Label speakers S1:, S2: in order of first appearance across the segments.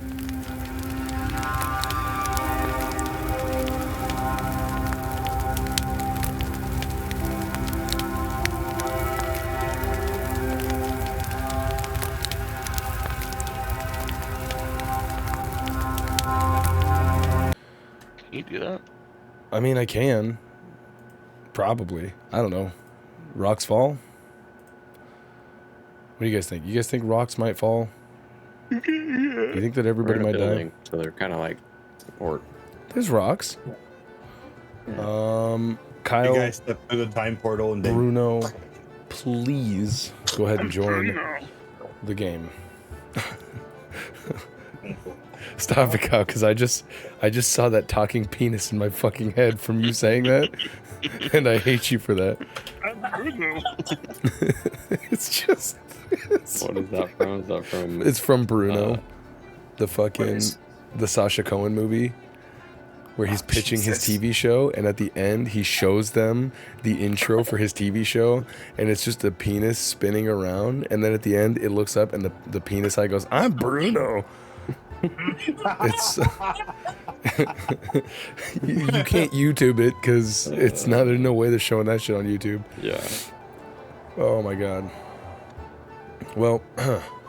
S1: Can you do that?
S2: I mean, I can. Probably. I don't know. Rocks fall? What do you guys think? You guys think rocks might fall? You think that everybody might die?
S3: So they're kind of like support.
S2: There's rocks.
S3: Yeah.
S2: Kyle,
S4: You guys step through the time portal and then
S2: Bruno, please go ahead and join the game. Stop it, Kyle, because I just saw that talking penis in my fucking head from you saying that, and I hate you for that. It's just.
S3: What is that from? Is that from?
S2: It's from Bruno, the Sacha Cohen movie, where he's pitching his TV show, and at the end he shows them the intro for his TV show, and it's just a penis spinning around, and then at the end it looks up and the penis eye goes, "I'm Bruno." It's you can't YouTube it because it's not. There's no way they're showing that shit on YouTube.
S3: Yeah.
S2: Oh my god. Well,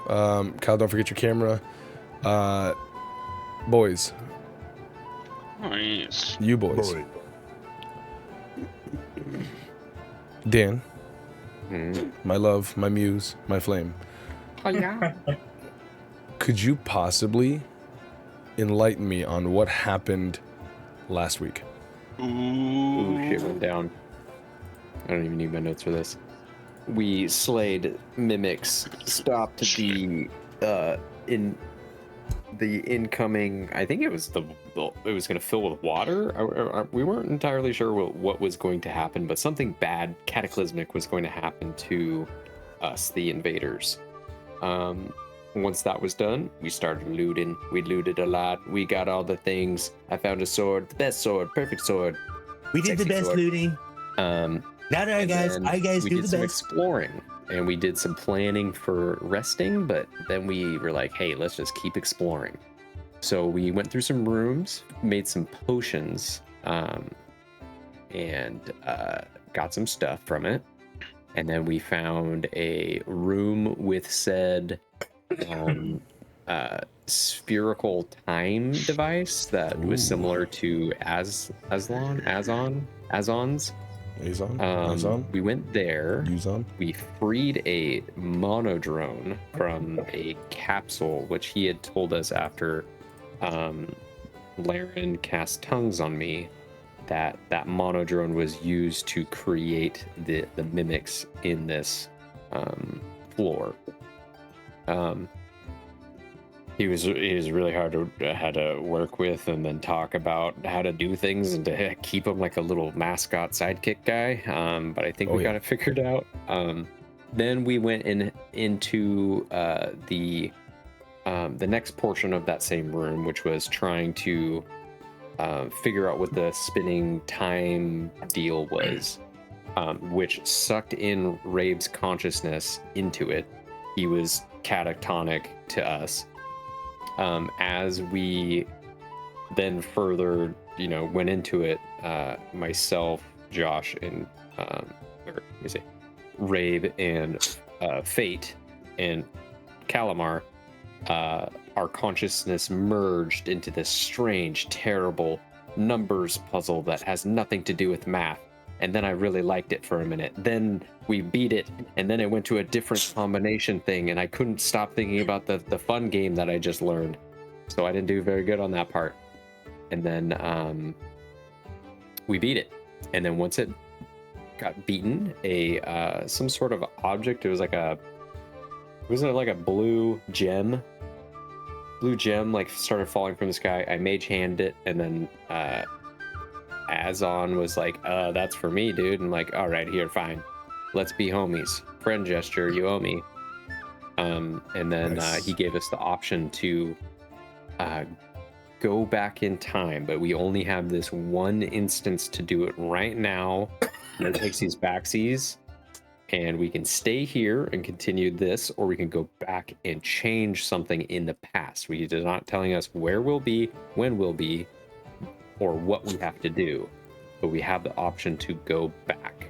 S2: Kyle, don't forget your camera. Boys.
S1: Nice.
S2: You boys.
S4: Boy.
S2: Dan. My love, my muse, my flame.
S3: Oh yeah.
S2: Could you possibly enlighten me on what happened last week?
S3: Ooh, shit went down. I don't even need my notes for this. We slayed mimics, stopped the incoming. I think it was it was going to fill with water. We weren't entirely sure what was going to happen, but something bad, cataclysmic, was going to happen to us, the invaders. Once that was done, we started looting. We looted a lot. We got all the things. I found a sword, the best sword, perfect sword.
S4: We did the best
S3: sword.
S4: looting. Not our guys. Our guys
S3: we
S4: do
S3: did
S4: the
S3: some
S4: best.
S3: exploring, and we did some planning for resting, but then we were like, hey, let's just keep exploring. So we went through some rooms, made some potions, and got some stuff from it. And then we found a room with said spherical time device that was similar to Azon's. We went there. We freed a monodrone from a capsule, which he had told us after Laren cast tongues on me, that monodrone was used to create the mimics in this floor. He was really hard to work with and then talk about how to do things and to keep him like a little mascot sidekick guy. But I think we got it figured out. Then we went into the next portion of that same room, which was trying to figure out what the spinning time deal was, which sucked in Rabe's consciousness into it. He was catatonic to us. As we then further, went into it, myself, Josh, and Rabe and Fayte and Calamar, our consciousness merged into this strange, terrible numbers puzzle that has nothing to do with math. And then I really liked it for a minute. Then we beat it, and then it went to a different combination thing, and I couldn't stop thinking about the fun game that I just learned. So I didn't do very good on that part. And then we beat it. And then once it got beaten, some sort of object, it was like a blue gem? Blue gem like started falling from the sky. I mage handed it, and then Azon was like, that's for me, dude. I'm like, all right, here, fine. Let's be homies. Friend gesture, you owe me. And then he gave us the option to go back in time, but we only have this one instance to do it right now. And it takes these backsies, and we can stay here and continue this, or we can go back and change something in the past. We are not telling us where we'll be, when we'll be, or what we have to do, but we have the option to go back.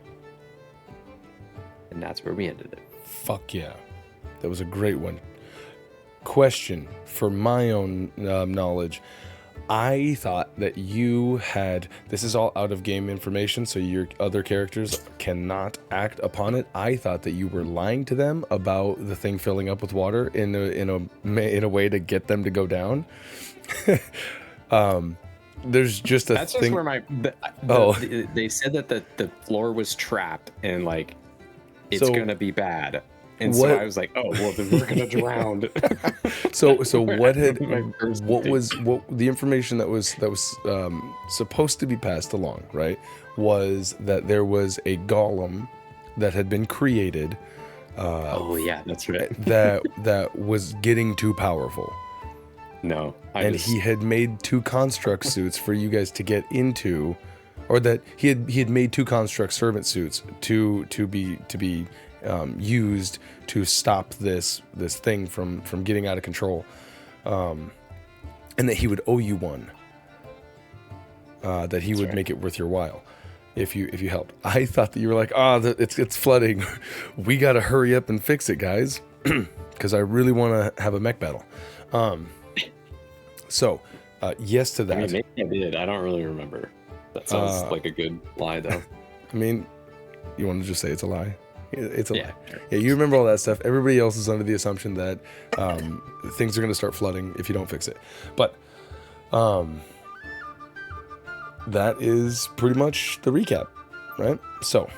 S3: And that's where we ended it.
S2: Fuck yeah. That was a great one. Question for my own knowledge. I thought that you had, this is all out of game information, so your other characters cannot act upon it. I thought that you were lying to them about the thing filling up with water in a way to get them to go down. There's just a
S3: That's
S2: thing.
S3: just where they said that the floor was trapped and like it's gonna be bad. And
S2: what,
S3: so I was like, oh well, then we're gonna drown.
S2: So what the information that was supposed to be passed along, right, was that there was a golem that had been created.
S3: Oh yeah, that's right.
S2: that was getting too powerful.
S3: No,
S2: he had made 2 construct suits for you guys to get into, or that he had made 2 construct servant suits to be used to stop this thing from getting out of control, and that he would owe you one, that he would make it worth your while if you helped. I thought that you were like, it's flooding, we gotta hurry up and fix it, guys, because I really want to have a mech battle. So yes to that.
S3: I mean, maybe I did. I don't really remember. That sounds like a good lie, though.
S2: I mean, you want to just say it's a lie? It's a lie.
S3: Sure.
S2: Yeah, you remember all that stuff. Everybody else is under the assumption that things are going to start flooding if you don't fix it. But that is pretty much the recap, right? So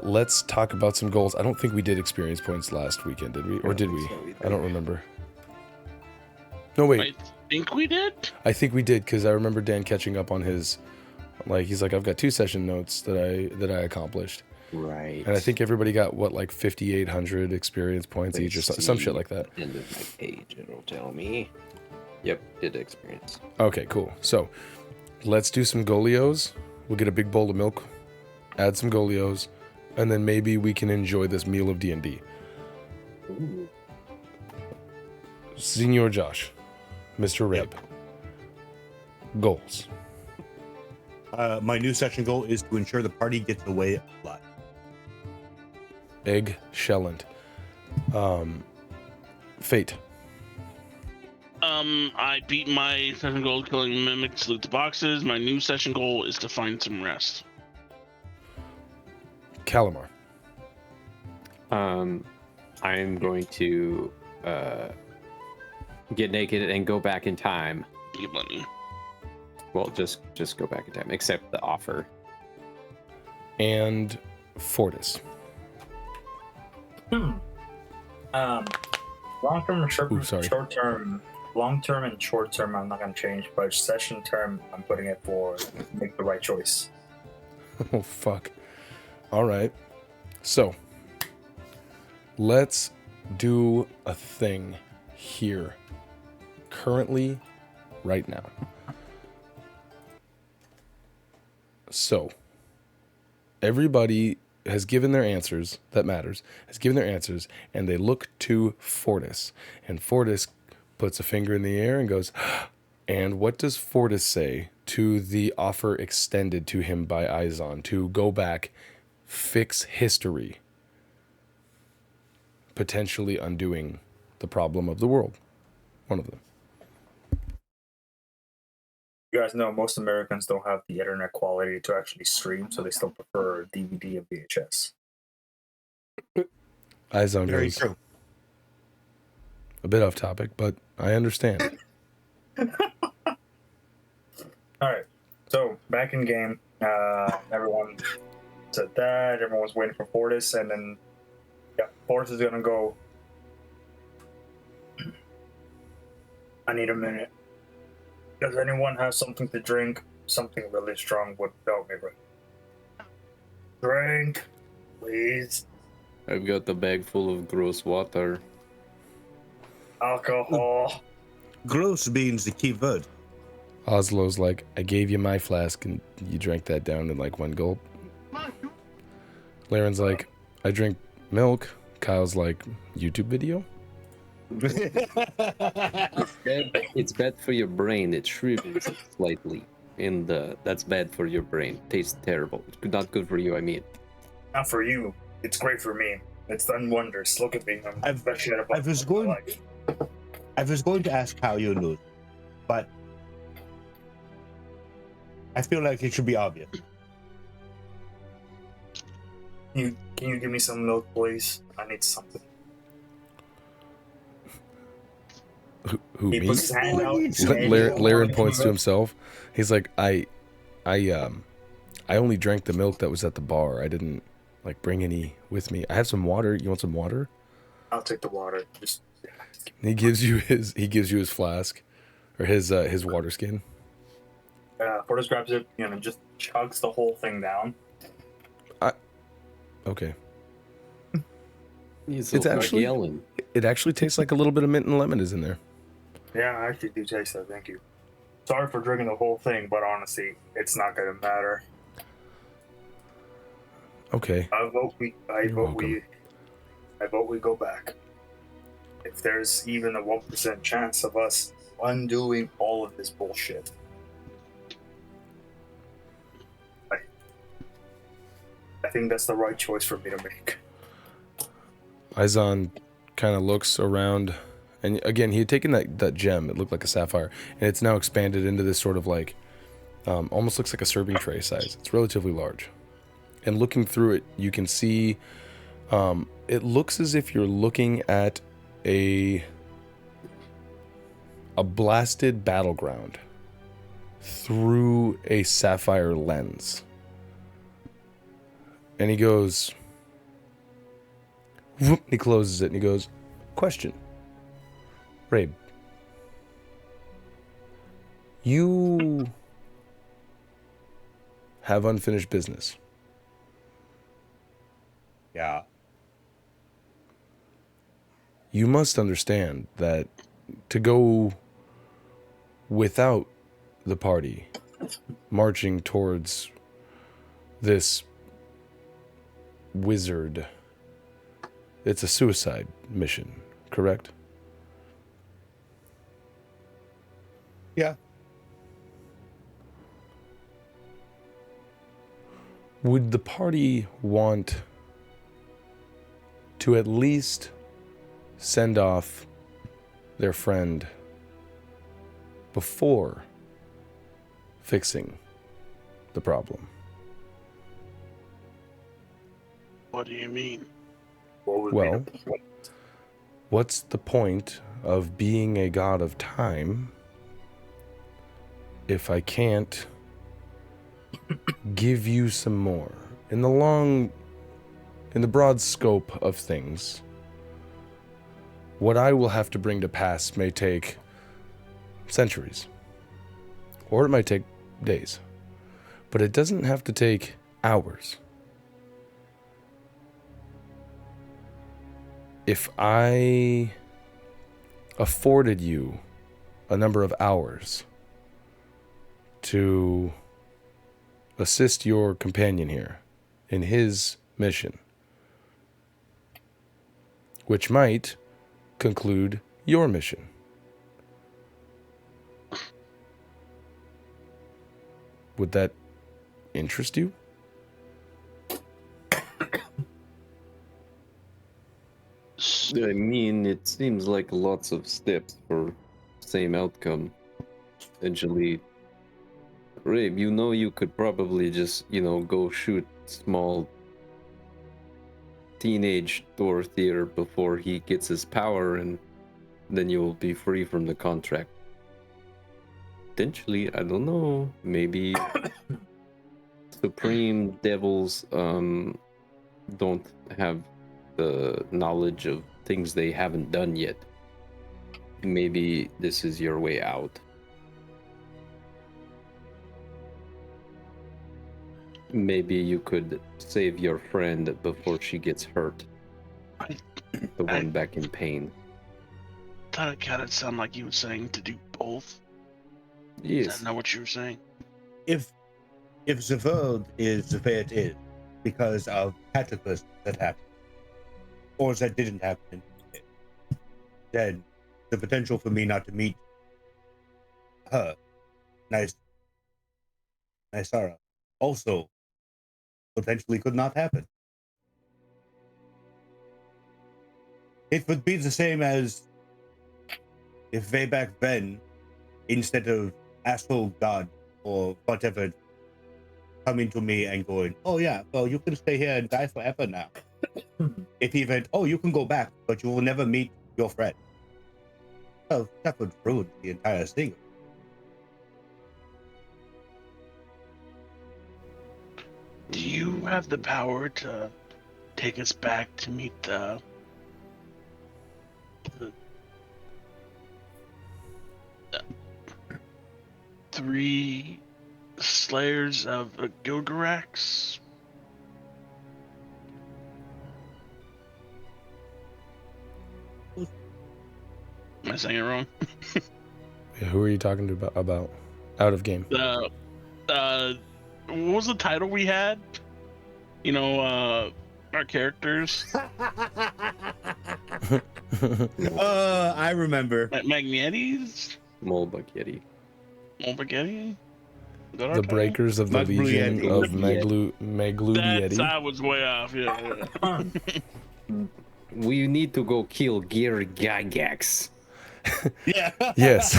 S2: let's talk about some goals. I don't think we did experience points last weekend, did we? Or did we? I don't remember. No, wait.
S1: I think we did.
S2: I think we did, because I remember Dan catching up on his, like, he's like, I've got 2 session notes that I accomplished.
S3: Right.
S2: And I think everybody got, what, like 5,800 experience points each or some shit like that.
S3: End of my page, it'll tell me. Yep, did experience.
S2: Okay, cool. So let's do some Golios. We'll get a big bowl of milk, add some Golios, and then maybe we can enjoy this meal of D&D.
S3: Ooh.
S2: Senior Josh, Mr. Rabe. Goals.
S4: My new session goal is to ensure the party gets away alive.
S2: Excellent. Fayte.
S1: I beat my session goal killing mimics, loot the boxes. My new session goal is to find some rest.
S2: Calamar.
S3: I'm going to get naked and go back in time.
S1: Give money.
S3: Well, just go back in time, except the offer.
S2: And Fortis.
S5: Long-term and short-term. Long-term and short-term, I'm not going to change, but session term, I'm putting it for make the right choice.
S2: Oh, fuck. All right. So, let's do a thing here. Currently, right now. So, everybody has given their answers, that matters, has given their answers, and they look to Fortis. And Fortis puts a finger in the air and goes, and what does Fortis say to the offer extended to him by Izon to go back, fix history, potentially undoing the problem of the world? One of them.
S5: You guys know most Americans don't have the internet quality to actually stream, so they still prefer DVD and VHS.
S2: Izon
S4: Very
S2: goes,
S4: true.
S2: a bit off topic, but I understand.
S5: Alright, so back in game, everyone said that, everyone was waiting for Fortis, and then, yeah, Fortis is gonna go, I need a minute. Does anyone have something to drink? Something really strong would help me, bro. Drink, please.
S3: I've got the bag full of gross water.
S5: Alcohol.
S4: Gross beans the key word.
S2: Oslo's like, I gave you my flask and you drank that down in like one gulp. Laren's like, I drink milk. Kyle's like, YouTube video?
S3: It's bad for your brain. It shrivels it slightly. That's bad for your brain. Tastes terrible. It's not good for you, I mean.
S5: Not for you. It's great for me. It's done wonders. Look at me.
S4: I was going to ask how you lose, but I feel like it should be obvious.
S5: Can you give me some milk, please? I need something.
S2: Who
S5: He
S2: me?
S5: puts his hand out.
S2: Laren points to himself. He's like, I only drank the milk that was at the bar. I didn't like bring any with me. I have some water. You want some water?
S5: I'll take the water.
S2: He gives you his flask, or his water skin.
S5: Fortis grabs it, just chugs the whole thing down.
S2: Okay.
S3: It's actually yelling.
S2: It actually tastes like a little bit of mint and lemon is in there.
S5: Yeah, I actually do taste that. Thank you. Sorry for drinking the whole thing, but honestly, it's not gonna matter.
S2: Okay.
S5: I vote we go back. If there's even a 1% chance of us undoing all of this bullshit. I think that's the right choice for me to make.
S2: Izon kind of looks around, and again, he had taken that gem. It looked like a sapphire, and it's now expanded into this sort of like, almost looks like a serving tray size. It's relatively large. And looking through it, you can see, it looks as if you're looking at a blasted battleground through a sapphire lens. And he goes, whoop, he closes it and he goes, question. Rabe, you have unfinished business.
S4: Yeah.
S2: You must understand that to go without the party marching towards this wizard, it's a suicide mission, correct?
S4: Yeah.
S2: Would the party want to at least send off their friend before fixing the problem?
S1: What do you mean?
S2: Well, what's the point of being a god of time if I can't give you some more? In the broad scope of things, what I will have to bring to pass may take centuries, or it might take days, but it doesn't have to take hours. If I afforded you a number of hours to assist your companion here in his mission, which might conclude your mission, would that interest you?
S3: I mean, it seems like lots of steps for same outcome. Essentially, Rabe, you could probably just, go shoot small teenage Dorothea before he gets his power, and then you'll be free from the contract. Potentially, I don't know. Maybe Supreme Devils don't have the knowledge of things they haven't done yet. Maybe this is your way out. Maybe you could save your friend before she gets hurt. The one back in pain.
S1: Thought it kind of sounded like you were saying to do both.
S3: Yes.
S1: Is that not what you were saying?
S4: If the world is the way it is because of cataclysm that happened, or that didn't happen, then the potential for me not to meet her, Sarah, also potentially could not happen. It would be the same as if way back then, instead of asshole God or whatever, coming to me and going, oh yeah, well, you can stay here and die forever now. If he went, oh, you can go back, but you will never meet your friend. Well, that would ruin the entire thing.
S1: Do you have the power to take us back to meet the 3 slayers of Gilgarax? Am I saying it wrong?
S2: Yeah, who are you talking to about? Out of game.
S1: What was the title we had? You know, our characters.
S4: I remember.
S1: Magnetes?
S3: Molbaghetti.
S1: Molbaghetti?
S2: The Breakers of the Legion of Maglubieti.
S1: I was way off, yeah.
S3: We need to go kill Gygax.
S4: Yeah.
S2: Yes.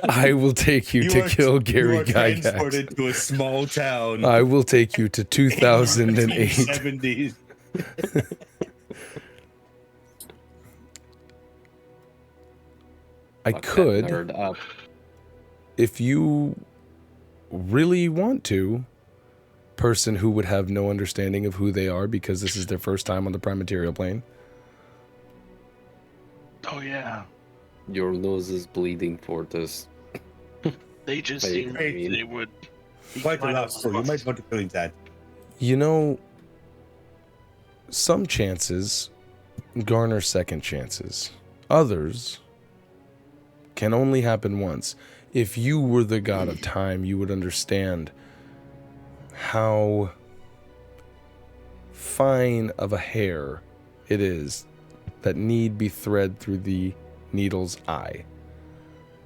S2: I will take you to kill Gary Gygax.
S4: Transported to a small town.
S2: I will take you to 2008.
S4: 70s.
S2: I could, if you really want to, person who would have no understanding of who they are because this is their first time on the prime material plane.
S1: Oh, yeah.
S3: Your nose is bleeding, Fortis.
S1: They just
S3: Wait,
S1: seem like they would.
S4: Quite a lot, so you might want to kill that.
S2: You know, some chances garner second chances. Others can only happen once. If you were the god of time, you would understand how fine of a hair it is that need be thread through the needle's eye.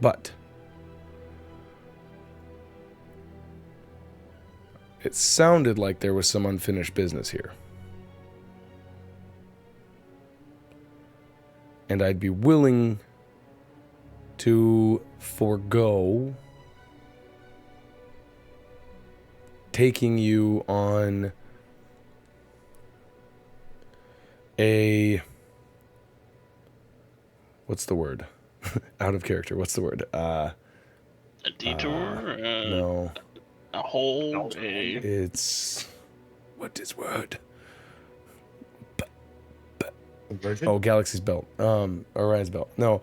S2: But it sounded like there was some unfinished business here. And I'd be willing to forego taking you on a... What's the word? Out of character. What's the word?
S1: A detour?
S2: No.
S1: A hole?
S2: It's... What is word?
S4: Conversion?
S2: Oh, Galaxy's belt. Orion's belt. No.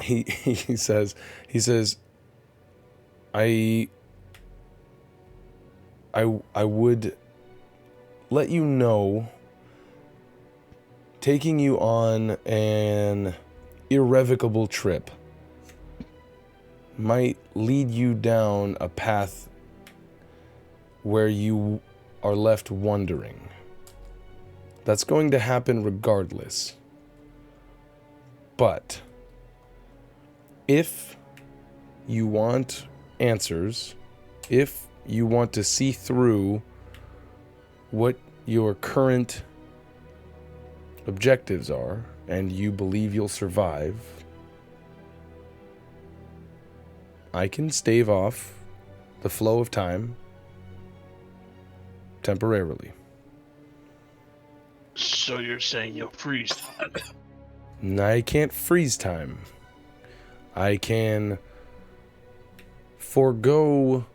S2: He says I would let you know taking you on an irrevocable trip might lead you down a path where you are left wondering. That's going to happen regardless. But if you want answers, if you want to see through what your current objectives are, and you believe you'll survive, I can stave off the flow of time temporarily.
S1: So you're saying you'll freeze time?
S2: I can't freeze time. I can forego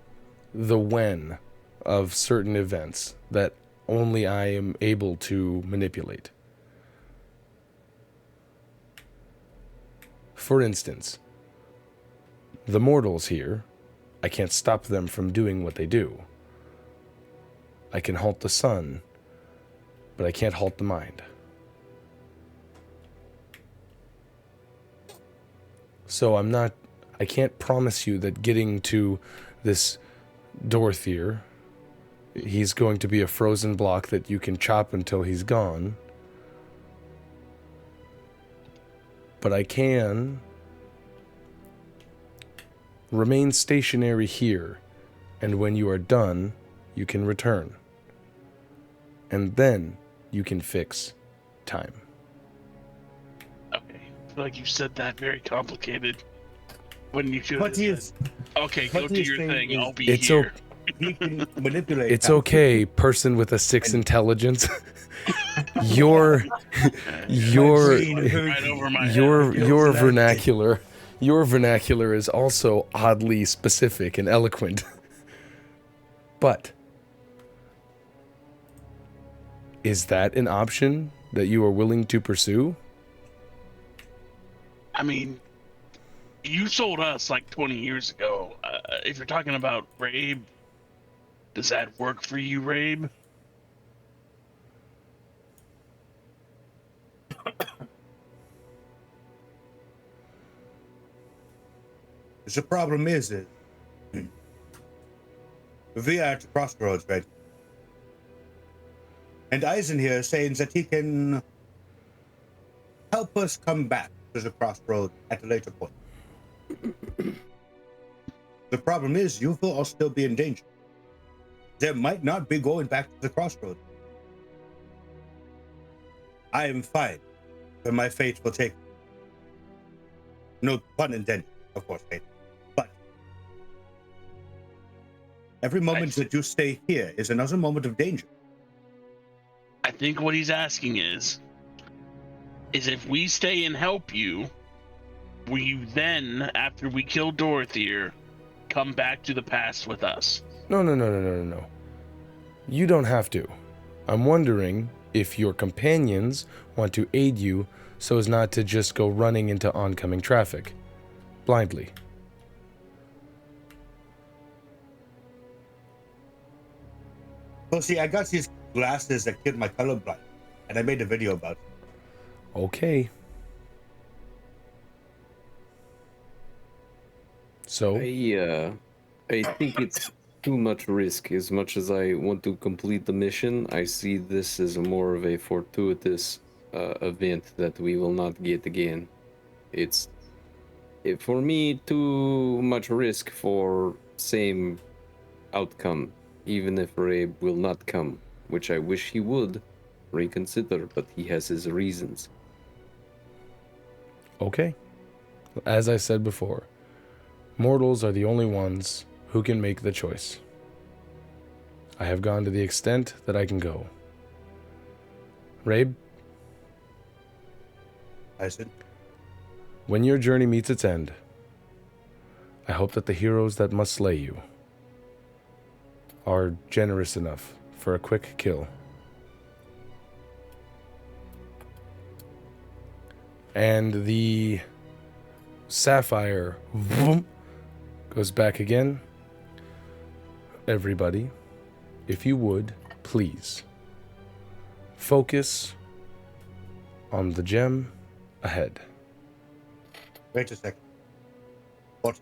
S2: the when of certain events that only I am able to manipulate. For instance, the mortals here, I can't stop them from doing what they do. I can halt the sun, but I can't halt the mind. So I can't promise you that getting to this Dorothier he's going to be a frozen block that you can chop until he's gone. But I can remain stationary here, and when you are done, you can return. And then you can fix time.
S1: Okay. I feel like you said that very complicated. When you should
S4: But
S1: have said, okay, go do your thing. I'll be
S2: It's
S1: here.
S4: He can manipulate.
S2: It's
S4: time.
S2: okay, person with a 6 intelligence. your
S1: Right over my head.
S2: your vernacular is also oddly specific and eloquent. But is that an option that you are willing to pursue?
S1: I mean, you sold us like 20 years ago. If you're talking about Rabe, does that work for you, Rabe?
S4: The problem is we are at the crossroads, right? And Eisen here is saying that he can help us come back to the crossroads at a later point. The problem is you will all still be in danger. There might not be going back to the crossroads. I am fine, but my fate will take me. No pun intended, of course, fate. But every moment that you stay here is another moment of danger.
S1: I think what he's asking is if we stay and help you, will you then, after we kill Dorothea, come back to the past with us?
S2: No. You don't have to. I'm wondering if your companions want to aid you so as not to just go running into oncoming traffic blindly.
S4: Well, see, I got these glasses that killed my colorblind, and I made a video about it.
S2: Okay. So?
S3: I think it's too much risk. As much as I want to complete the mission, I see this as more of a fortuitous event that we will not get again. It's, for me, too much risk for same outcome, even if Rabe will not come, which I wish he would reconsider, but he has his reasons.
S2: Okay. As I said before, mortals are the only ones who can make the choice. I have gone to the extent that I can go. Rabe?
S4: I said,
S2: When your journey meets its end, I hope that the heroes that must slay you are generous enough for a quick kill. And the sapphire goes back again. Everybody, if you would, please focus on the gem ahead.
S4: wait a second. What?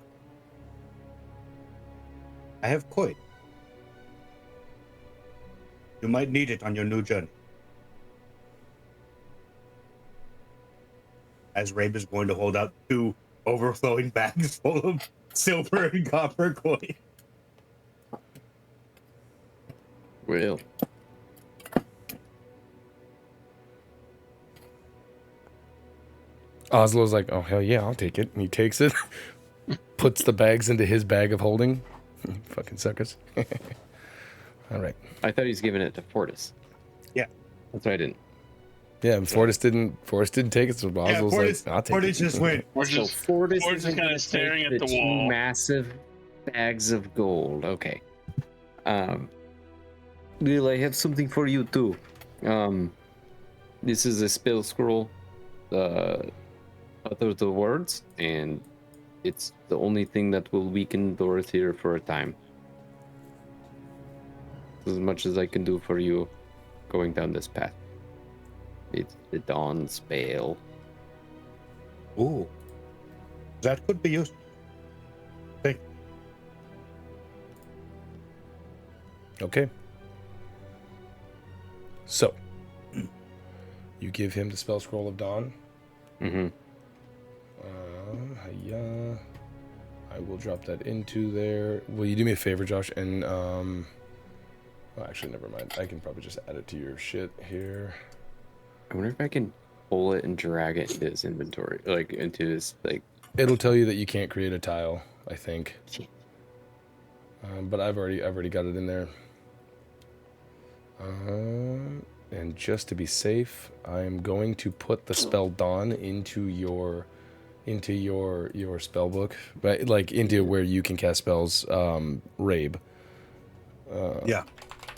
S4: I have coin. You might need it on your new journey. As Rabe is going to hold out 2 overflowing bags full of silver and copper coin.
S3: Well,
S2: Oslo's like, oh, hell yeah, I'll take it. And he takes it, puts the bags into his bag of holding. Fucking suckers. All right.
S3: I thought he was giving it to Fortis.
S4: Yeah.
S3: That's why I didn't.
S2: Yeah, and Fortis didn't take it, so Oslo's
S4: Fortis,
S2: like, I'll take
S4: Fortis
S2: it.
S4: just went.
S3: So Fortis
S1: Fortis is kind of staring at the wall.
S3: Massive bags of gold. Okay. Lil, I have something for you too. This is a spell scroll. Utter the words, and it's the only thing that will weaken Dorothea for a time. As much as I can do for you going down this path. It's the Dawn spell.
S4: Ooh. That could be useful. Thank you.
S2: Okay. So, you give him the spell scroll of dawn.
S3: Mm-hmm.
S2: Yeah. I will drop that into there. Will you do me a favor, Josh? And actually, never mind. I can probably just add it to your shit here.
S3: I wonder if I can pull it and drag it into his inventory, like into his like.
S2: It'll tell you that you can't create a tile, I think. But I've already got it in there. And just to be safe, I'm going to put the spell Dawn into your spell book, but like into where you can cast spells, Rabe.
S4: Yeah.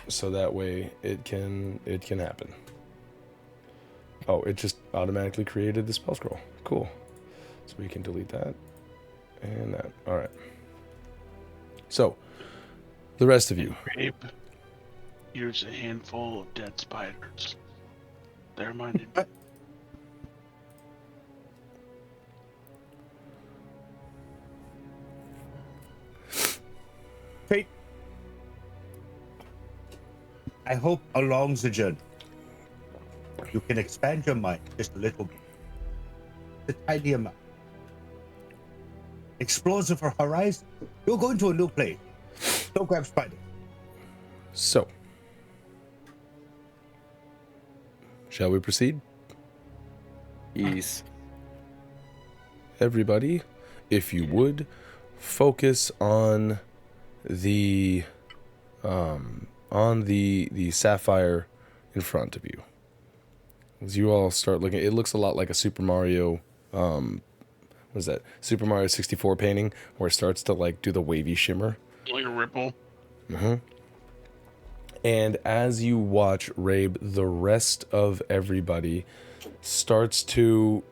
S2: So that way it can happen. Oh, it just automatically created the spell scroll. Cool. So we can delete that and that. All right. So the rest of you.
S1: Rabe, here's a handful of dead spiders. They reminded me.
S4: Fayte, I hope along the journey you can expand your mind just a little bit. The tiny amount. Explore the horizon. You're going to a new place. Don't grab spider.
S2: So, shall we proceed?
S3: Yes.
S2: Everybody, if you would, focus on the sapphire in front of you. As you all start looking, it looks a lot like a Super Mario, what is that? Super Mario 64 painting, where it starts to like do the wavy shimmer.
S1: Like a ripple.
S2: Mm-hmm. And as you watch Rabe, the rest of everybody starts to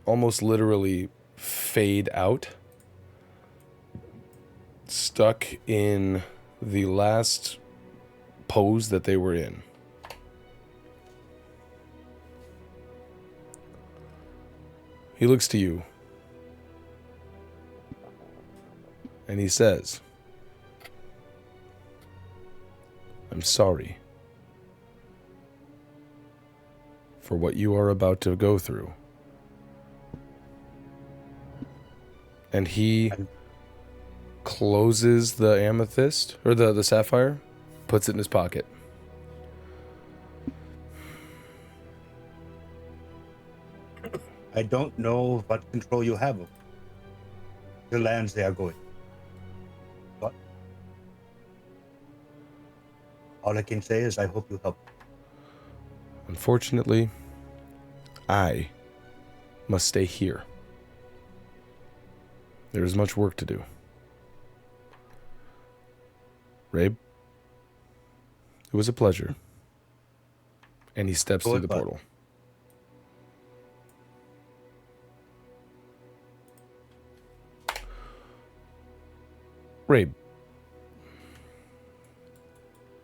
S2: almost literally fade out, stuck in the last pose that they were in. He looks to you, and he says, I'm sorry for what you are about to go through. And he closes the amethyst, or the sapphire, puts it in his pocket.
S4: I don't know what control you have of the lands they are going. But all I can say is I hope you help.
S2: Unfortunately, I must stay here. There is much work to do. Rabe, it was a pleasure. And he steps through the portal. Rabe,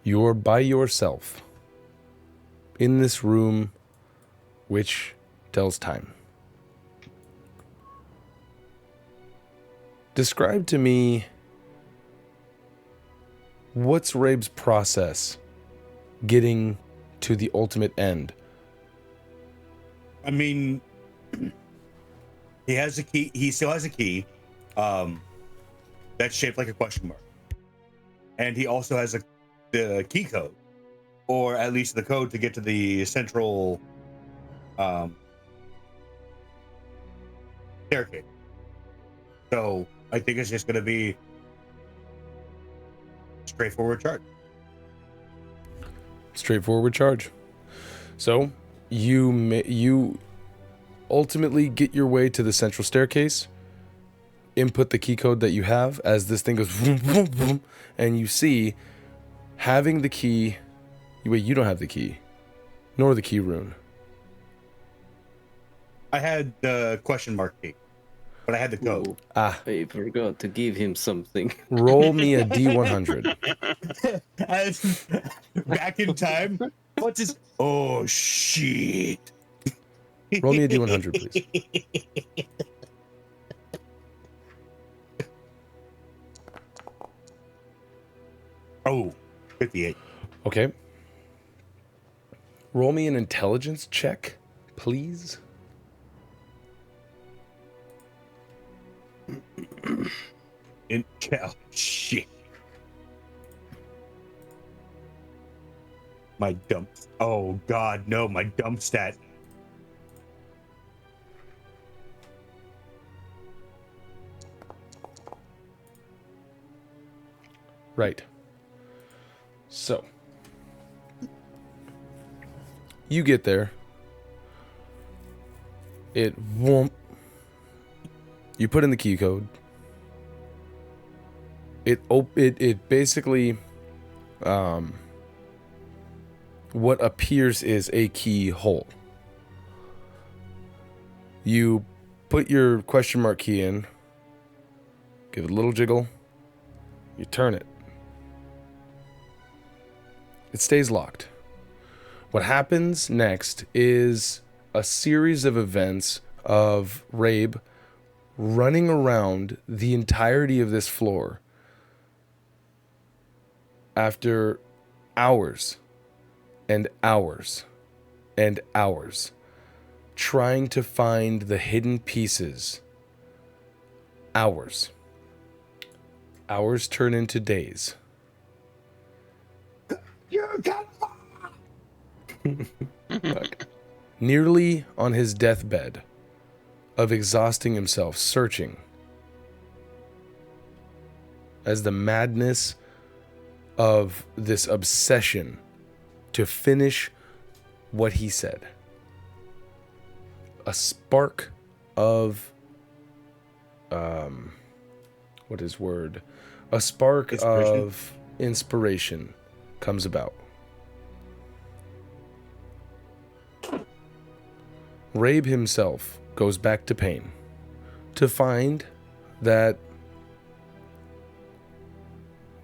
S2: you're by yourself in this room which tells time. Describe to me what's Rabe's process getting to the ultimate end.
S4: I mean, he has a key. He still has a key that's shaped like a question mark, and he also has the key code, or at least the code to get to the central staircase. So I think it's just going to be straightforward charge.
S2: Straightforward charge. So you ultimately get your way to the central staircase, input the key code that you have as this thing goes vroom, vroom, vroom, and you see having the key. Wait, you don't have the key, nor the key rune.
S4: I had the question mark key, but I had the code.
S3: Ooh, I forgot to give him something.
S2: Roll me a D100.
S4: Back in time. What's his? Oh shit!
S2: Roll me a D100, please.
S4: Oh, 58.
S2: Okay. Roll me an intelligence check, please.
S4: Shit. My dump. Oh God, no! My dump stat.
S2: Right. So, you get there. It won't. You put in the key code. It basically, what appears is a keyhole. You put your question mark key in, give it a little jiggle, you turn it. It stays locked. What happens next is a series of events of Rabe running around the entirety of this floor after hours and hours and hours trying to find the hidden pieces. Hours. Hours turn into days. Nearly on his deathbed of exhausting himself, searching, as the madness of this obsession to finish what he said. A spark of what is word? A spark of inspiration comes about. Rabe himself goes back to Pain to find that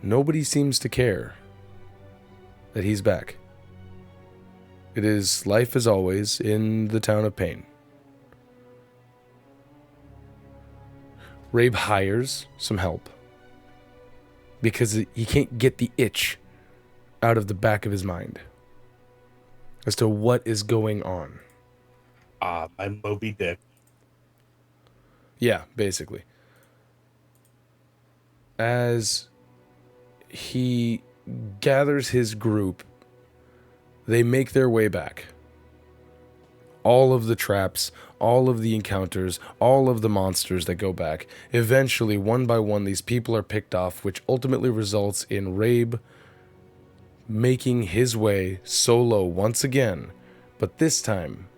S2: nobody seems to care that he's back. It is life as always in the town of Pain. Rabe hires some help because he can't get the itch out of the back of his mind as to what is going on.
S4: My Moby Dick.
S2: Yeah, basically. As he gathers his group, they make their way back. All of the traps, all of the encounters, all of the monsters that go back. Eventually, one by one, these people are picked off, which ultimately results in Rabe making his way solo once again, but this time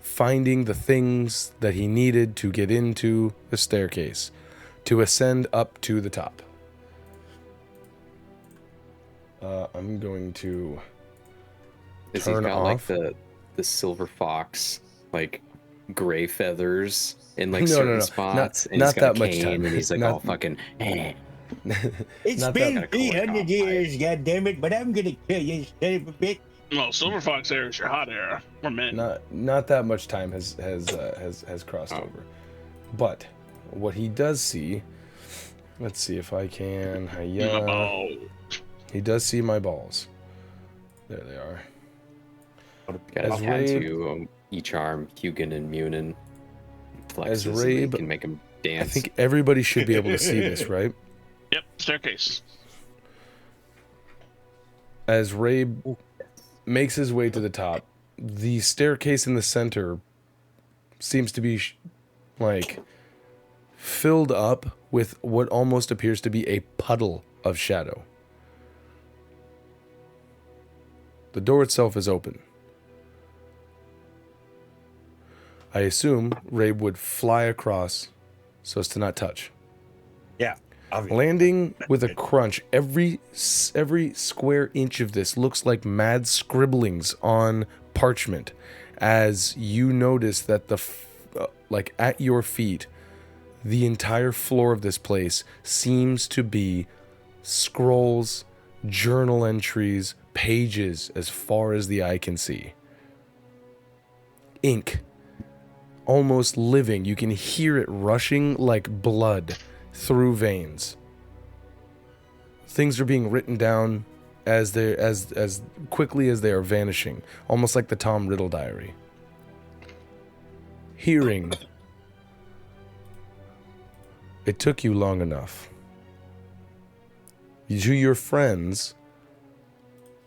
S2: finding the things that he needed to get into the staircase, to ascend up to the top. I'm going to turn off.
S3: Like the silver fox, like gray feathers in like certain spots.
S2: Not, and he's got that much time.
S3: And he's like all fucking.
S4: It's been 300 years, goddammit, but I'm gonna kill you, son of a bitch.
S1: No, Silver Fox era is your hot era. We're men.
S2: Not that much time has crossed over. But what he does see, let's see if I can.
S1: My balls.
S2: He does see my balls. There they are.
S3: Got a tattoo each arm, Hugin and Munin. Flexes
S2: as Rabe,
S3: can make him dance.
S2: I think everybody should be able to see this, right?
S1: Yep, staircase.
S2: As Rabe makes his way to the top, the staircase in the center seems to be like filled up with what almost appears to be a puddle of shadow. The door itself is open. I assume Rabe would fly across so as to not touch.
S4: Yeah. Obviously.
S2: Landing with a crunch, every square inch of this looks like mad scribblings on parchment as you notice that like at your feet, the entire floor of this place seems to be scrolls, journal entries, pages as far as the eye can see. Ink, almost living. You can hear it rushing like blood through veins. Things are being written down as quickly as they are vanishing, almost like the Tom Riddle diary. Hearing, it took you long enough. To your friends,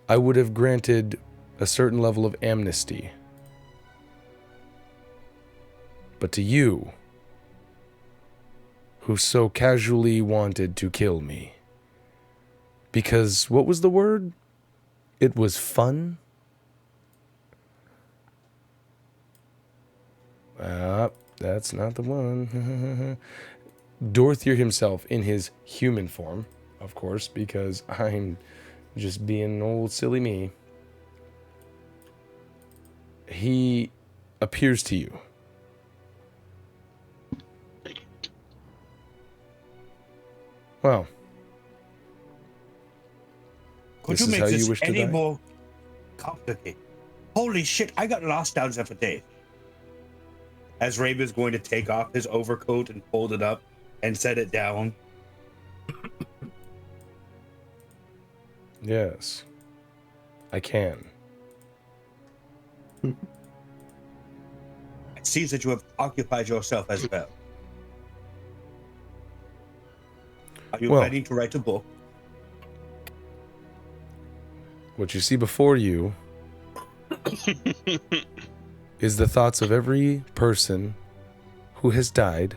S2: I would have granted a certain level of amnesty. But to you, who so casually wanted to kill me, because what was the word? It was fun? That's not the one. Dorthier himself in his human form, of course, because I'm just being old silly me. He appears to you. Well,
S4: could
S2: this
S4: you
S2: is
S4: make
S2: how
S4: this
S2: you wish to
S4: any
S2: die?
S4: more complicated? Holy shit, I got lost down there for days. As Rabe is going to take off his overcoat and fold it up and set it down.
S2: Yes, I can.
S4: It seems that you have occupied yourself as well. Are you planning to write a book?
S2: What you see before you is the thoughts of every person who has died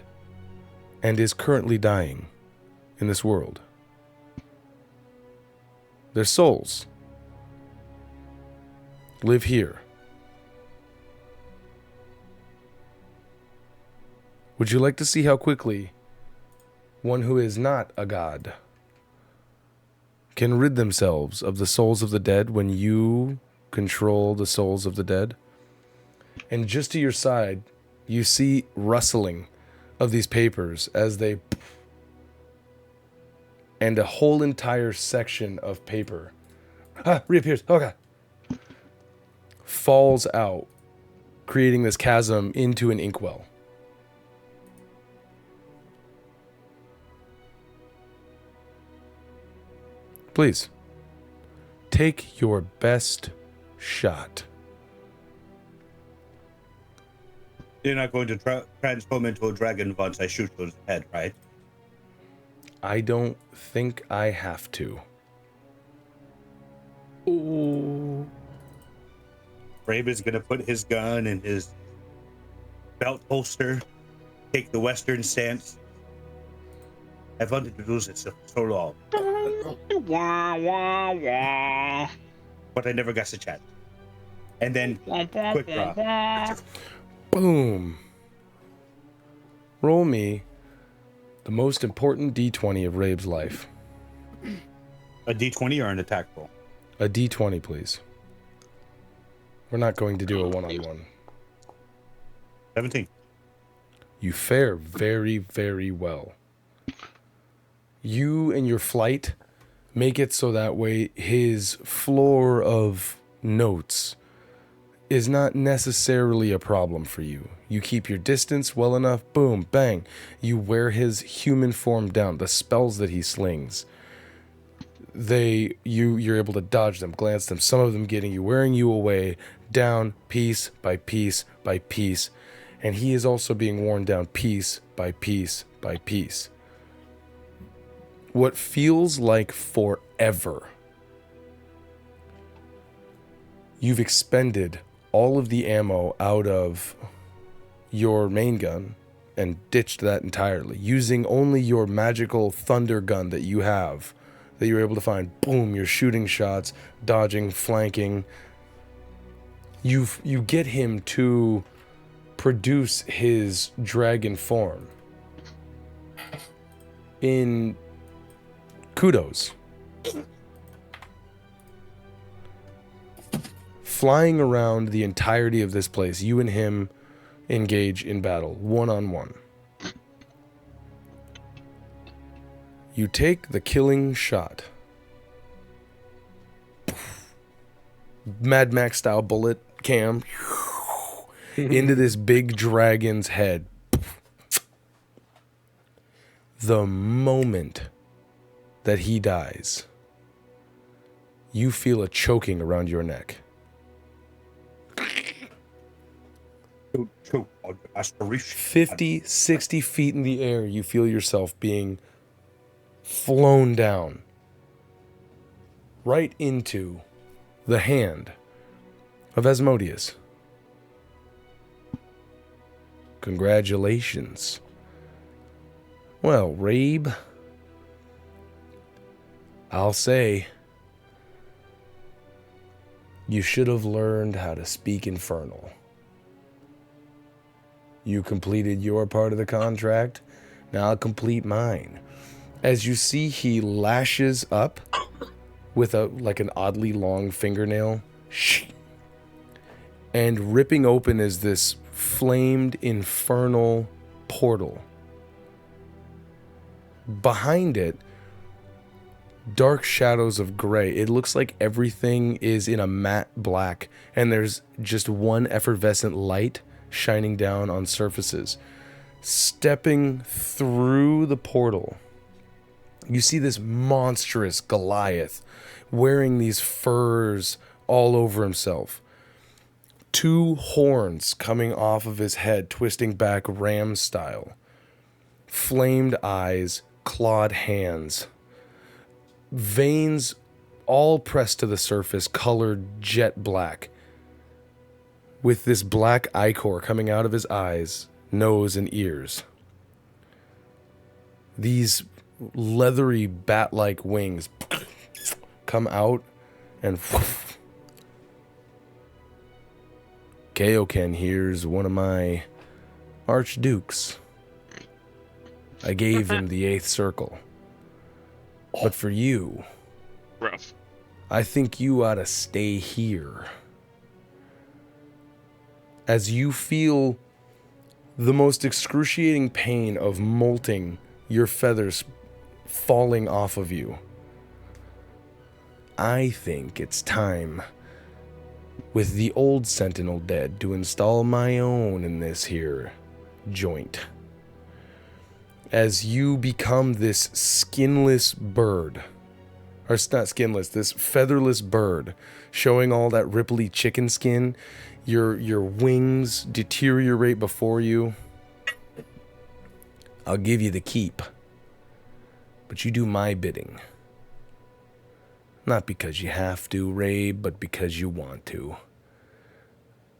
S2: and is currently dying in this world. Their souls live here. Would you like to see how quickly one who is not a god can rid themselves of the souls of the dead when you control the souls of the dead? And just to your side, you see rustling of these papers as they... And a whole entire section of paper reappears. Oh, God. Falls out, creating this chasm into an inkwell. Please, take your best shot.
S4: You're not going to transform into a dragon once I shoot those head, right?
S2: I don't think I have to.
S4: Ooh. Rabe is going to put his gun in his belt holster, take the Western stance. I've wanted to do this so long.
S1: Wah, wah, wah.
S4: But I never got the chance. And then, quick draw.
S2: Boom. Roll me the most important D20 of Rabe's life.
S4: A D20 or an attack roll?
S2: A D20, please. We're not going to do a one-on-one.
S4: 17.
S2: You fare very, very well. You and your flight make it so that way his floor of notes is not necessarily a problem for you. You keep your distance well enough, boom, bang. You wear his human form down, the spells that he slings. You're able to dodge them, glance them, some of them wearing you away, down piece by piece by piece. And he is also being worn down piece by piece by piece. What feels like forever. You've expended all of the ammo out of your main gun and ditched that entirely, using only your magical thunder gun that you have, that you're able to find. Boom, you're shooting shots, dodging, flanking. You get him to produce his dragon form in kudos. Flying around the entirety of this place, you and him engage in battle, one-on-one. You take the killing shot. Mad Max style bullet cam into this big dragon's head. The moment that he dies, you feel a choking around your neck.
S4: Choke on aspiration.
S2: 50, 60 feet in the air, you feel yourself being flown down right into the hand of Asmodeus. Congratulations. Well, Rabe, I'll say you should have learned how to speak Infernal. You completed your part of the contract, now I'll complete mine. As you see, he lashes up with an oddly long fingernail, and ripping open is this flamed infernal portal. Behind it, dark shadows of gray. It looks like everything is in a matte black, and there's just one effervescent light shining down on surfaces. Stepping through the portal, you see this monstrous Goliath wearing these furs all over himself. 2 horns coming off of his head, twisting back ram style. Flamed eyes, clawed hands. Veins all pressed to the surface, colored jet black. With this black ichor coming out of his eyes, nose, and ears. These leathery bat-like wings come out and Kaioken here's one of my archdukes. I gave him the 8th circle. But for you,
S1: Rough.
S2: I think you ought to stay here. As you feel the most excruciating pain of molting your feathers falling off of you, I think it's time, with the old sentinel dead, to install my own in this here joint. As you become this skinless bird, or not skinless, this featherless bird, showing all that ripply chicken skin, your wings deteriorate before you. I'll give you the keep, but you do my bidding. Not because you have to, Rabe, but because you want to.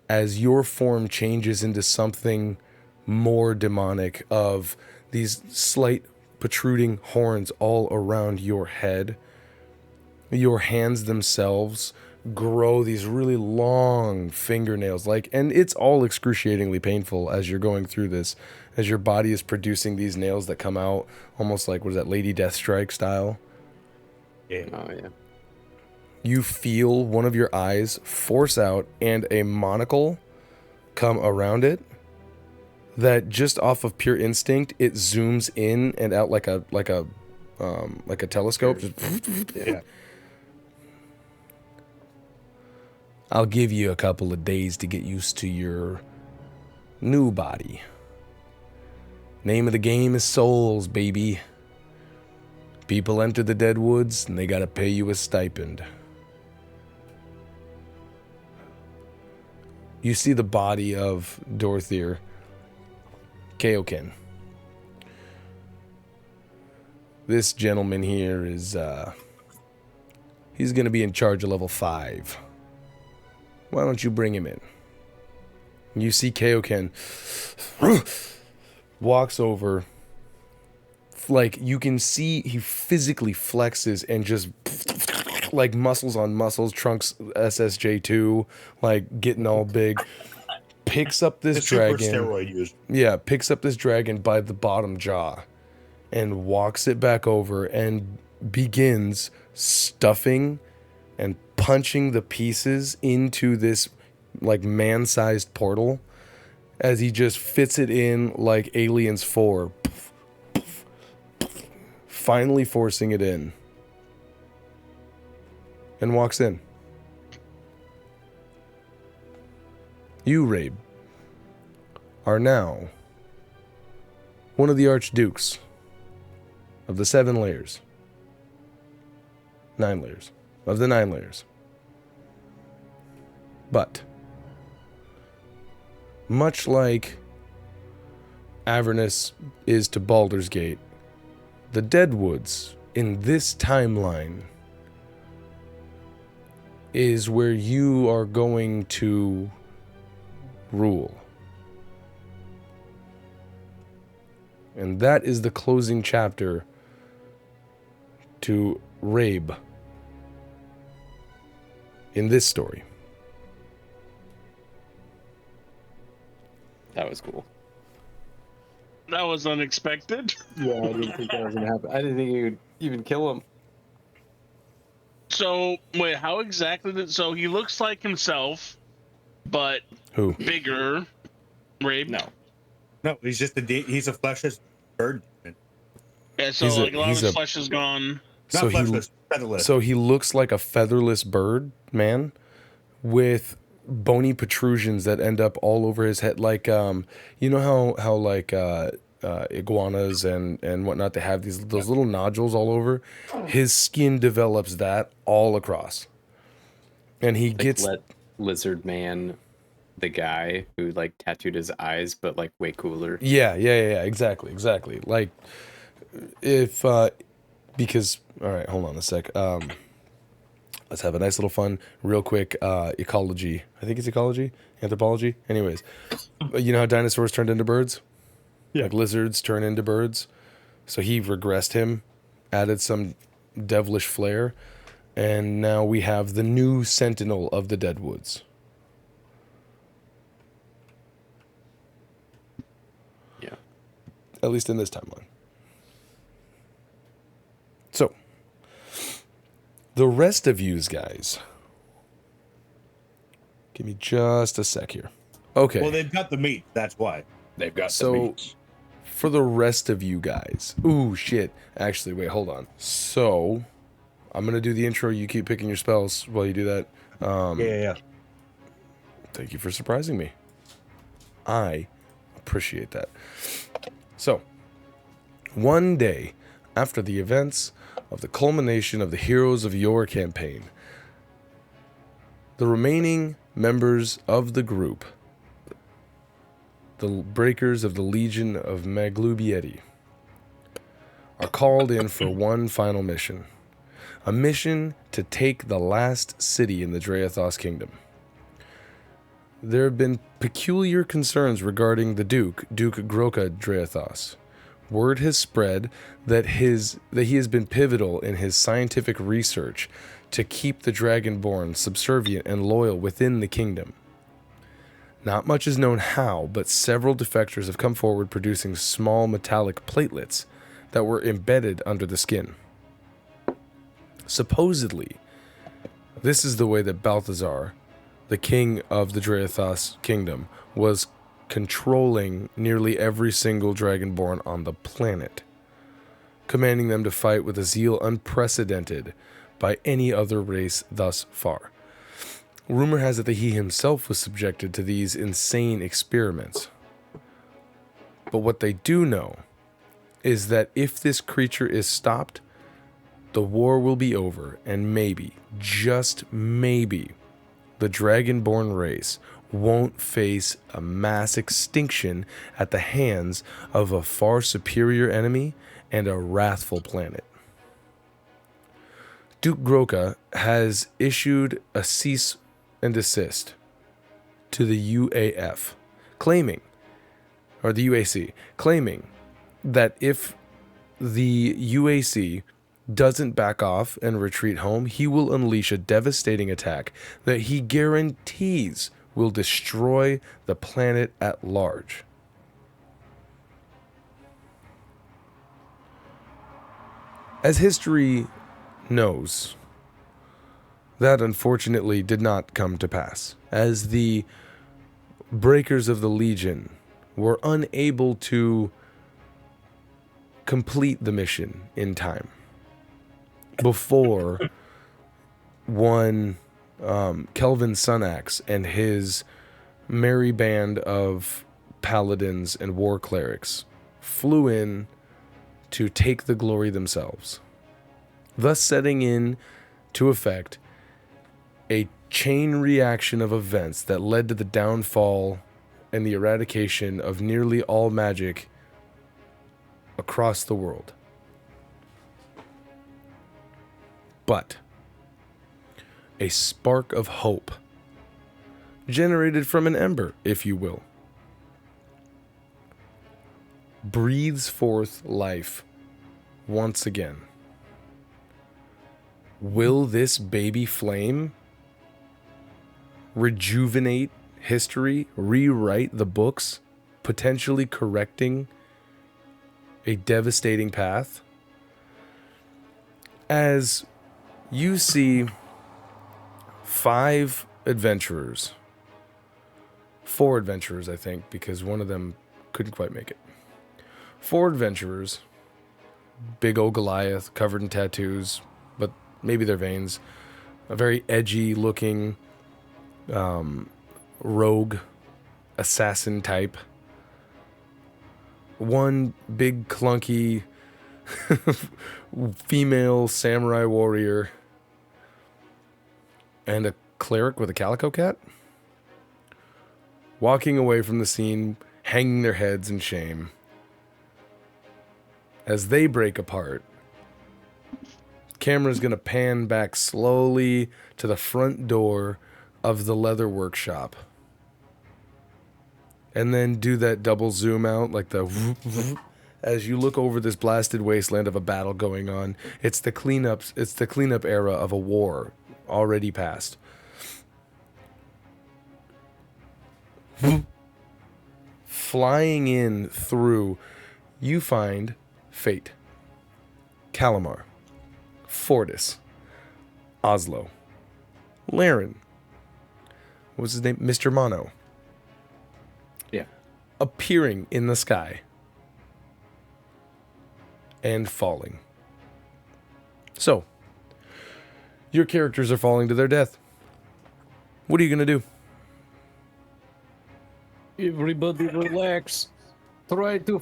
S2: As your form changes into something more demonic, of these slight protruding horns all around your head, your hands themselves grow these really long fingernails, and it's all excruciatingly painful as you're going through this, as your body is producing these nails that come out almost like, what is that, Lady Deathstrike style?
S4: Yeah.
S3: Oh, yeah.
S2: You feel one of your eyes force out and a monocle come around it that just off of pure instinct, it zooms in and out like a telescope.
S4: Yeah.
S2: I'll give you a couple of days to get used to your new body. Name of the game is souls, baby. People enter the dead woods and they gotta pay you a stipend. You see the body of Dorthier, Kaioken. This gentleman here is, he's gonna be in charge of level 5. Why don't you bring him in? You see Kaioken walks over, like you can see he physically flexes and just like muscles on muscles, trunks SSJ2, like getting all big. Picks up this dragon.
S4: Steroid use.
S2: Yeah, picks up this dragon by the bottom jaw and walks it back over and begins stuffing and punching the pieces into this like man-sized portal as he just fits it in like Aliens 4. Finally forcing it in. And walks in. You, Rabe, are now one of the Archdukes of the 7 layers. 9 layers. of the 9 layers. But, much like Avernus is to Baldur's Gate, the Deadwoods in this timeline is where you are going to rule. And that is the closing chapter to Rabe in this story.
S3: That was cool.
S1: That was unexpected.
S3: Yeah, I didn't think that was gonna happen. I didn't think you would even kill him.
S1: So, wait, how exactly did... So, he looks like himself, but...
S2: Who?
S1: Bigger. Rabe?
S4: No, he's just he's a fleshless bird.
S1: Yeah, so, like, a lot of his flesh is gone.
S4: Not fleshless, featherless.
S2: So he looks like a featherless bird, man, with bony protrusions that end up all over his head. Like, you know how like, iguanas and whatnot, they have those little nodules all over. His skin develops that all across, and he gets
S3: Lizard Man, the guy who like tattooed his eyes, but like way cooler.
S2: Yeah, exactly. Like, if because all right, hold on a sec. Let's have a nice little fun, real quick. Ecology. I think it's ecology, anthropology. Anyways, you know how dinosaurs turned into birds? Yeah. Like lizards turn into birds. So he regressed him, added some devilish flair, and now we have the new sentinel of the Deadwoods.
S3: Yeah.
S2: At least in this timeline. So, the rest of yous guys, give me just a sec here. Okay.
S4: Well, they've got the meat. That's why.
S3: They've got the meat.
S2: For the rest of you guys. Ooh, shit. Actually, wait, hold on. So, I'm going to do the intro. You keep picking your spells while you do that.
S4: Yeah.
S2: Thank you for surprising me. I appreciate that. So, one day after the events of the culmination of the Heroes of Yore campaign, the remaining members of the group, the Breakers of the Legion of Maglubieti, are called in for one final mission. A mission to take the last city in the Dreathos Kingdom. There have been peculiar concerns regarding the Duke Groka Dreathos. Word has spread that he has been pivotal in his scientific research to keep the Dragonborn subservient and loyal within the kingdom. Not much is known how, but several defectors have come forward producing small metallic platelets that were embedded under the skin. Supposedly, this is the way that Balthazar, the king of the Dreathos kingdom, was controlling nearly every single Dragonborn on the planet, commanding them to fight with a zeal unprecedented by any other race thus far. Rumor has it that he himself was subjected to these insane experiments. But what they do know is that if this creature is stopped, the war will be over, and maybe, just maybe, the Dragonborn race won't face a mass extinction at the hands of a far superior enemy and a wrathful planet. Duke Groka has issued a cease and desist to the UAC, claiming that if the UAC doesn't back off and retreat home, he will unleash a devastating attack that he guarantees will destroy the planet at large. As history knows, that unfortunately did not come to pass, as the Breakers of the Legion were unable to complete the mission in time before one Kelvin Sunax and his merry band of paladins and war clerics flew in to take the glory themselves, thus setting in to effect a chain reaction of events that led to the downfall and the eradication of nearly all magic across the world. But a spark of hope, generated from an ember, if you will, breathes forth life once again. Will this baby flame rejuvenate history, rewrite the books, potentially correcting a devastating path? As you see 4 adventurers, I think, because one of them couldn't quite make it. 4 adventurers, big old Goliath, covered in tattoos, but maybe they're veins. A very edgy looking rogue assassin type. One big clunky female samurai warrior. And a cleric with a calico cat. Walking away from the scene, hanging their heads in shame. As they break apart, camera's gonna pan back slowly to the front door of the leather workshop. And then do that double zoom out, like the whoop, whoop, as you look over this blasted wasteland of a battle going on. It's the cleanup era of a war already past. Flying in through, you find Fayte, Calamar, Fortis, Oslo, Laren. What was his name? Mr. Mono.
S3: Yeah.
S2: Appearing in the sky. And falling. So, your characters are falling to their death. What are you going to do?
S6: Everybody relax. Try to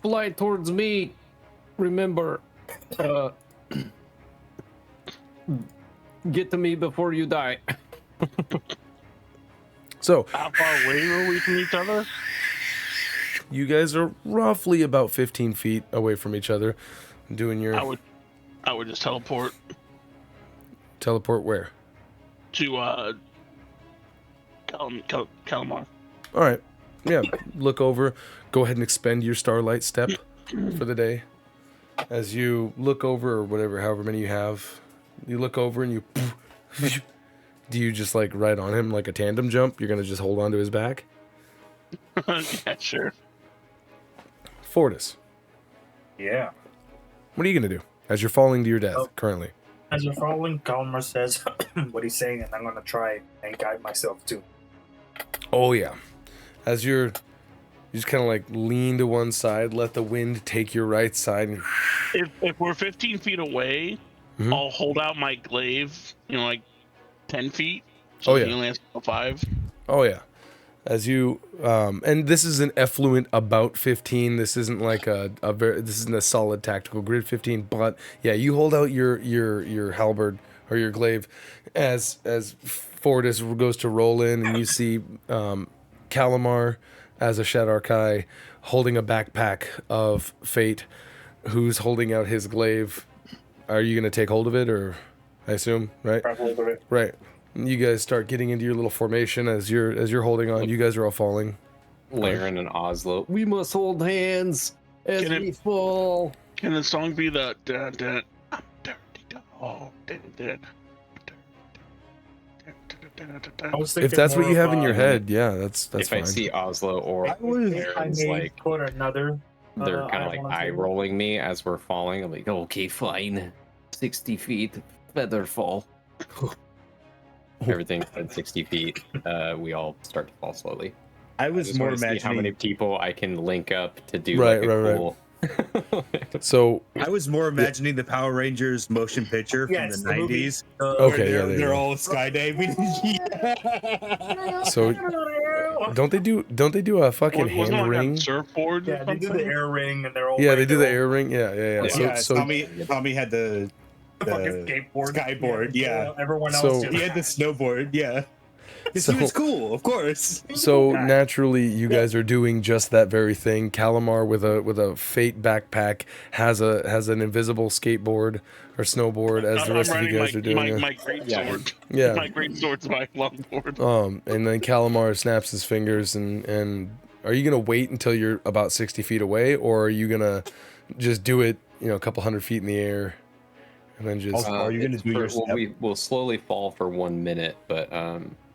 S6: fly towards me. Remember, get to me before you die.
S2: So,
S1: How far away were we from each other?
S2: you guys are roughly about 15 feet away from each other. Doing your...
S1: I would just teleport
S2: Teleport where?
S1: to Calamar.
S2: All right. Yeah, look over. Go ahead and expend your Starlight Step for the day. As you look over, or whatever, however many you have, you look over and you... Do you just, like, ride on him like a tandem jump? You're going to just hold on to his back?
S1: Yeah, sure.
S2: Fortis,
S5: Yeah.
S2: what are you going to do as you're falling to your death currently?
S5: As you're following, Calamar says what he's saying, and I'm gonna try and guide myself too.
S2: Oh, yeah. As you just kind of, like, lean to one side, let the wind take your right side. And...
S1: If we're 15 feet away,
S2: Mhm.
S1: I'll hold out my glaive, like 10 feet. So
S2: Oh, yeah.
S1: he only has 5.
S2: Oh, yeah. As you, and this is an effluent about 15. This isn't like this isn't a solid tactical grid 15. But yeah, you hold out your halberd or your glaive, as Fortis goes to roll in, and you see Calamar as a Shadarkai holding a backpack of Fayte, who's holding out his glaive. Are you gonna take hold of it, or I assume, right?
S5: Probably.
S2: Right. You guys start getting into your little formation as you're holding on. You guys are all falling.
S3: Laren and Oslo.
S6: We must hold hands as
S1: Can it-
S6: we fall.
S1: Can the song be the I'm dirty dog?
S5: I was
S2: If
S5: thinking
S2: that's what
S5: more
S2: you have
S5: of,
S2: in your head, yeah, that's
S3: If
S2: fine.
S3: I see Oslo or
S5: I
S3: Laren's
S5: may
S3: like
S5: put another.
S3: they're kind
S5: I
S3: of like
S5: wanna say-
S3: eye rolling me as we're falling, I'm like, okay, fine. 60 feet, feather fall. Everything at 60 feet, we all start to fall slowly.
S4: I
S3: I
S4: was
S3: just
S4: more
S3: want to see how
S4: imagining.
S3: many people I can link up to do
S2: Right,
S3: like a
S2: right,
S3: cool.
S2: So
S4: I was more imagining the Power Rangers motion picture from
S5: Yes,
S4: the
S5: the movie.
S4: 90s.
S2: Okay, yeah,
S4: where
S2: there you
S4: they're
S2: go.
S4: all skydiving.
S2: so don't they do a fucking
S1: Wasn't it
S2: hand
S1: like
S2: ring?
S1: on surfboard?
S5: Yeah, they do the air ring, and they're all.
S2: Yeah,
S5: like,
S2: they do the
S5: they're all-
S2: air ring. Yeah.
S4: Yeah,
S2: So
S4: Tommy had the
S5: fucking skateboard.
S4: Skyboard, yeah.
S5: Everyone
S2: So-
S5: else just
S4: He had the snowboard, yeah. Because
S2: So-
S4: he was cool, of course.
S2: So naturally, you guys are doing just that very thing. Calamar with a Fayte backpack has an invisible skateboard or snowboard, as the rest of you guys are doing.
S1: My great sword.
S2: Yeah.
S1: My great sword's my longboard.
S2: And then Calamar snaps his fingers and are you gonna wait until you're about 60 feet away, or are you gonna just do it, a couple hundred feet in the air, and then just?
S4: Are you gonna do your step?
S3: We'll slowly fall for 1 minute, but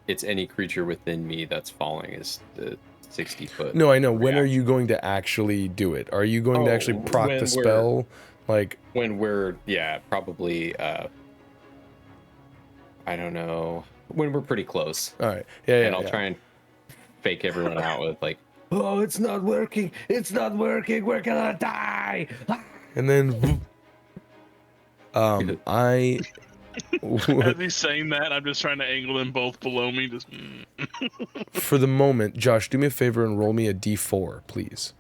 S3: it's any creature within me that's falling is the 60 foot.
S2: No, I know. When are you going to actually do it? Are you going to actually proc
S3: when
S2: the spell? Like
S3: when we're probably I don't know, when we're pretty close.
S2: all right, yeah,
S3: And I'll try and fake everyone out with like, oh, it's not working, we're gonna die.
S2: and then I.
S1: As he's saying that, I'm just trying to angle them both below me. Just
S2: For the moment, Josh, do me a favor and roll me a d4, please.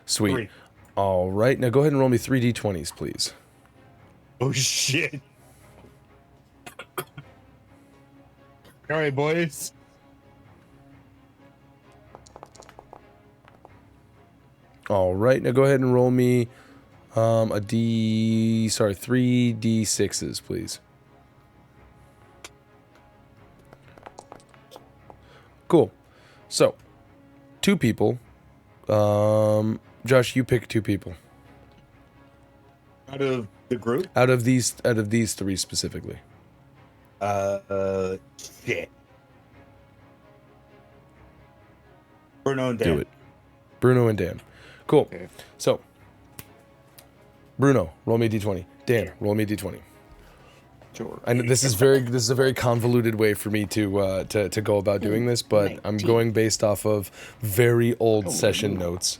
S2: Sweet.
S4: 3.
S2: All right, now go ahead and roll me 3 d20s, please.
S4: Oh shit. All right, boys.
S2: All right, now go ahead and roll me 3 d6s, please. Cool. So, 2 people. Josh, you pick 2 people
S4: Out of the group?
S2: out of these 3 specifically.
S4: Shit. Bruno and Dan.
S2: Do it. Bruno and Dan. Cool.
S3: Okay.
S2: So, Bruno, roll me a d20. Dan, roll me a d20.
S3: Sure.
S2: I know this is a very convoluted way for me to go about doing this, but I'm going based off of very old session notes.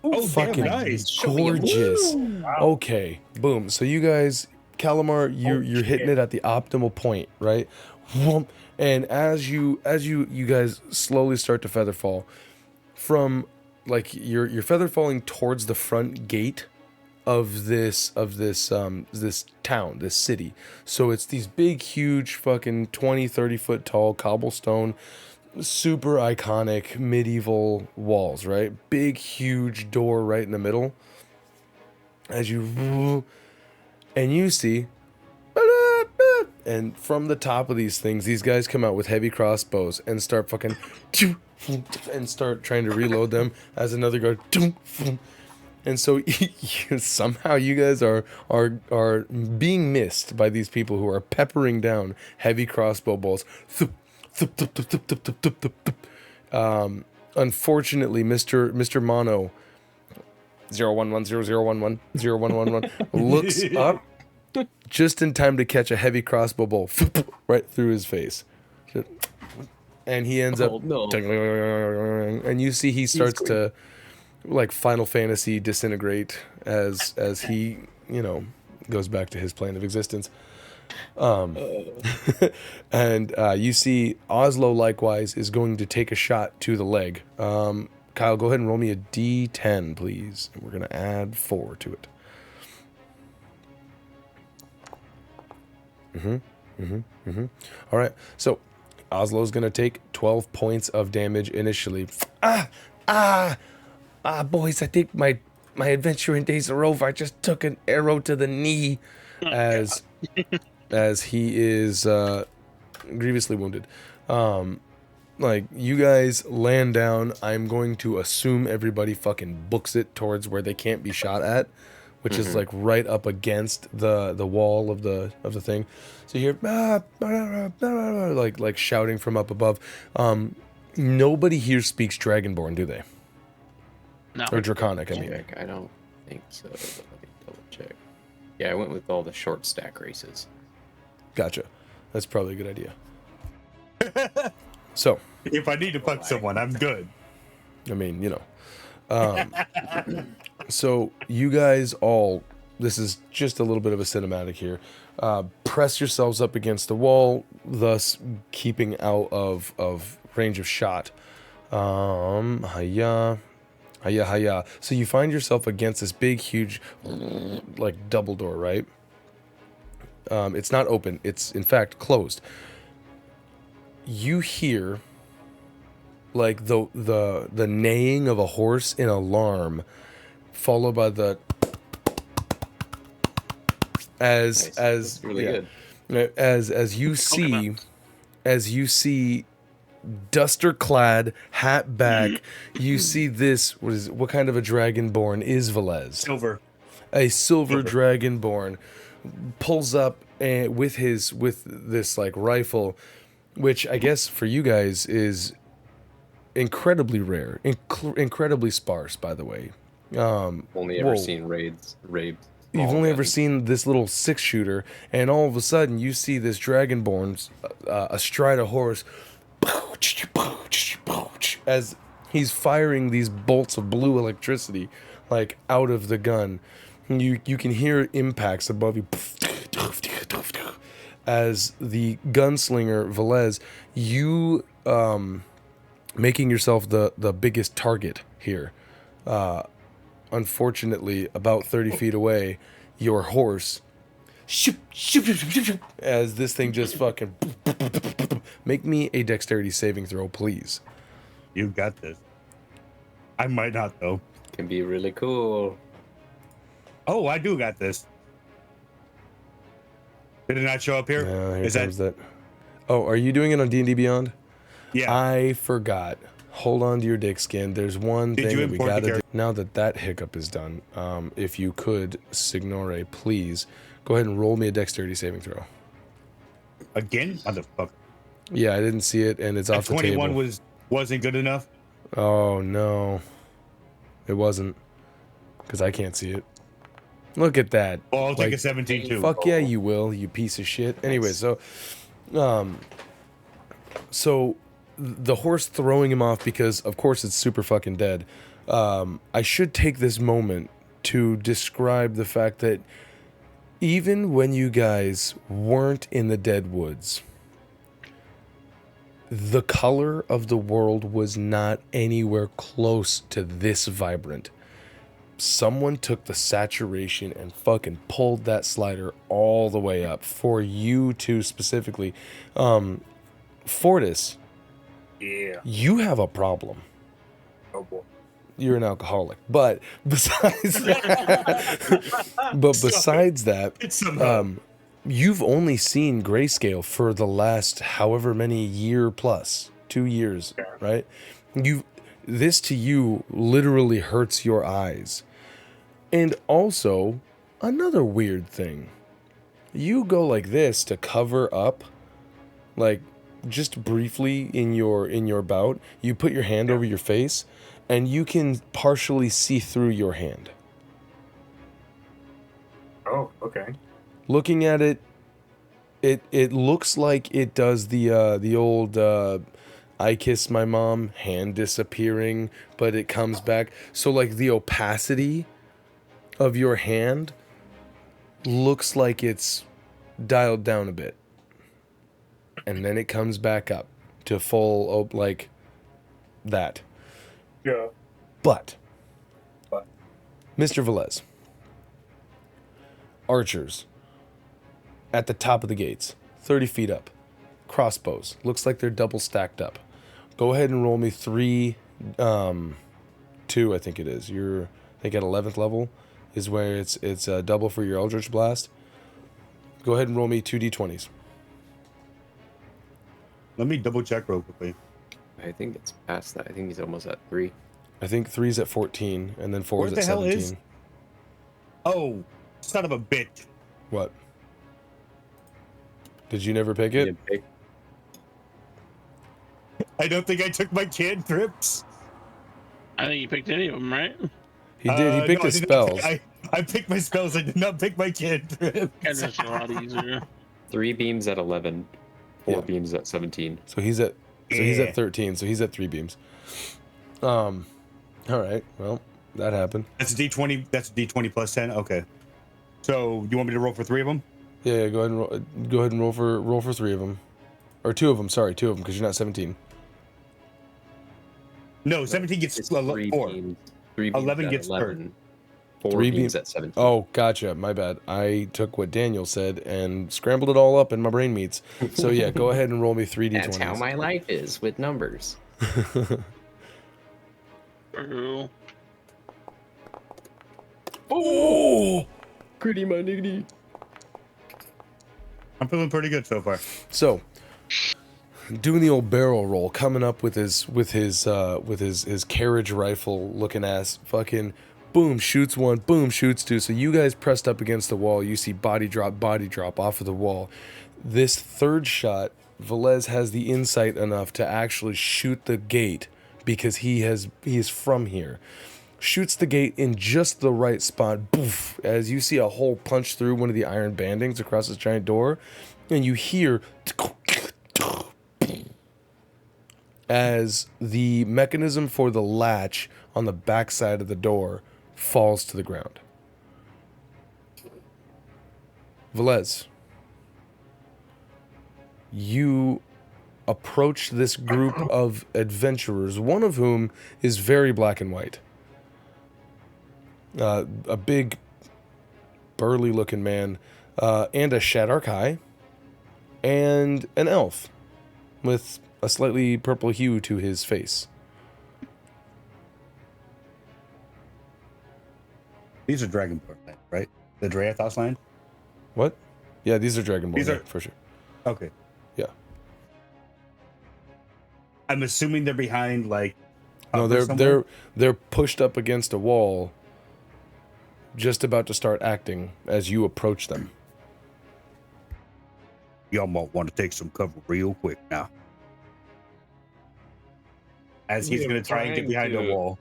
S4: Oh,
S2: Fucking
S4: damn, nice.
S2: gorgeous. Okay, boom. So you guys, Calamar, you're hitting it at the optimal point, right? Whoomp. And as you guys slowly start to feather fall, from like you're feather falling towards the front gate of this town, this city. So it's these big, huge, fucking 20-30 foot tall cobblestone, super iconic medieval walls, right? Big, huge door right in the middle. As you see, and from the top of these things, these guys come out with heavy crossbows and start fucking and start trying to reload them as another guard. And so somehow you guys are being missed by these people who are peppering down heavy crossbow bolts. Unfortunately, Mr. Mono 0110011 looks up just in time to catch a heavy crossbow bolt right through his face. And he ends up and you see he starts to like Final Fantasy disintegrate as he, goes back to his plane of existence. And you see Oslo likewise is going to take a shot to the leg. Kyle, go ahead and roll me a d10, please. And we're going to add 4 to it. All right. So Oslo's going to take 12 points of damage initially. Boys, I think my adventuring days are over. I just took an arrow to the knee as he is grievously wounded. Like, you guys land down. I'm going to assume everybody fucking books it towards where they can't be shot at, which is like right up against the wall of the thing. So you hear like shouting from up above. Nobody here speaks Dragonborn, do they?
S1: no.
S2: Or Draconic, I mean.
S3: Check. I don't think so. But let me double check. Yeah, I went with all the short stack races.
S2: Gotcha. That's probably a good idea. So,
S4: If I need to fuck someone, I'm good.
S2: I mean, so you guys all, this is just a little bit of a cinematic here. Press yourselves up against the wall, thus keeping out of range of shot. Hiya, hiya. So you find yourself against this big, huge, like double door, right? It's not open. It's in fact closed. You hear like the neighing of a horse in alarm, followed by the
S3: Nice. That's really good.
S2: as you see duster clad, hat back, you see this what kind of a dragonborn is Velez?
S4: Silver.
S2: A silver dragonborn pulls up with this like rifle, which I guess for you guys is incredibly rare, incredibly sparse, by the way.
S3: Only ever seen Rabe.
S2: You've only ever seen this little 6-shooter, and all of a sudden you see this dragonborn astride a horse, as he's firing these bolts of blue electricity like out of the gun. You can hear impacts above you as the gunslinger Velez, you making yourself the biggest target here. Unfortunately, about 30 feet away, your horse, as this thing just fucking, make me a dexterity saving throw, please.
S4: You got this. I might not, though.
S3: Can be really cool.
S4: Oh, I do got this. Did it not show up here?
S2: Is that? Oh, are you doing it on D&D Beyond?
S4: Yeah.
S2: I forgot. Hold on to your dick skin. There's one thing that we gotta do. Now that hiccup is done, if you could, Signore, please, go ahead and roll me a dexterity saving throw.
S4: Again? Motherfucker.
S2: Yeah, I didn't see it, and it's off the table.
S4: 21 wasn't good enough?
S2: Oh, no. It wasn't. Because I can't see it. Look at that.
S4: Oh, I'll take a 17 too.
S2: Fuck yeah, you will, you piece of shit. Anyway, so the horse throwing him off because, of course, it's super fucking dead. I should take this moment to describe the fact that even when you guys weren't in the dead woods, the color of the world was not anywhere close to this vibrant. Someone took the saturation and fucking pulled that slider all the way up for you two specifically. Fortis,
S5: Yeah.
S2: you have a problem.
S5: Oh boy.
S2: You're an alcoholic, but besides that, you've only seen grayscale for the last however many year plus 2 years, right? This to you literally hurts your eyes. And also, another weird thing, you go like this to cover up, like just briefly in your bout, you put your hand over your face, and you can partially see through your hand.
S5: Oh, okay.
S2: Looking at it, it looks like it does the old I kiss my mom hand disappearing, but it comes back. So like the opacity of your hand looks like it's dialed down a bit, and then it comes back up to full like that.
S5: Yeah.
S2: But Mr. Velez, archers at the top of the gates, 30 feet up, crossbows, looks like they're double stacked up. Go ahead and roll me 2, I think it is. You're, I think at 11th level is where it's double for your Eldritch Blast. Go ahead and roll me 2 d20s.
S4: Let me double check real quickly.
S3: I think it's past that. I think he's almost at 3.
S2: I think 3's at 14, and then 4's
S4: What
S2: at
S4: the hell
S2: 17.
S4: is? Oh, son of a bitch.
S2: What? Did you never pick it?
S4: I don't think I took my cantrips.
S1: I think you picked any of them, right?
S2: He did. He picked
S4: no,
S2: his spells.
S4: I picked my spells. I did not pick my cantrips.
S1: That's just a lot easier.
S3: 3 beams at 11. 4
S2: Yeah.
S3: beams at 17.
S2: So he's at he's
S4: Yeah.
S2: at 13. So he's at 3 beams. All right. Well, that happened.
S4: That's a D20. That's a D20 plus 10. Okay. So you want me to roll for 3 of them?
S2: Yeah. Go ahead and roll for 3 of them, or 2 of them. Sorry, 2 of them because you're not 17.
S4: No, 17 gets
S3: It's
S4: 4.
S3: 3 3 beams
S4: 11
S3: at
S4: gets
S3: 11. 4
S2: 3
S3: beams
S2: beam-
S3: at 17.
S2: Oh, gotcha. My bad. I took what Daniel said and scrambled it all up in my brain meats. So yeah, go ahead and roll me 3d20s.
S3: That's how my life is with numbers.
S2: Oh!
S3: Gritty my niggity.
S4: I'm feeling pretty good so far.
S2: So, doing the old barrel roll, coming up with his carriage rifle looking ass, fucking boom, shoots one, boom, shoots two. So you guys pressed up against the wall. You see body drop off of the wall. This third shot, Velez has the insight enough to actually shoot the gate because he is from here. Shoots the gate in just the right spot. Boof, as you see a hole punch through one of the iron bandings across this giant door, and you hear as the mechanism for the latch on the back side of the door falls to the ground. Velez, you approach this group of adventurers, one of whom is very black and white. A big, burly-looking man, and a Shadark High, and an elf with a slightly purple hue to his face.
S4: These are Dragonborn land, right? The Dreathos land?
S2: What? Yeah, these are Dragonborn,
S4: These are-
S2: for sure.
S4: Okay.
S2: Yeah.
S4: I'm assuming they're behind, like...
S2: No,
S4: cover somewhere?
S2: they're pushed up against a wall, just about to start acting as you approach them.
S4: Y'all might want to take some cover real quick now. As he's
S3: We're
S4: going to try and get
S3: trying
S4: behind the
S3: to-
S4: wall.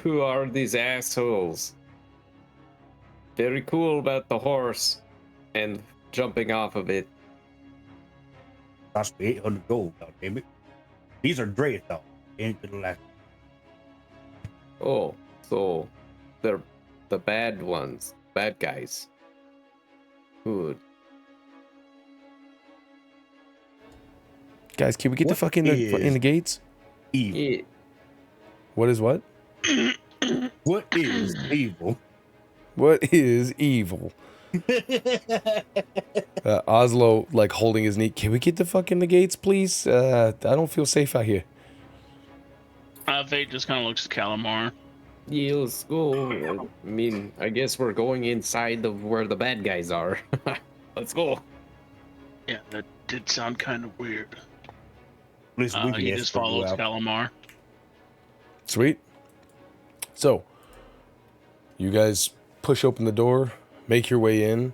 S3: Who are these assholes? Very cool about the horse and jumping off of it.
S4: Cost me 800 gold, goddammit. These are Dreathos. Ain't gonna last.
S3: Oh, so they're the bad ones, bad guys. Good.
S2: Guys, can we get the
S4: What
S2: fuck in
S4: is-
S2: the gates?
S4: Evil.
S3: Yeah.
S2: What is what?
S4: What is evil?
S2: What is evil? Oslo, like, holding his knee. Can we get the fuck in the gates, please? I don't feel safe out here.
S1: Fayte just kind of looks at Calamar.
S3: Yeah, let's go. I mean, I guess we're going inside of where the bad guys are. Let's go.
S1: Yeah, that did sound kind of weird.
S4: At least we can
S1: He just
S4: escort you
S1: follows
S4: out.
S1: Calamar.
S2: Sweet. So, you guys push open the door, make your way in.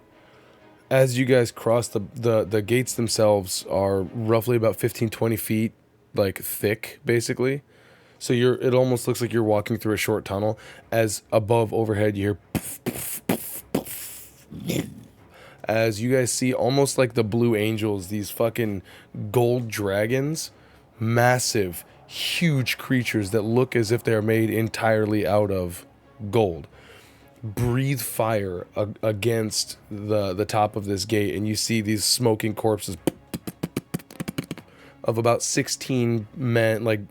S2: As you guys cross the gates themselves are roughly about 15-20 feet, like, thick, basically. So it almost looks like you're walking through a short tunnel. As above, overhead, you hear as you guys see, almost like the Blue Angels, these fucking gold dragons, massive, huge creatures that look as if they are made entirely out of gold, breathe fire against the top of this gate, and you see these smoking corpses of about 16 men, like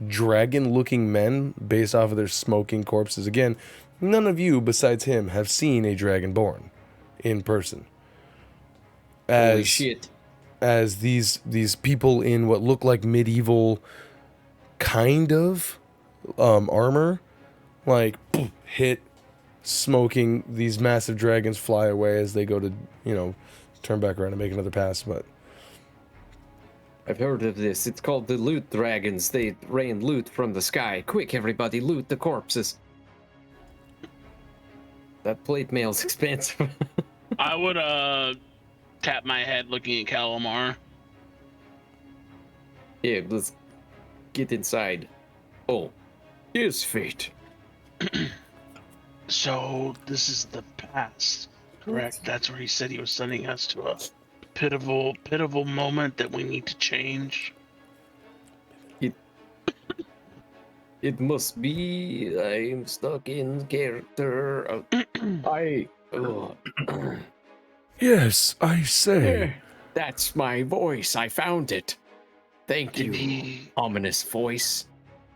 S2: dragon-looking men, based off of their smoking corpses. Again, none of you besides him have seen a dragonborn in person.
S3: Holy shit.
S2: As these people in what look like medieval kind of armor, like, hit, smoking, these massive dragons fly away as they go to, turn back around and make another pass. But
S3: I've heard of this. It's called the loot dragons. They rain loot from the sky. Quick, everybody, loot the corpses. That plate mail's expensive.
S1: I would tap my head looking at Calamar.
S3: Yeah, let's get inside. Oh, yes, Fayte.
S1: So this is the past, correct? That's where he said he was sending us to a pitiful moment that we need to change.
S3: It must be. I'm stuck in character.
S2: yes, I say.
S3: That's my voice. I found it. Thank
S1: Did
S3: you,
S1: he
S3: ominous voice.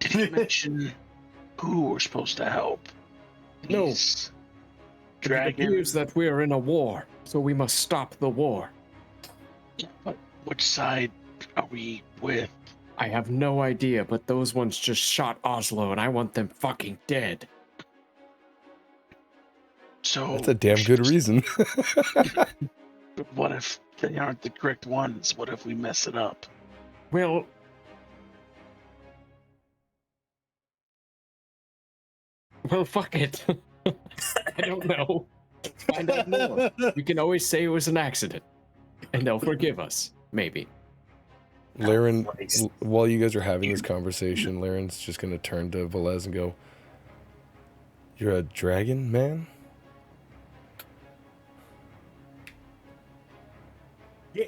S1: did he mention who we're supposed to help.
S6: No.
S1: These
S6: It
S1: dragons.
S6: appears that we are in a war, so we must stop the war.
S1: But which side are we with?
S6: I have no idea, but those ones just shot Oslo, and I want them fucking dead.
S1: So
S2: That's a damn good reason.
S1: But what if they aren't the correct ones? What if we mess it up?
S6: Well, fuck it. I don't know. Let's find out more. We can always say it was an accident, and they'll forgive us, maybe.
S2: Laren, while you guys are having this conversation, Laren's just going to turn to Velez and go, "You're a dragon, man?"
S4: Yeah.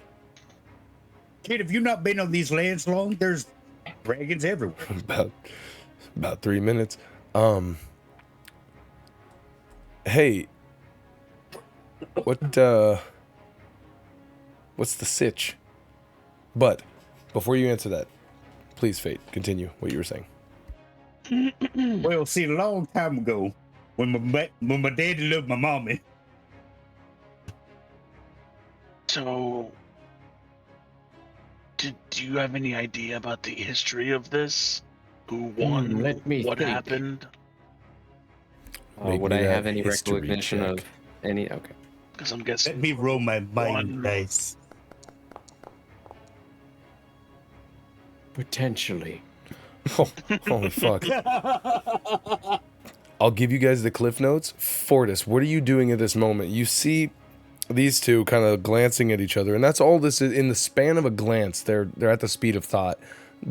S4: Kid, have you not been on these lands long? There's dragons everywhere.
S2: About 3 minutes. Hey, what's the sitch? But before you answer that, please, Fayte, continue what you were saying.
S4: Well, see, a long time ago, when my daddy loved my mommy.
S1: So, do you have any idea about the history of this? Who won?
S6: Let me
S1: what
S6: think.
S1: happened?
S2: Make
S3: Would
S2: me
S3: I
S2: that
S3: have any
S2: history
S3: recognition
S2: check.
S3: of any? Okay.
S1: Because I'm guessing.
S4: Let me roll my mind dice.
S6: Potentially.
S2: Oh, holy fuck. I'll give you guys the cliff notes. Fortis, what are you doing at this moment? You see these two kind of glancing at each other, and that's all this is. In the span of a glance, they're at the speed of thought,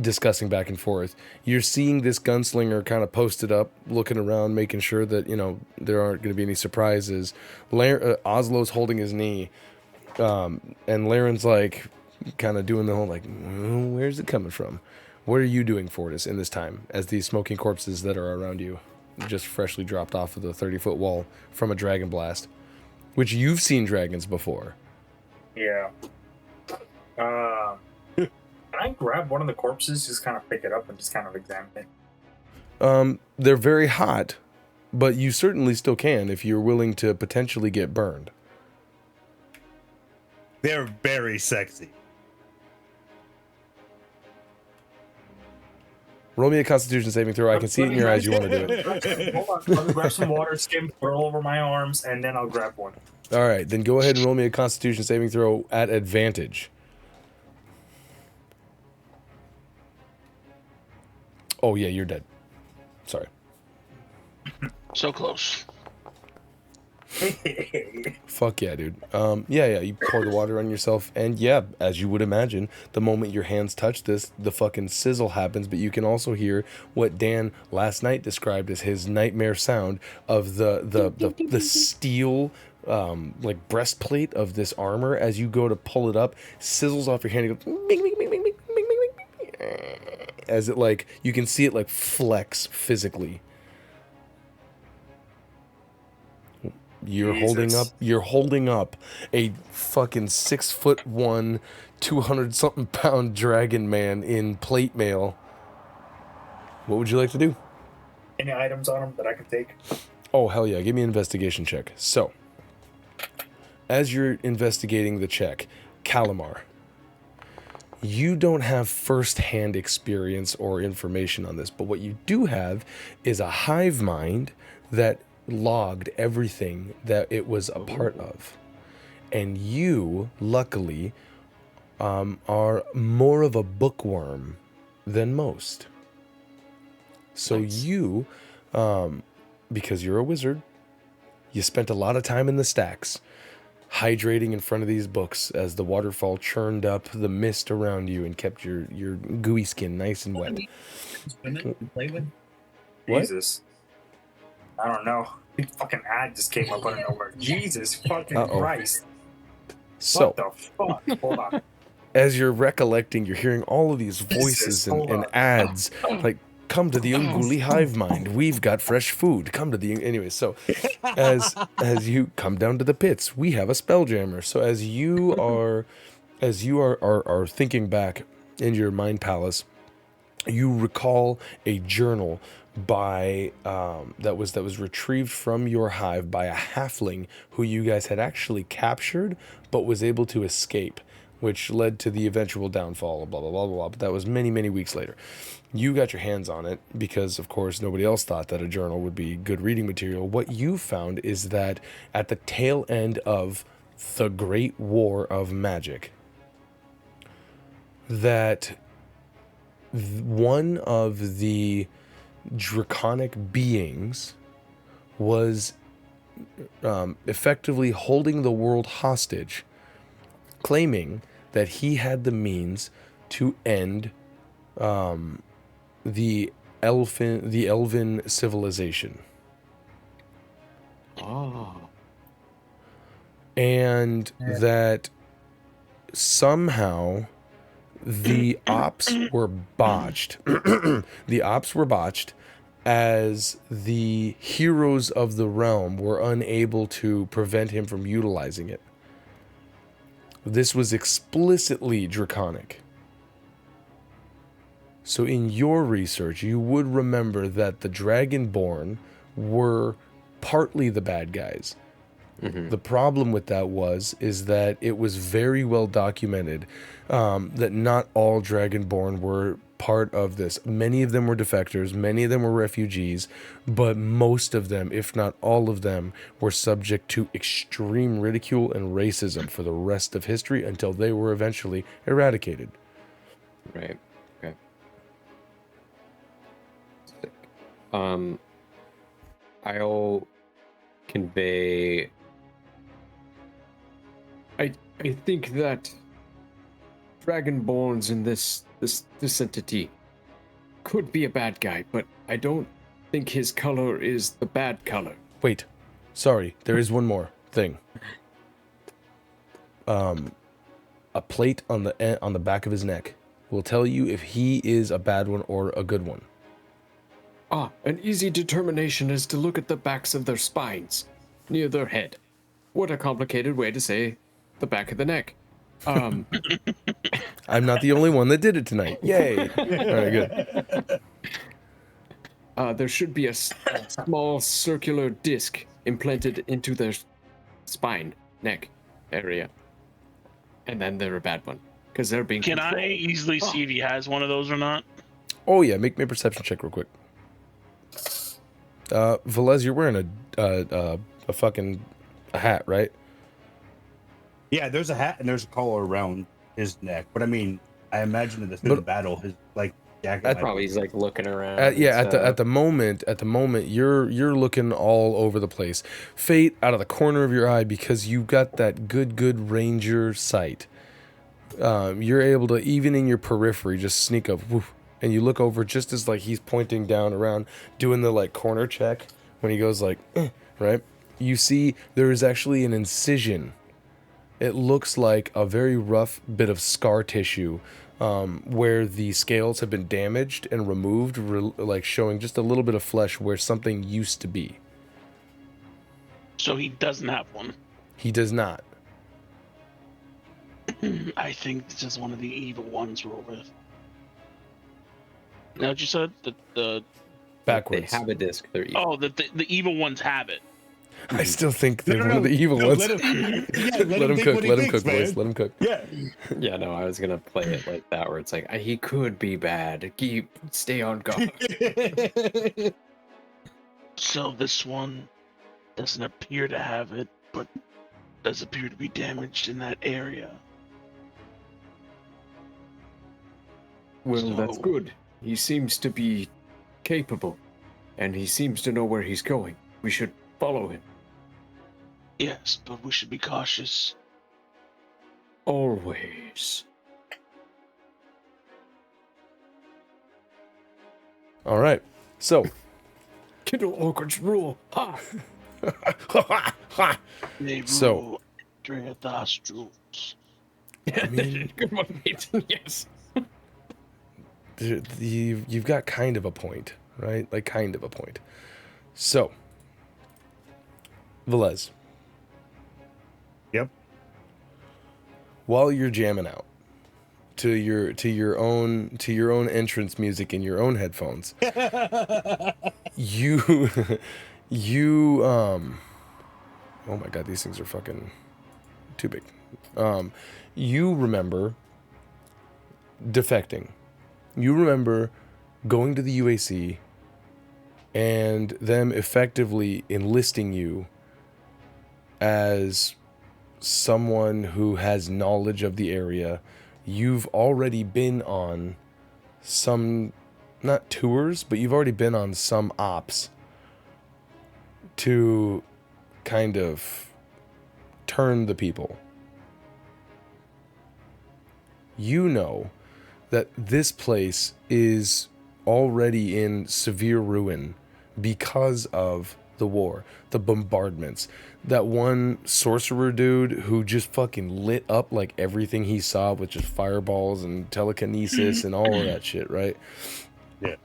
S2: discussing back and forth. You're seeing this gunslinger kind of posted up, looking around, making sure that, you know, there aren't going to be any surprises. Oslo's holding his knee, and Laren's like kind of doing the whole like, where's it coming from? What are you doing, Fortis, in this time, as these smoking corpses that are around you just freshly dropped off of the 30-foot wall from a dragon blast, which you've seen dragons before?
S5: Yeah. Can I grab one of the corpses, just kind of pick it up and just kind of examine it?
S2: They're very hot, but you certainly still can if you're willing to potentially get burned.
S4: They're very sexy.
S2: Roll me a Constitution saving throw. I can see it in your eyes you want to do it.
S5: Hold on. Let me grab some water, skim, put it all over my arms, and then I'll grab one.
S2: All right, then go ahead and roll me a Constitution saving throw at advantage. Oh, yeah, you're dead. Sorry.
S1: So close.
S2: Fuck yeah, dude. Yeah, you pour the water on yourself, and yeah, as you would imagine, the moment your hands touch this, the fucking sizzle happens, but you can also hear what Dan last night described as his nightmare sound of the steel like breastplate of this armor. As you go to pull it up, sizzles off your hand, and goes bing, bing, bing, bing, bing, bing, bing, bing, as it, like, you can see it like flex physically. You're holding up a fucking 6'1", 200-something pound dragon man in plate mail. What would you like to do?
S5: Any items on him that I can take?
S2: Oh, hell yeah. Give me an investigation check. So, as you're investigating the check, Calamar, you don't have first-hand experience or information on this, but what you do have is a hive mind that logged everything that it was a part of. And you, luckily, are more of a bookworm than most. So nice. You, because you're a wizard, you spent a lot of time in the stacks, hydrating in front of these books as the waterfall churned up the mist around you and kept your gooey skin nice and wet.
S5: What? Jesus. I don't know. Big fucking ad just came up out of nowhere. Jesus fucking Christ.
S2: So,
S5: what the fuck? Hold on.
S2: As you're recollecting, you're hearing all of these voices and ads like, come to the Unguli Hive Mind. We've got fresh food. Come to the... Anyway, so as you come down to the pits, we have a spelljammer. So as you are thinking back in your mind palace, you recall a journal by that was retrieved from your hive by a halfling who you guys had actually captured but was able to escape, which led to the eventual downfall of blah blah blah blah blah. But that was many, many weeks later. You got your hands on it because, of course, nobody else thought that a journal would be good reading material. What you found is that at the tail end of the Great War of Magic, that one of the draconic beings was effectively holding the world hostage, claiming that he had the means to end the elven civilization.
S6: Oh.
S2: And that somehow the ops were botched. The ops were botched as the heroes of the realm were unable to prevent him from utilizing it. This was explicitly draconic. So in your research, you would remember that the Dragonborn were partly the bad guys. The problem with that is that it was very well documented that not all Dragonborn were part of this. Many of them were defectors, many of them were refugees, but most of them, if not all of them, were subject to extreme ridicule and racism for the rest of history until they were eventually eradicated.
S3: Right. Okay. I'll convey.
S6: I think that Dragonborns in this entity could be a bad guy, but I don't think his color is the bad color.
S2: Wait, sorry, there is one more thing. A plate on the back of his neck will tell you if he is a bad one or a good one.
S6: An easy determination is to look at the backs of their spines, near their head. What a complicated way to say the back of the neck.
S2: I'm not the only one that did it tonight. Yay! All right, good.
S6: There should be a small circular disc implanted into their spine, neck area. And then they're a bad one, because they're being
S1: Can
S6: controlled.
S1: I easily see if he has one of those or not?
S2: Oh yeah, make me a perception check real quick. Velez, you're wearing a fucking hat, right?
S4: Yeah, there's a hat and there's a collar around his neck. But I mean, I imagine in the battle, his like jacket.
S3: Probably he's like looking around.
S2: At the moment, you're looking all over the place. Fayte, out of the corner of your eye, because you got that good ranger sight. You're able to, even in your periphery, just sneak up, woof, and you look over just as like he's pointing down around, doing the like corner check when he goes like, right? You see there is actually an incision. It looks like a very rough bit of scar tissue where the scales have been damaged and removed, like showing just a little bit of flesh where something used to be.
S1: So he doesn't have one.
S2: He does not.
S1: I think this is one of the evil ones we're with. Now, what you said? The
S2: Backwards.
S3: They have a disc. They're evil.
S1: Oh, the evil ones have it.
S2: I still think they're one of the evil ones.
S4: Let him,
S2: Let him cook, boys. Let him cook.
S4: Yeah.
S3: Yeah, no, I was gonna play it like that, where it's like he could be bad. Stay on guard.
S1: So this one doesn't appear to have it, but does appear to be damaged in that area.
S6: Well, that's
S1: So-
S6: good. He seems to be capable, and he seems to know where he's going. We should follow him.
S1: Yes, but we should be cautious.
S6: Always.
S2: All right. So,
S6: Kindle Orchard's rule. Ha!
S1: They
S2: So-
S1: rule Drea Nostrils.
S6: Good one, Nathan. Yes.
S2: you've got kind of a point, right? Like kind of a point. So, Velez.
S4: Yep.
S2: While you're jamming out, your own entrance music in your own headphones. you oh my god, these things are fucking too big. You remember defecting. You remember going to the UAC and them effectively enlisting you as someone who has knowledge of the area. You've already been on some, not tours, but you've already been on some ops to kind of turn the people. You know that this place is already in severe ruin because of the war, the bombardments. That one sorcerer dude who just fucking lit up like everything he saw with just fireballs and telekinesis and all of that shit, right?
S4: Yeah.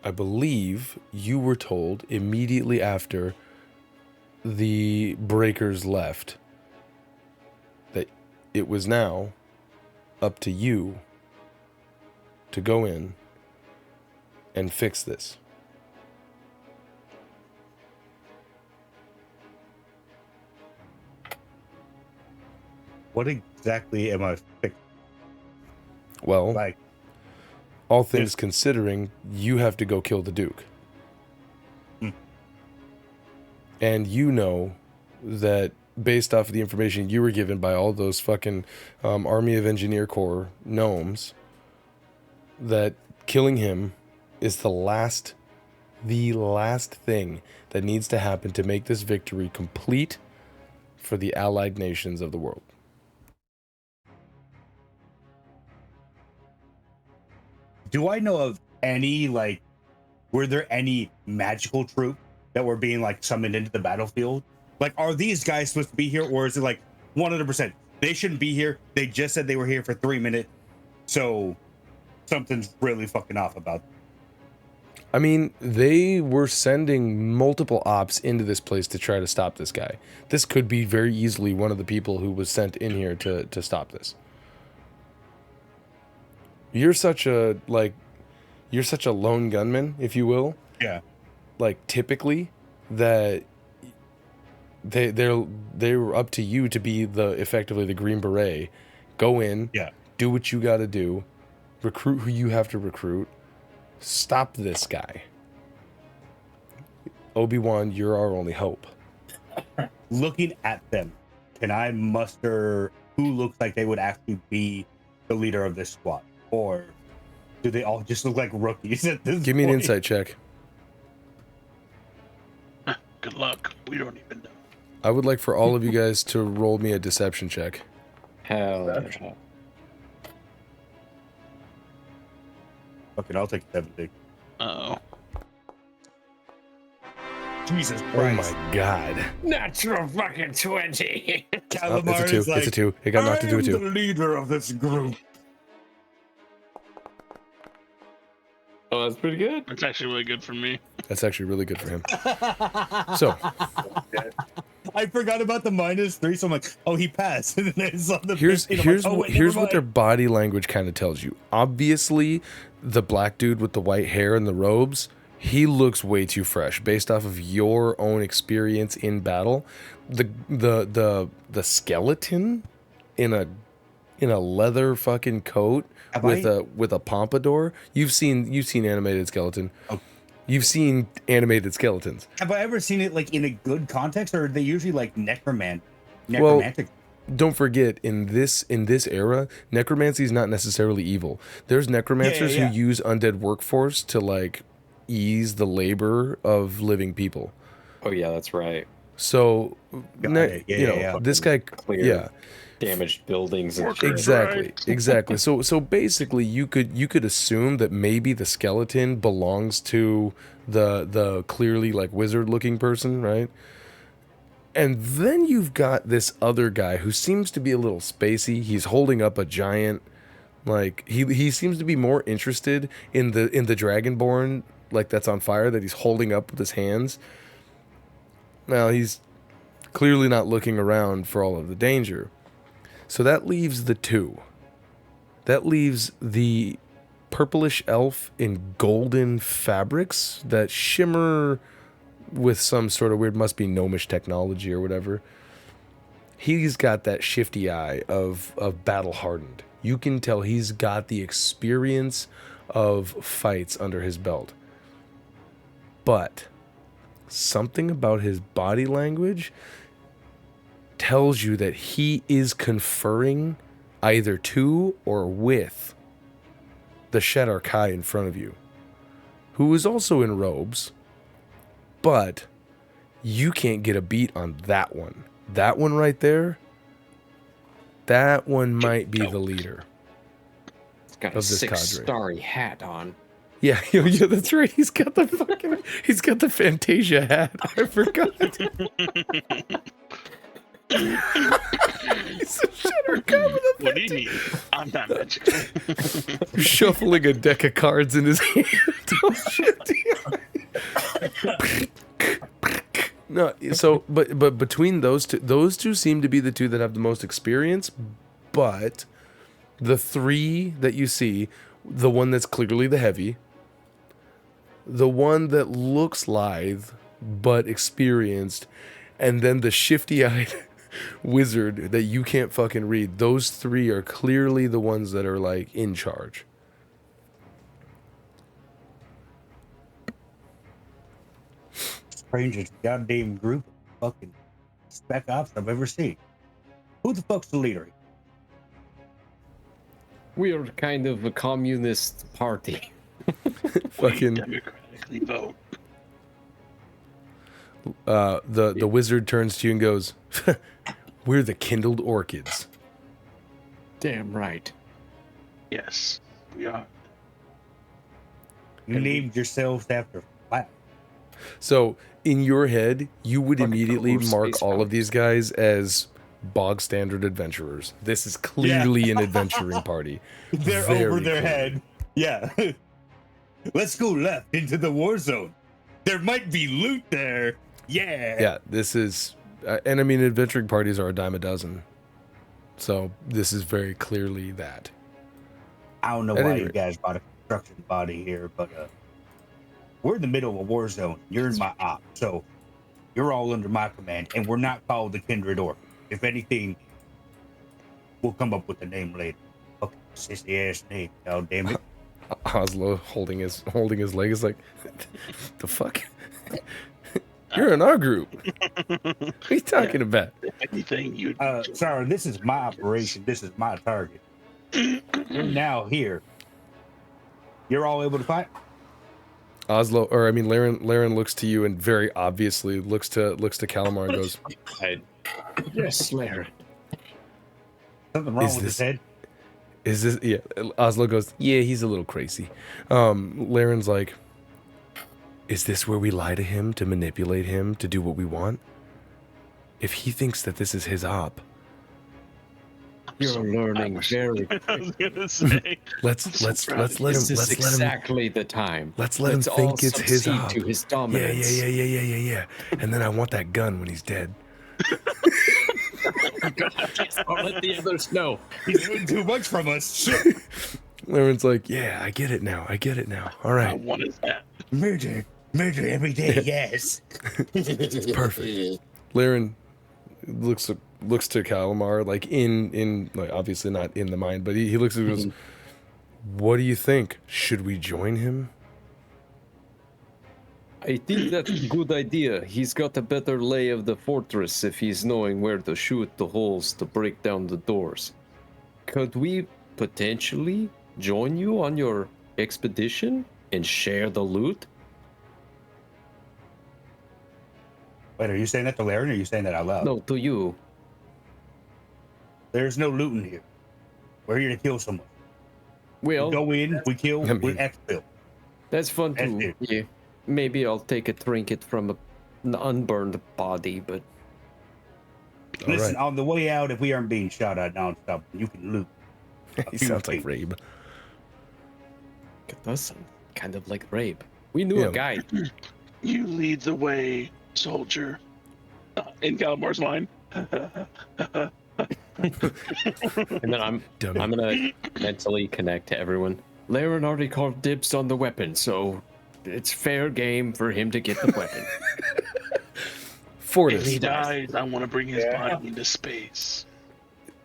S2: I believe you were told immediately after the breakers left that it was now up to you to go in and fix this.
S4: What exactly am I fixing?
S2: Well,
S4: Like,
S2: all things considering, you have to go kill the Duke. And you know that based off of the information you were given by all those fucking Army of Engineer Corps gnomes, that killing him is the last thing that needs to happen to make this victory complete for the allied nations of the world.
S4: do I know of any, like, were there any magical troops that were being, like, summoned into the battlefield? Like, are these guys supposed to be here, or is it, like, 100%? They shouldn't be here. They just said they were here for 3 minutes, so something's really fucking off about them.
S2: I mean, they were sending multiple ops into this place to try to stop this guy. This could be very easily one of the people who was sent in here to stop this. You're such a lone gunman, if you will.
S4: Yeah.
S2: Like, typically, that they were up to you to be effectively the Green Beret. Go in, do what you got to do, recruit who you have to recruit, stop this guy. Obi-Wan, you're our only hope.
S4: Looking at them, can I muster who looks like they would actually be the leader of this squad? Or do they all just look like rookies at this
S2: Give me an
S4: point?
S2: insight check.
S1: Good luck. We don't even know.
S2: I would like for all of you guys to roll me a deception check.
S3: Hell yeah.
S4: Okay, I'll take 70.
S1: Uh-oh.
S4: Jesus
S2: Oh
S4: Christ.
S2: my god.
S3: Natural fucking 20.
S4: Calamar
S2: it's a 2.
S4: is like,
S2: It's a 2. It got knocked into a 2.
S4: I'm the leader of this group.
S3: Oh, that's pretty good.
S1: That's actually really good for me.
S2: That's actually really good for him. So,
S4: I forgot about the -3, so I'm like, oh, he passed. And then I saw the
S2: here's
S4: 15, I'm like,
S2: here's
S4: never
S2: what their
S4: mind.
S2: body language kind of tells you. Obviously, the black dude with the white hair and the robes, he looks way too fresh based off of your own experience in battle. The skeleton in a leather fucking coat with a pompadour. You've seen animated skeleton.
S4: Oh.
S2: You've seen animated skeletons.
S4: Have I ever seen it like in a good context, or are they usually like necromantic?
S2: Don't forget, in this era, necromancy is not necessarily evil. There's necromancers who use undead workforce to like ease the labor of living people.
S3: Oh yeah, that's right.
S2: So, this guy,
S3: Clear damaged buildings and shit.
S2: Exactly. So basically, you could assume that maybe the skeleton belongs to the clearly like wizard looking person, right? And then you've got this other guy who seems to be a little spacey. He's holding up a giant, like he seems to be more interested in the dragonborn, like that's on fire, that he's holding up with his hands. Now he's clearly not looking around for all of the danger. So that leaves the two. That leaves the purplish elf in golden fabrics that shimmer with some sort of weird, must be gnomish technology or whatever. He's got that shifty eye of battle hardened. You can tell he's got the experience of fights under his belt. But something about his body language tells you that he is conferring either to or with the Shadow Kai in front of you, who is also in robes, but you can't get a beat on that one. That one right there, that one might be the leader.
S6: He's got a
S2: of this
S6: 6
S2: cadre.
S6: starry hat on.
S2: Yeah, yeah, that's right. He's got the Fantasia hat. I forgot. He's a Shadow Kai with a
S1: What do you mean? I'm not magical.
S2: shuffling a deck of cards in his hand. Oh, shit. No, so but between those two seem to be the two that have the most experience. But the three that you see, the one that's clearly the heavy, the one that looks lithe but experienced, and then the shifty-eyed wizard that you can't fucking read. Those three are clearly the ones that are like in charge.
S4: Strangest goddamn group of fucking spec ops I've ever seen. Who the fuck's the leader?
S6: We are kind of a communist party.
S2: Fucking
S1: democratically vote.
S2: the wizard turns to you and goes, "We're the kindled orchids."
S6: Damn right.
S1: Yes, we are.
S4: You named yourselves after flat.
S2: So in your head, you would
S6: Fucking
S2: immediately
S6: cool
S2: mark
S6: space
S2: all of
S6: mountain.
S2: these guys as bog standard adventurers. This is clearly an adventuring party.
S4: They're
S2: Very
S4: over their
S2: cool.
S4: head. Yeah. Let's go left into the war zone. There might be loot there. Yeah.
S2: Yeah, this is, and I mean, adventuring parties are a dime a dozen. So this is very clearly that.
S4: I don't know
S2: At
S4: why
S2: any
S4: you
S2: rate.
S4: guys bought a construction body here, but we're in the middle of a war zone. You're in my op, so you're all under my command, and we're not called the Kindred Orc. If anything, we'll come up with a name later. Fucking sissy ass name, god damn it.
S2: Oslo holding his leg is like, the fuck? You're in our group. What are you talking about?
S1: Anything you.
S4: Sorry, this is my operation. This is my target. We're now here. You're all able to fight?
S2: Laren looks to you and very obviously looks to Calamar and goes,
S6: Yes, Larry.
S4: Something wrong
S2: Is
S4: with his
S2: this-
S4: head?
S2: "Is this?" Yeah. Oslo goes, "Yeah, he's a little crazy." Laren's like, "Is this where we lie to him to manipulate him to do what we want? If he thinks that this is his op,
S6: You're learning very
S1: I was gonna say.
S2: let's let him
S6: This is exactly the time.
S2: let's let him
S6: Let's all
S2: think it's his
S6: succeed
S2: op.
S6: to his
S2: Yeah,
S6: dominance.
S2: yeah. And then I want that gun when he's dead."
S6: I'll let the others know.
S4: He's doing too much from us. Shit.
S2: Laren's like, "Yeah, I get it now. All
S1: I
S2: right,
S1: wanted that.
S4: Murder every day, yes.
S2: it's perfect." Laren looks to Calamar, like in like obviously not in the mind, but he looks at him and goes, "What do you think? Should we join him?"
S6: I think that's a good idea. He's got a better lay of the fortress if he's knowing where to shoot the holes to break down the doors. Could we potentially join you on your expedition and share the loot?
S4: Wait, are you saying that to Laren or are you saying that out loud?
S6: No, to you.
S4: There's no looting here. We're here to kill someone.
S6: Well,
S4: We go in, we kill,
S2: I mean-
S4: we exfil.
S6: that's fun
S4: That's
S6: too.
S4: it.
S6: Yeah. Maybe I'll take a trinket from an unburned body, but
S2: All
S4: Listen,
S2: right.
S4: on the way out, if we aren't being shot at nonstop, you can loot.
S2: He sounds like Rabe.
S6: it does sound kind of like Rabe. We knew
S2: Yeah.
S6: a guy.
S1: You lead the way, soldier. In Calamar's mind.
S6: And then I'm gonna mentally connect to everyone. Laren already called dibs on the weapon, so it's fair game for him to get the weapon.
S1: If he
S2: Fortis,
S1: dies, I want to bring his body into space.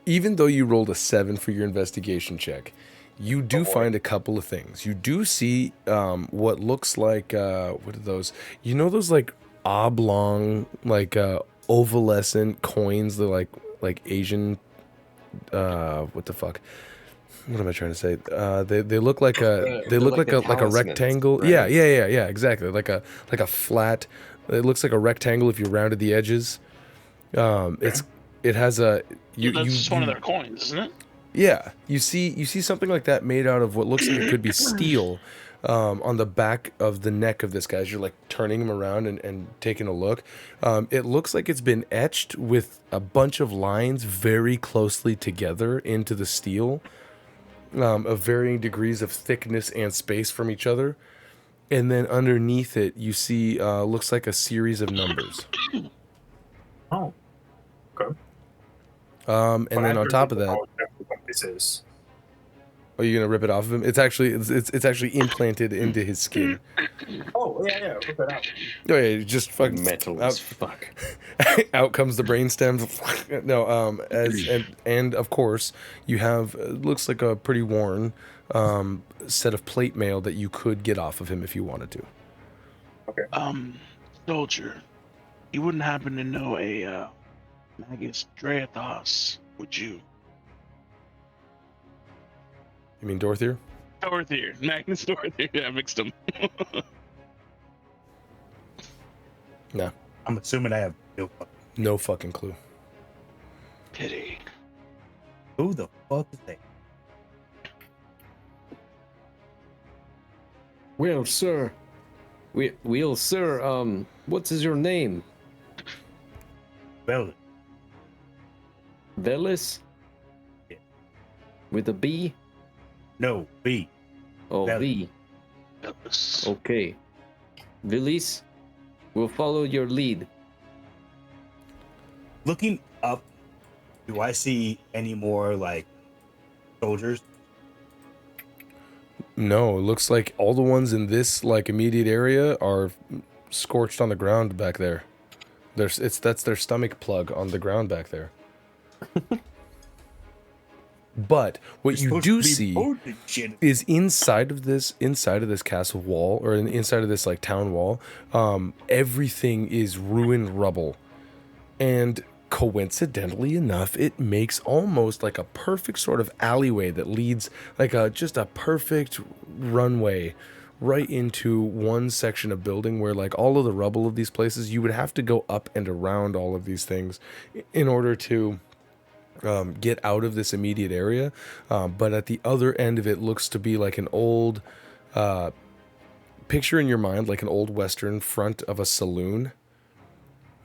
S2: even though you rolled a 7 for your investigation check, you do find a couple of things. You do see what looks like what are those? You know those like oblong, like ovalescent coins? They're like Asian. What the fuck? What am I trying to say? They look like a
S3: They're
S2: look
S3: like
S2: like
S3: the
S2: a rectangle.
S3: talismans, right?
S2: Yeah, exactly. Like a flat. It looks like a rectangle if you rounded the edges. It has a
S1: That's just one of their coins, isn't it?
S2: Yeah, you see something like that made out of what looks like it could be steel on the back of the neck of this guy as you're like turning him around and taking a look. It looks like it's been etched with a bunch of lines very closely together into the steel of varying degrees of thickness and space from each other. And then underneath it, you see looks like a series of numbers.
S5: Oh, okay.
S2: And then on top of that,
S5: what this is.
S2: are you gonna rip it off of him? It's actually implanted into his skin.
S5: Oh yeah, rip it out.
S2: Oh yeah, just fucking
S3: Metal
S2: out,
S3: as fuck.
S2: out comes the brain stems. No, and of course you have looks like a pretty worn set of plate mail that you could get off of him if you wanted to.
S5: Okay.
S1: Soldier, you wouldn't happen to know a Magus Dreathos, would you?
S2: You mean Dorothy?
S1: Dorothy, Magnus Dorothy. Yeah, I mixed them.
S2: No,
S4: I'm assuming I have
S2: no fucking clue.
S1: Pity.
S4: who the fuck is that?
S6: Well, sir. What is your name?
S4: Well,
S6: Velis?
S4: Yeah.
S6: With a B?
S4: no, B.
S6: Oh,
S4: Velis.
S6: V.
S1: Ellis.
S6: Okay. Velis, we'll follow your lead.
S4: Looking up, do I see any more like soldiers?
S2: No, it looks like all the ones in this like immediate area are scorched on the ground back there. That's their stomach plug on the ground back there. But what
S4: You're
S2: you
S4: supposed
S2: do
S4: to be
S2: see
S4: bold and shit.
S2: is inside of this castle wall or inside of this like town wall, everything is ruined rubble, and coincidentally enough, it makes almost like a perfect sort of alleyway that leads like just a perfect runway right into one section of building where like all of the rubble of these places, you would have to go up and around all of these things in order to get out of this immediate area. But at the other end of it looks to be like an old picture in your mind, like an old Western front of a saloon.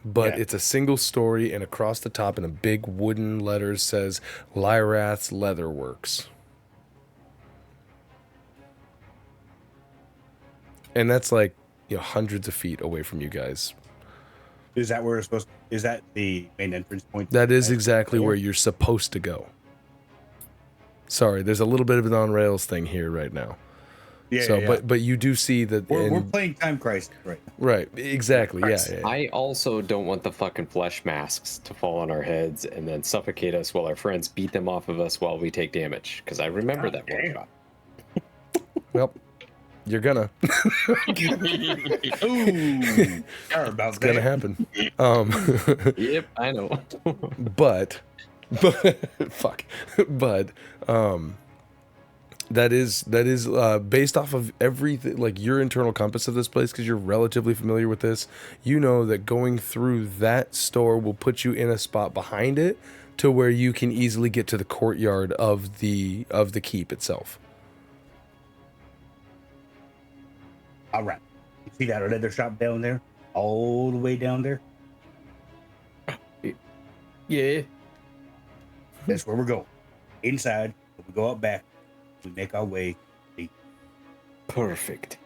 S2: But it's a single story, and across the top in a big wooden letters says Lyrath's Leatherworks. And that's like, hundreds of feet away from you guys.
S4: Is that where we're supposed? Is that the main entrance point?
S2: That is exactly where you're supposed to go. Sorry, there's a little bit of an on rails thing here right now.
S4: Yeah,
S2: So,
S4: yeah.
S2: but you do see that.
S4: We're playing Time Crisis right now.
S2: Right, exactly. Yeah.
S3: I also don't want the fucking flesh masks to fall on our heads and then suffocate us while our friends beat them off of us while we take damage. Because I remember that one shot.
S2: Well, you're gonna.
S4: Ooh, sorry about
S2: It's gonna happen.
S3: Yep, I know.
S2: but fuck. But that is based off of everything, like your internal compass of this place, because you're relatively familiar with this. You know that going through that store will put you in a spot behind it to where you can easily get to the courtyard of the keep itself.
S4: All right. You see that leather shop down there? All the way down there?
S6: Yeah.
S4: That's where we're going. Inside, we go out back, we make our way.
S6: Perfect.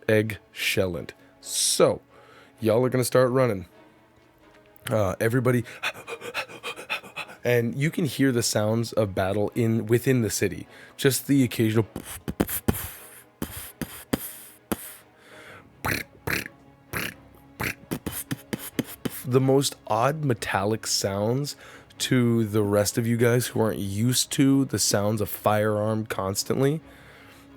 S2: Excellent. So, y'all are gonna start running. Everybody, and you can hear the sounds of battle within the city. Just the occasional the most odd metallic sounds to the rest of you guys who aren't used to the sounds of firearm constantly.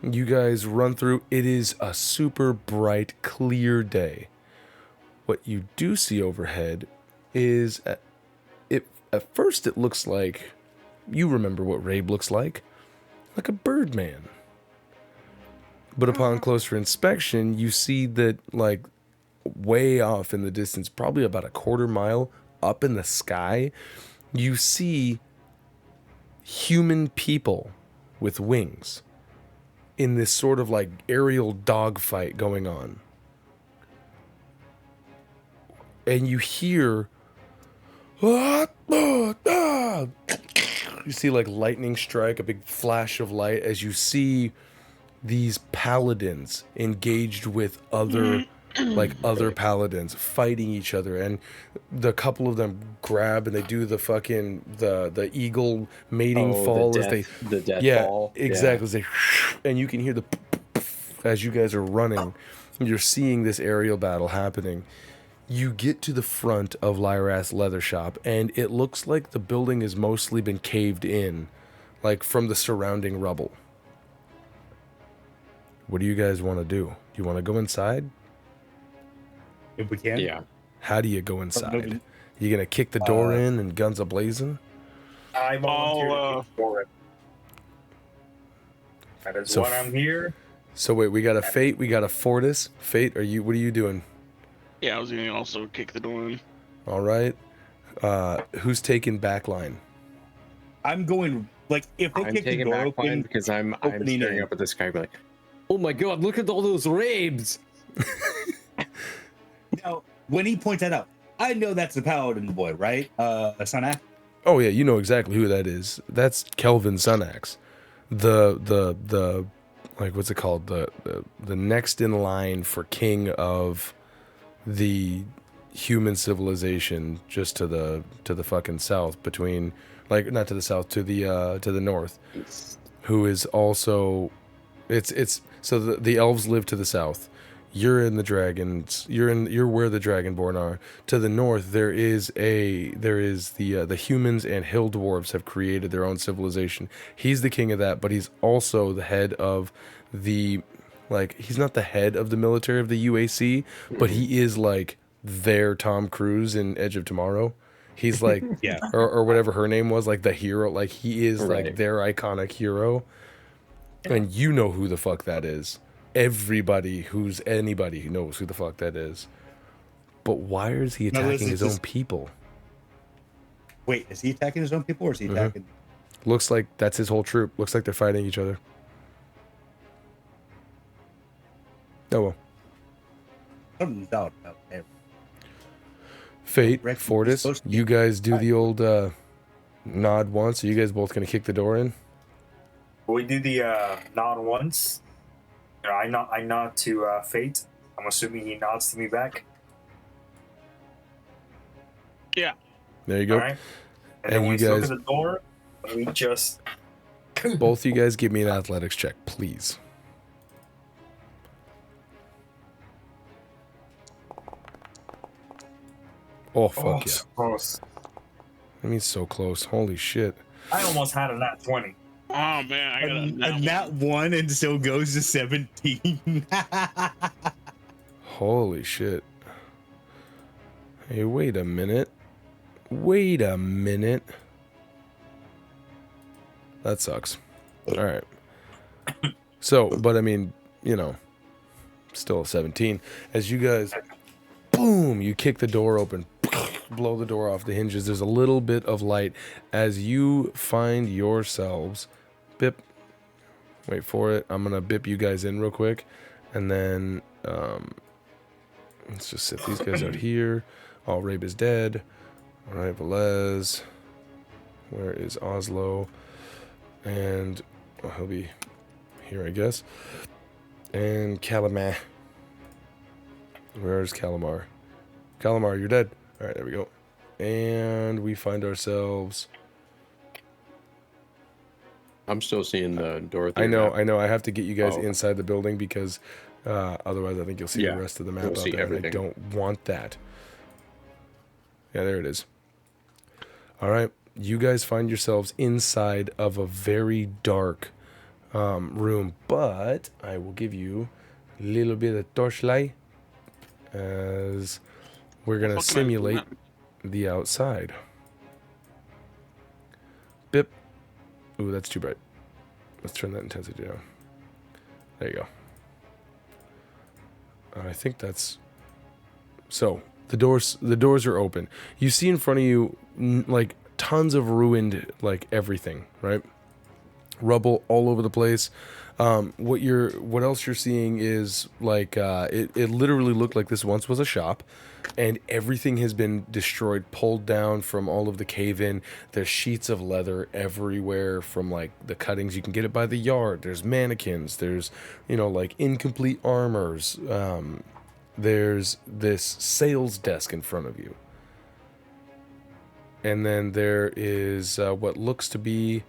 S2: You guys run through. It is a super bright, clear day. What you do see overhead is, at first it looks like, you remember what Rabe looks like a birdman. But upon closer inspection, you see that, like, way off in the distance, probably about a quarter mile up in the sky, you see human people with wings in this sort of like aerial dogfight going on. And you hear, you see like lightning strike, a big flash of light as you see these paladins engaged with other paladins fighting each other, and the couple of them grab and they do the fucking the eagle mating fall as they
S3: the death fall.
S2: Exactly. As they, and you can hear the as you guys are running. You're seeing this aerial battle happening. You get to the front of Lyrath's leather shop, and it looks like the building has mostly been caved in, like from the surrounding rubble. What do you guys want to do? Do you want to go inside?
S4: If we can.
S3: Yeah.
S2: How do you go inside? You gonna kick the door in and guns a-blazing?
S5: I volunteer to kick the door in. That is what I'm here.
S2: So wait, we got a Fayte, we got a Fortis. Fayte, what are you doing?
S1: Yeah, I was gonna also kick the door in.
S2: All right. Who's taking backline?
S4: I'm going, like, if they
S3: I'm
S4: kick the
S3: taking
S4: door
S3: back
S4: open,
S3: line because I'm
S4: opening
S3: staring
S4: it.
S3: up at the sky like, oh my god, look at all those Rabes!
S4: Now, when he points that out, I know that's the paladin boy, right? Sunax?
S2: Oh yeah, you know exactly who that is. That's Kelvin Sunax. The like, what's it called? The next in line for king of the human civilization, just to the fucking south, between, like, not to the south, to the north, who is also, it's so the elves live to the south. You're in the dragons. You're where the dragonborn are. To the north, there is the humans and hill dwarves have created their own civilization. He's the king of that, but he's also the head of the, like, he's not the head of the military of the UAC, but he is like their Tom Cruise in Edge of Tomorrow. He's like,
S4: Yeah.
S2: or whatever her name was, like the hero. Like, he is like their iconic hero, and you know who the fuck that is. Anybody who knows who the fuck that is. But why is he attacking his own people?
S4: Wait, is he attacking his own people, or is he attacking?
S2: Looks like that's his whole troop. Looks like they're fighting each other. Oh well.
S4: Something's out about him.
S2: Fayte,
S4: Rex,
S2: Fortis,
S4: supposed to be-
S2: you guys do the old nod once. Are you guys both gonna kick the door in?
S5: We do the nod once. You know, I nod to Fayte. I'm assuming he nods to me back.
S1: Yeah.
S2: There you go.
S5: All right. And then
S2: And
S5: we
S2: you
S5: look
S2: guys-
S5: at the door. And we just.
S2: Both you guys give me an athletics check, please. Oh, fuck yeah.
S5: So close.
S2: I mean, so close. Holy shit.
S5: I almost had a nat 20.
S1: Oh man, I got
S4: And that one and still goes to 17.
S2: Holy shit. Hey, wait a minute. Wait a minute. That sucks. All right. So, but I mean, you know, still 17. As you guys, boom, you kick the door open, blow the door off the hinges. There's a little bit of light as you find yourselves. Bip. Wait for it. I'm going to bip you guys in real quick. And then, let's just sit these guys out here. Oh, Rabe is dead. All right, Velez. Where is Oslo? And well, he'll be here, I guess. And Calamar. Where's Calamar? Calamar, you're dead. All right, there we go. And we find ourselves
S6: I'm still seeing the Dorothy.
S2: I know.
S6: map.
S2: I have to get you guys
S6: Oh.
S2: inside the building because otherwise I think you'll see
S6: Yeah,
S2: the rest of the map
S6: you'll
S2: out
S6: see
S2: there. And I
S6: everything.
S2: don't want that. Yeah, there it is. All right. You guys find yourselves inside of a very dark room, but I will give you a little bit of torchlight as we're going to simulate the outside. Bip. Ooh, that's too bright. Let's turn that intensity down. There you go. I think that's... So, the doors are open. You see in front of you, like, tons of ruined, like, everything, right? Rubble all over the place. What else you're seeing is, like, it literally looked like this once was a shop, and everything has been destroyed, pulled down from all of the cave-in. There's sheets of leather everywhere from, like, the cuttings. You can get it by the yard. There's mannequins. There's, like, incomplete armors. There's this sales desk in front of you. And then there is what looks to be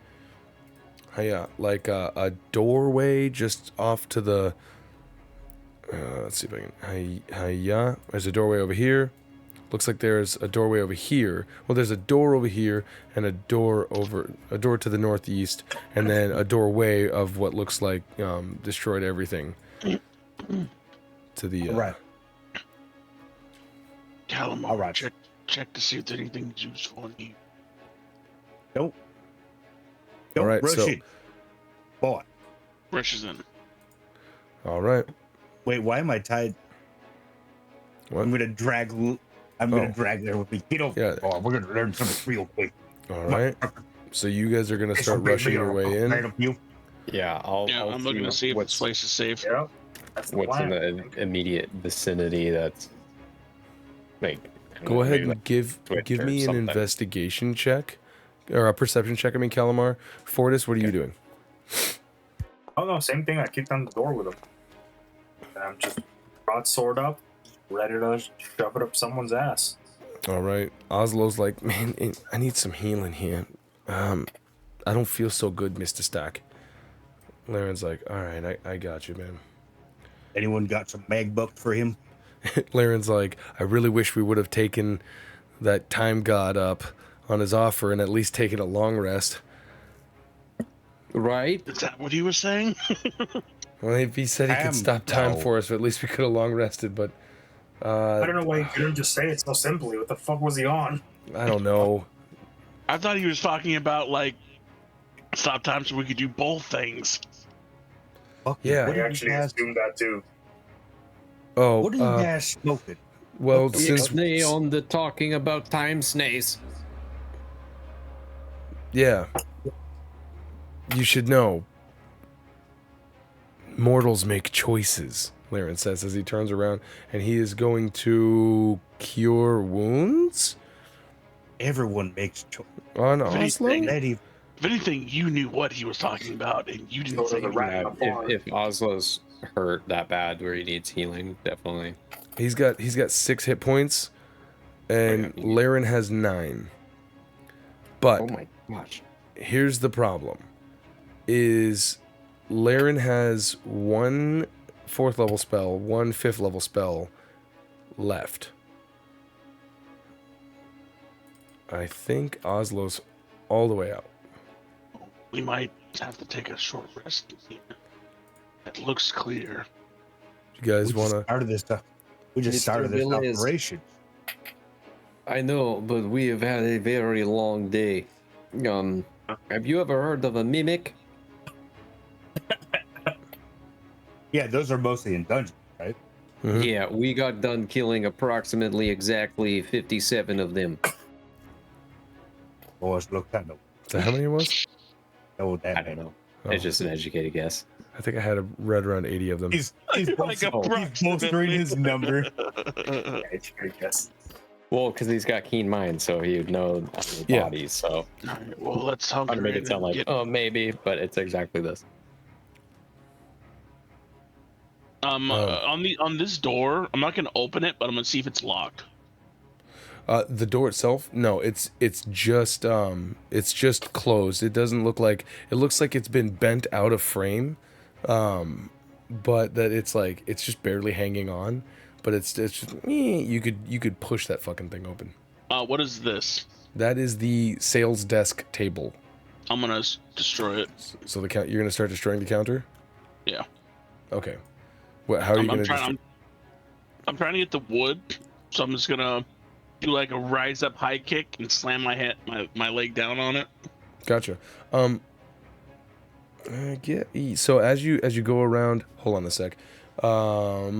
S2: like a doorway just off to the... let's see if I can... There's a doorway over here. Looks like there's a doorway over here. Well, there's a door over here and a door to the northeast, and then a doorway of what looks like destroyed everything to the...
S4: Right.
S1: Calamar,
S4: All right.
S1: check to see if there's anything useful in here.
S4: Don't
S2: All right,
S4: rush
S2: so-
S4: it. Boy.
S1: Rushes in.
S2: All right.
S4: Wait, why am I tied?
S2: What?
S4: I'm gonna drag there with me. Get over.
S2: Yeah.
S4: Oh, we're gonna learn something real quick.
S2: All right. So you guys are going to start rushing your way in.
S3: Yeah, I'll
S1: I'm looking to see if this
S3: what's
S1: place is safe.
S5: Yeah. That's the
S3: what's in
S5: plan.
S3: the immediate vicinity. That's like.
S2: Go ahead
S3: maybe
S2: and give
S3: Twitch or
S2: me an
S3: something.
S2: investigation check. Or a perception check, Calamar. Fortis, what are you doing?
S5: Oh no, same thing. I kicked down the door with him. And I'm just broadsword up, ready to shove it up someone's ass.
S2: All right. Oslo's like, man, I need some healing here. I don't feel so good, Mr. Stack. Laren's like, all right, I got you, man.
S4: Anyone got some mag buck for him?
S2: Laren's like, I really wish we would have taken that time god up on his offer and at least taken a long rest.
S6: Right?
S1: Is that what he was saying?
S2: Well, if he said he could stop time for us, at least we could have long rested, but...
S5: I don't know why he couldn't just say it so simply. What the fuck was he on?
S2: I don't know.
S1: I thought he was talking about, like, stop time so we could do both things.
S2: Yeah.
S4: What
S5: I
S4: are you
S5: actually
S4: guys,
S5: assumed that too.
S2: Oh,
S4: what are you guys smoking?
S2: well,
S4: what the
S2: since...
S6: They on the talking about time snails.
S2: Yeah. You should know. Mortals make choices, Laren says as he turns around, and he is going to cure wounds
S4: Everyone makes choice.
S2: on
S1: anything-
S2: Oslo?
S1: If anything, you knew what he was talking about, and you didn't
S5: Those
S1: say
S5: are the
S1: anything.
S5: right before.
S3: If Oslo's hurt that bad where he needs healing, definitely.
S2: He's got 6 hit points, and Laren has 9. But
S3: Oh my gosh.
S2: here's the problem: is Laren has 1 4th level spell, 1 5th level spell left. I think Oslo's all the way out.
S1: We might have to take a short rest here. It looks clear.
S2: You guys
S4: We
S2: want
S4: just
S2: to?
S4: started this stuff. We just
S3: Mr.
S4: started this
S3: Villiers.
S4: operation.
S6: I know, but we have had a very long day. Have you ever heard of a mimic?
S4: Yeah, those are mostly in dungeons, right?
S2: Mhm.
S6: Yeah, we got done killing approximately exactly 57 of them.
S4: Boys look kind of
S2: Is that how many it was?
S4: that.
S3: I don't know.
S2: Oh.
S3: It's just an educated guess.
S2: I think I had read around 80 of them.
S4: He's
S1: Like
S4: bolstering his number.
S5: Yeah, it's a great guess.
S3: Well, because he's got keen mind, so he would know how many
S2: Yeah.
S3: bodies. So
S1: Alright, well, let's
S3: I'm
S1: hunker
S3: gonna make
S1: in
S3: it sound
S1: and
S3: like,
S1: get-
S3: oh, maybe, but it's exactly this.
S1: on this door. I'm not gonna open it, but I'm gonna see if it's locked.
S2: The door itself, no, it's just closed. It doesn't look like, it looks like it's been bent out of frame, but that it's like it's just barely hanging on. But it's just you could push that fucking thing open.
S1: What is this?
S2: That is the sales desk table.
S1: I'm gonna destroy it.
S2: So you're gonna start destroying the counter.
S1: Yeah.
S2: Okay. What? How are you gonna?
S1: I'm trying to get the wood, so I'm just gonna do like a rise up high kick and slam my leg down on it.
S2: Gotcha. So as you go around, hold on a sec. Yeah,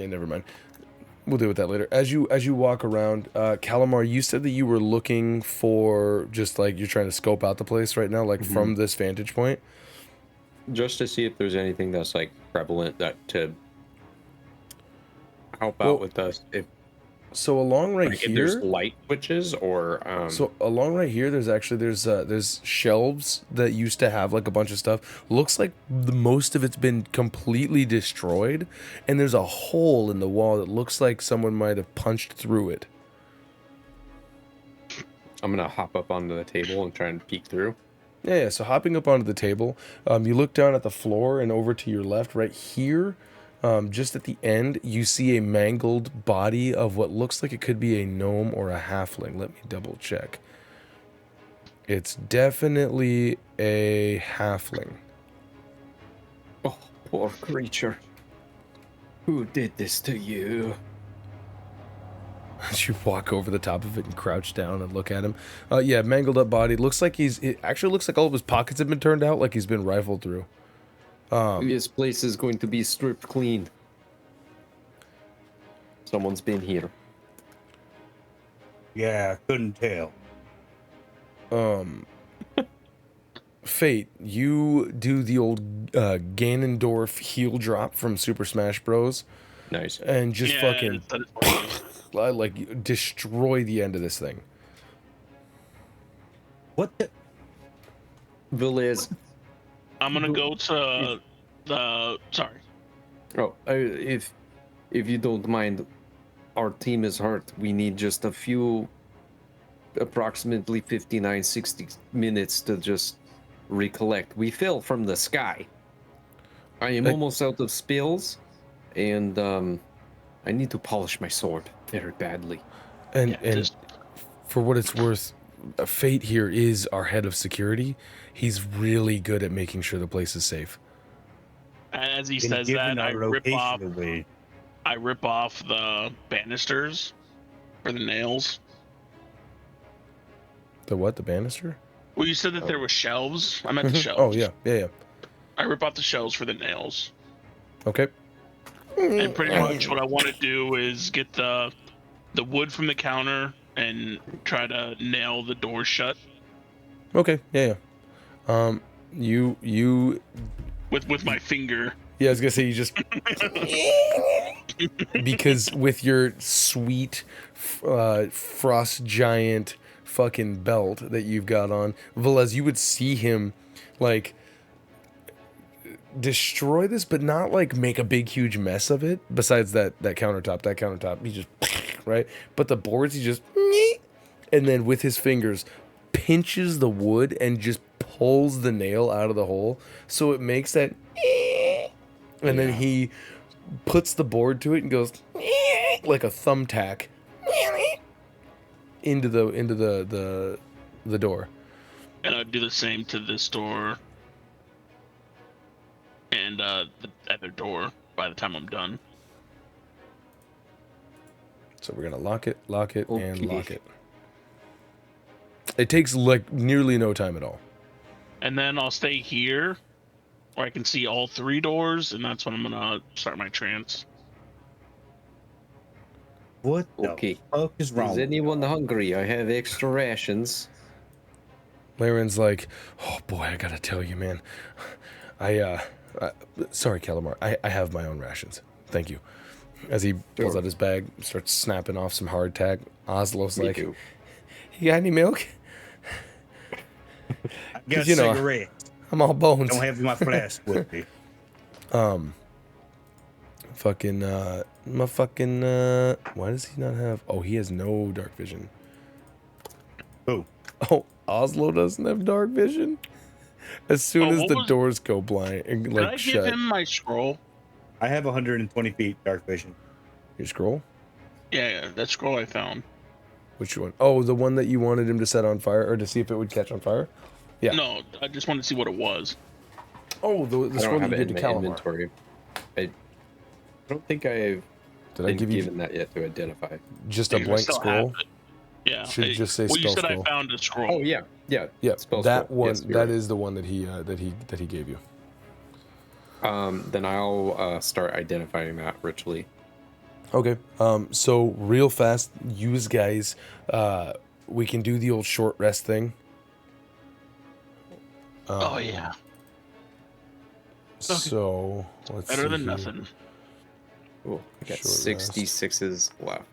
S2: never mind. We'll deal with that later. As you walk around, Calamar, you said that you were looking for just like you're trying to scope out the place right now, like from this vantage point.
S3: Just to see if there's anything that's like prevalent that to help out with us.
S2: So along right here,
S3: there's light switches or
S2: so along right here, there's shelves that used to have like a bunch of stuff. Looks like most of it's been completely destroyed, and there's a hole in the wall that looks like someone might have punched through it.
S3: I'm gonna hop up onto the table and try and peek through.
S2: Yeah. So hopping up onto the table, you look down at the floor and over to your left, right here. Just at the end, you see a mangled body of what looks like it could be a gnome or a halfling. Let me double check. It's definitely a halfling.
S6: Oh, poor creature. Who did this to you?
S2: As you walk over the top of it and crouch down and look at him. Yeah, mangled up body. Looks like it actually looks like all of his pockets have been turned out, like he's been rifled through.
S6: This place is going to be stripped clean. Someone's been here.
S4: Yeah, couldn't tell.
S2: Fayte, you do the old Ganondorf heel drop from Super Smash Bros.
S3: Nice.
S2: And just fucking like destroy the end of this thing.
S4: What the?
S6: Velez,
S1: I'm gonna go to the. Sorry.
S6: oh, if you don't mind, our team is hurt. We need just a few, approximately 59, 60 minutes to just recollect. We fell from the sky. I am almost out of spills, and I need to polish my sword very badly.
S2: And for what it's worth, Fayte here is our head of security. He's really good at making sure the place is safe.
S1: As he says that, I rip off the banisters for the nails.
S2: The what? The banister?
S1: Well, you said that there were shelves. I meant the shelves.
S2: Oh yeah.
S1: I rip off the shelves for the nails.
S2: Okay.
S1: And pretty much what I want to do is get the wood from the counter and try to nail the door shut.
S2: Okay. Yeah. You
S1: with my finger.
S2: Yeah, I was gonna say you just because with your sweet frost giant fucking belt that you've got on, Velez, you would see him like destroy this, but not like make a big huge mess of it. Besides that countertop, he just right. But the boards, he just and then with his fingers pinches the wood and just pulls the nail out of the hole, so it makes that. And then he puts the board to it and goes like a thumbtack into the door.
S1: And I'd do the same to this door and the other door by the time I'm done.
S2: So we're gonna lock it, and lock it. It takes like nearly no time at all.
S1: And then I'll stay here where I can see all three doors, and that's when I'm gonna start my trance.
S4: What the fuck is wrong?
S6: Is anyone hungry? I have extra rations.
S2: Laren's like, oh boy, I gotta tell you, man. Sorry, Calamar. I have my own rations. Thank you. As he pulls out his bag, starts snapping off some hardtack. Oslo's like, you got any milk?
S4: I got a cigarette.
S2: I'm all bones.
S4: Don't have my flask with me.
S2: fucking why does he not have? Oh, he has no dark vision.
S4: Who?
S2: Oh, Oslo doesn't have dark vision. As soon as the doors go blind and
S1: Can I
S2: like
S1: give
S2: shut.
S1: him my scroll?
S4: I have 120 feet dark vision.
S2: Your scroll?
S1: Yeah, that scroll I found.
S2: Which one? Oh, the one that you wanted him to set on fire or to see if it would catch on fire? Yeah.
S1: No, I just wanted to see what it was.
S2: Oh, the
S3: I
S2: scroll
S3: don't
S2: that
S3: have
S2: you
S3: it
S2: did
S3: in
S2: to
S3: my
S2: Calamar.
S3: inventory. I don't think I've
S2: Did I give you
S3: given that yet to identify.
S2: just a
S1: I
S2: blank
S1: still
S2: scroll?
S1: have it. Yeah.
S2: Should just say
S1: well, you
S2: spell
S1: said
S2: scroll.
S1: I found a scroll.
S3: Oh yeah.
S2: Yeah,
S3: Spell
S2: that
S3: scroll.
S2: one.
S3: Yes, you're
S2: that
S3: right.
S2: is the one that he gave you.
S3: Then I'll start identifying that ritually.
S2: Okay. So real fast, use guys. We can do the old short rest thing.
S1: Oh yeah.
S2: So let's
S1: Better
S2: see
S1: than
S2: here.
S1: nothing.
S3: Cool. I got
S2: Short
S3: 66s left.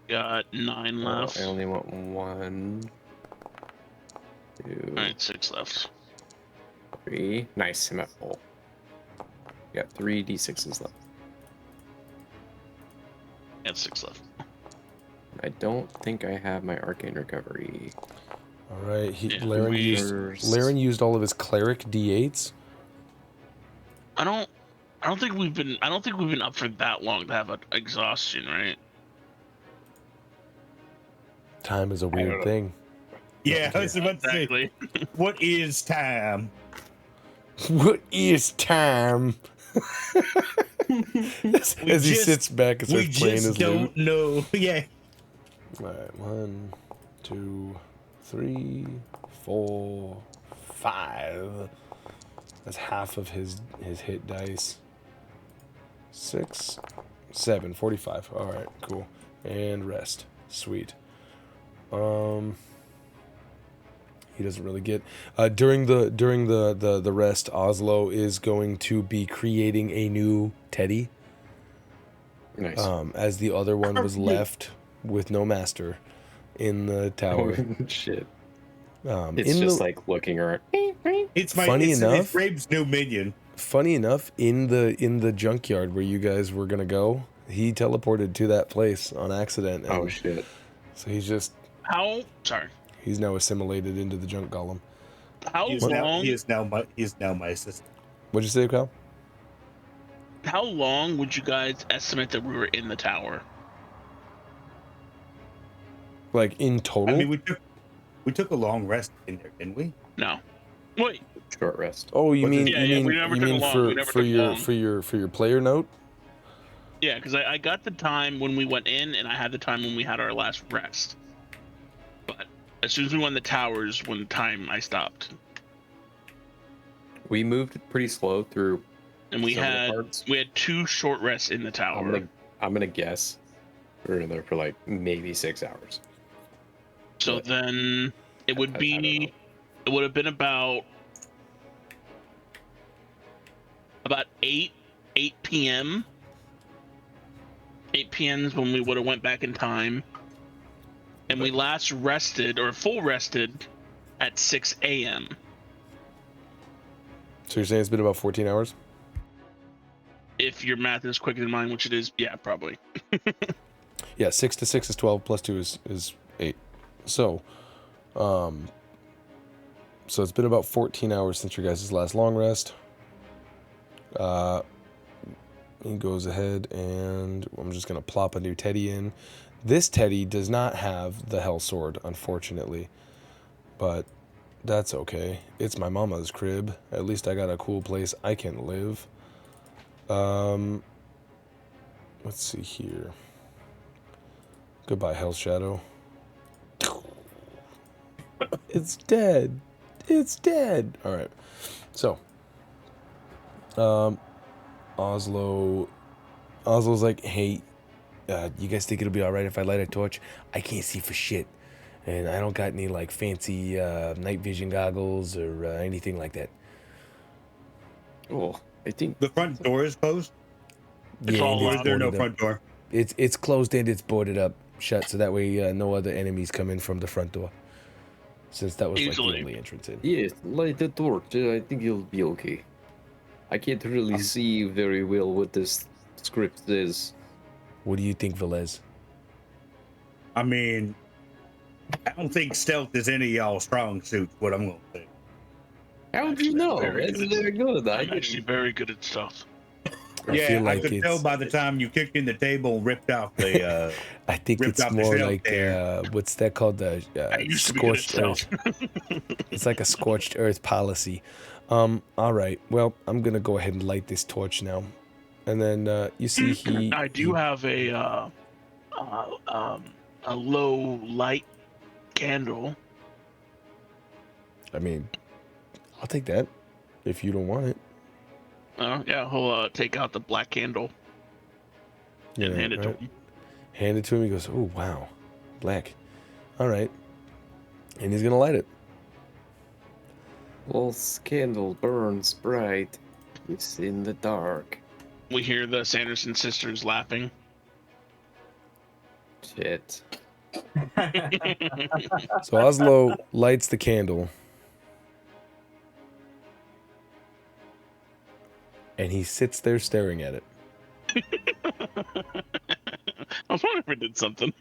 S1: Got 9 left.
S3: I only want 1, 2,
S1: Alright, 6 left.
S3: 3. Nice, I'm at full. Got 3 d6s left.
S1: Got 6 left.
S3: I don't think I have my arcane recovery.
S2: All right.
S1: Yeah,
S2: Laren used all of his cleric d8s.
S1: I don't think we've been up for that long to have an exhaustion, right?
S2: Time is a
S3: don't
S2: weird
S3: know.
S2: thing.
S4: Yeah, I was about to say,
S1: Exactly.
S4: what is time?
S2: What is time? as he sits back and
S4: We
S2: starts playing
S4: just
S2: his lute.
S4: don't know. Yeah.
S2: All right, 1, 2, 3, 4, 5. That's half of his hit dice. 6, 7, 45. All right, cool. And rest. Sweet. He doesn't really get during the rest. Oslo is going to be creating a new Teddy.
S3: Nice.
S2: As the other one was left with no master in the tower.
S3: Oh, shit.
S2: It's
S3: It's just like looking around.
S4: It's
S2: enough-
S4: Rabe's new minion.
S2: funny enough, in the junkyard where you guys were gonna go, he teleported to that place on accident.
S3: Oh shit.
S2: So he's now assimilated into the junk golem.
S4: He is now my assistant.
S2: What'd you say, Kyle?
S1: How long would you guys estimate that we were in the tower?
S2: Like in total?
S4: I mean, we took a long rest in there, didn't we?
S1: No. Wait.
S3: Short rest.
S2: Oh, you
S4: What's
S2: mean
S4: it-
S1: Yeah, we never took a long- we never took long.
S2: for your player note?
S1: Yeah, because I got the time when we went in, and I had the time when we had our last rest. But as soon as we won the towers, when time I stopped,
S3: We moved pretty slow through.
S1: and we
S3: Some of the
S1: had
S3: parts.
S1: 2 short rests in the tower.
S3: I'm gonna guess we were in there for like maybe 6 hours.
S1: So
S3: But
S1: then it would
S3: I don't
S1: be,
S3: know.
S1: it would have been about 8 p.m. 8 p.m. is when we would have went back in time, and we last rested or full rested at 6 a.m.
S2: So you're saying it's been about 14 hours?
S1: If your math is quicker than mine, which it is, yeah, probably.
S2: Yeah, 6 to 6 is 12, plus 2 is 8. So it's been about 14 hours since your guys' last long rest. He goes ahead, and I'm just going to plop a new Teddy in. This Teddy does not have the Hell Sword, unfortunately. But that's okay. It's my mama's crib. At least I got a cool place I can live. Let's see here. Goodbye, Hell Shadow. It's dead. It's dead. All right. So, Oslo's like, hey, you guys think it'll be all right if I light a torch? I can't see for shit, and I don't got any like fancy night vision goggles or anything like that.
S3: Oh, I think
S4: The front door is closed.
S1: It's all
S2: and
S4: Or
S1: locked.
S4: is there no
S2: boarded up.
S4: front door?
S2: It's closed and it's boarded up shut, so that way no other enemies come in from the front door. Since that was like
S1: Easily.
S2: the only entrance in.
S6: Yes, light the torch. I think you'll be okay. I can't really see very well with this script is.
S2: What do you think, Velez?
S4: I mean, I don't think stealth is any of y'all strong suits. What I'm gonna say.
S6: How do you know? It's very good.
S1: I'm actually very good at stuff.
S4: I could tell by the time you kicked in the table and ripped off the.
S2: I think
S4: ripped
S2: it's
S4: off the
S2: more
S4: shelf
S2: like
S4: there.
S2: what's that called? The
S1: I used to be good at
S2: scorched
S1: stealth.
S2: earth. It's like a scorched earth policy. All right. Well, I'm gonna go ahead and light this torch now, and then you see
S1: I do have a low light candle.
S2: I mean, I'll take that if you don't want it.
S1: Yeah, he'll take out the black candle and hand it to him.
S2: Hand it to him. He goes, "Oh wow, black. All right," and he's gonna light it.
S6: Wolf's candle burns bright. It's in the dark.
S1: We hear the Sanderson sisters laughing.
S6: Shit.
S2: So Oslo lights the candle, and he sits there staring at it.
S1: I was wondering if it did something.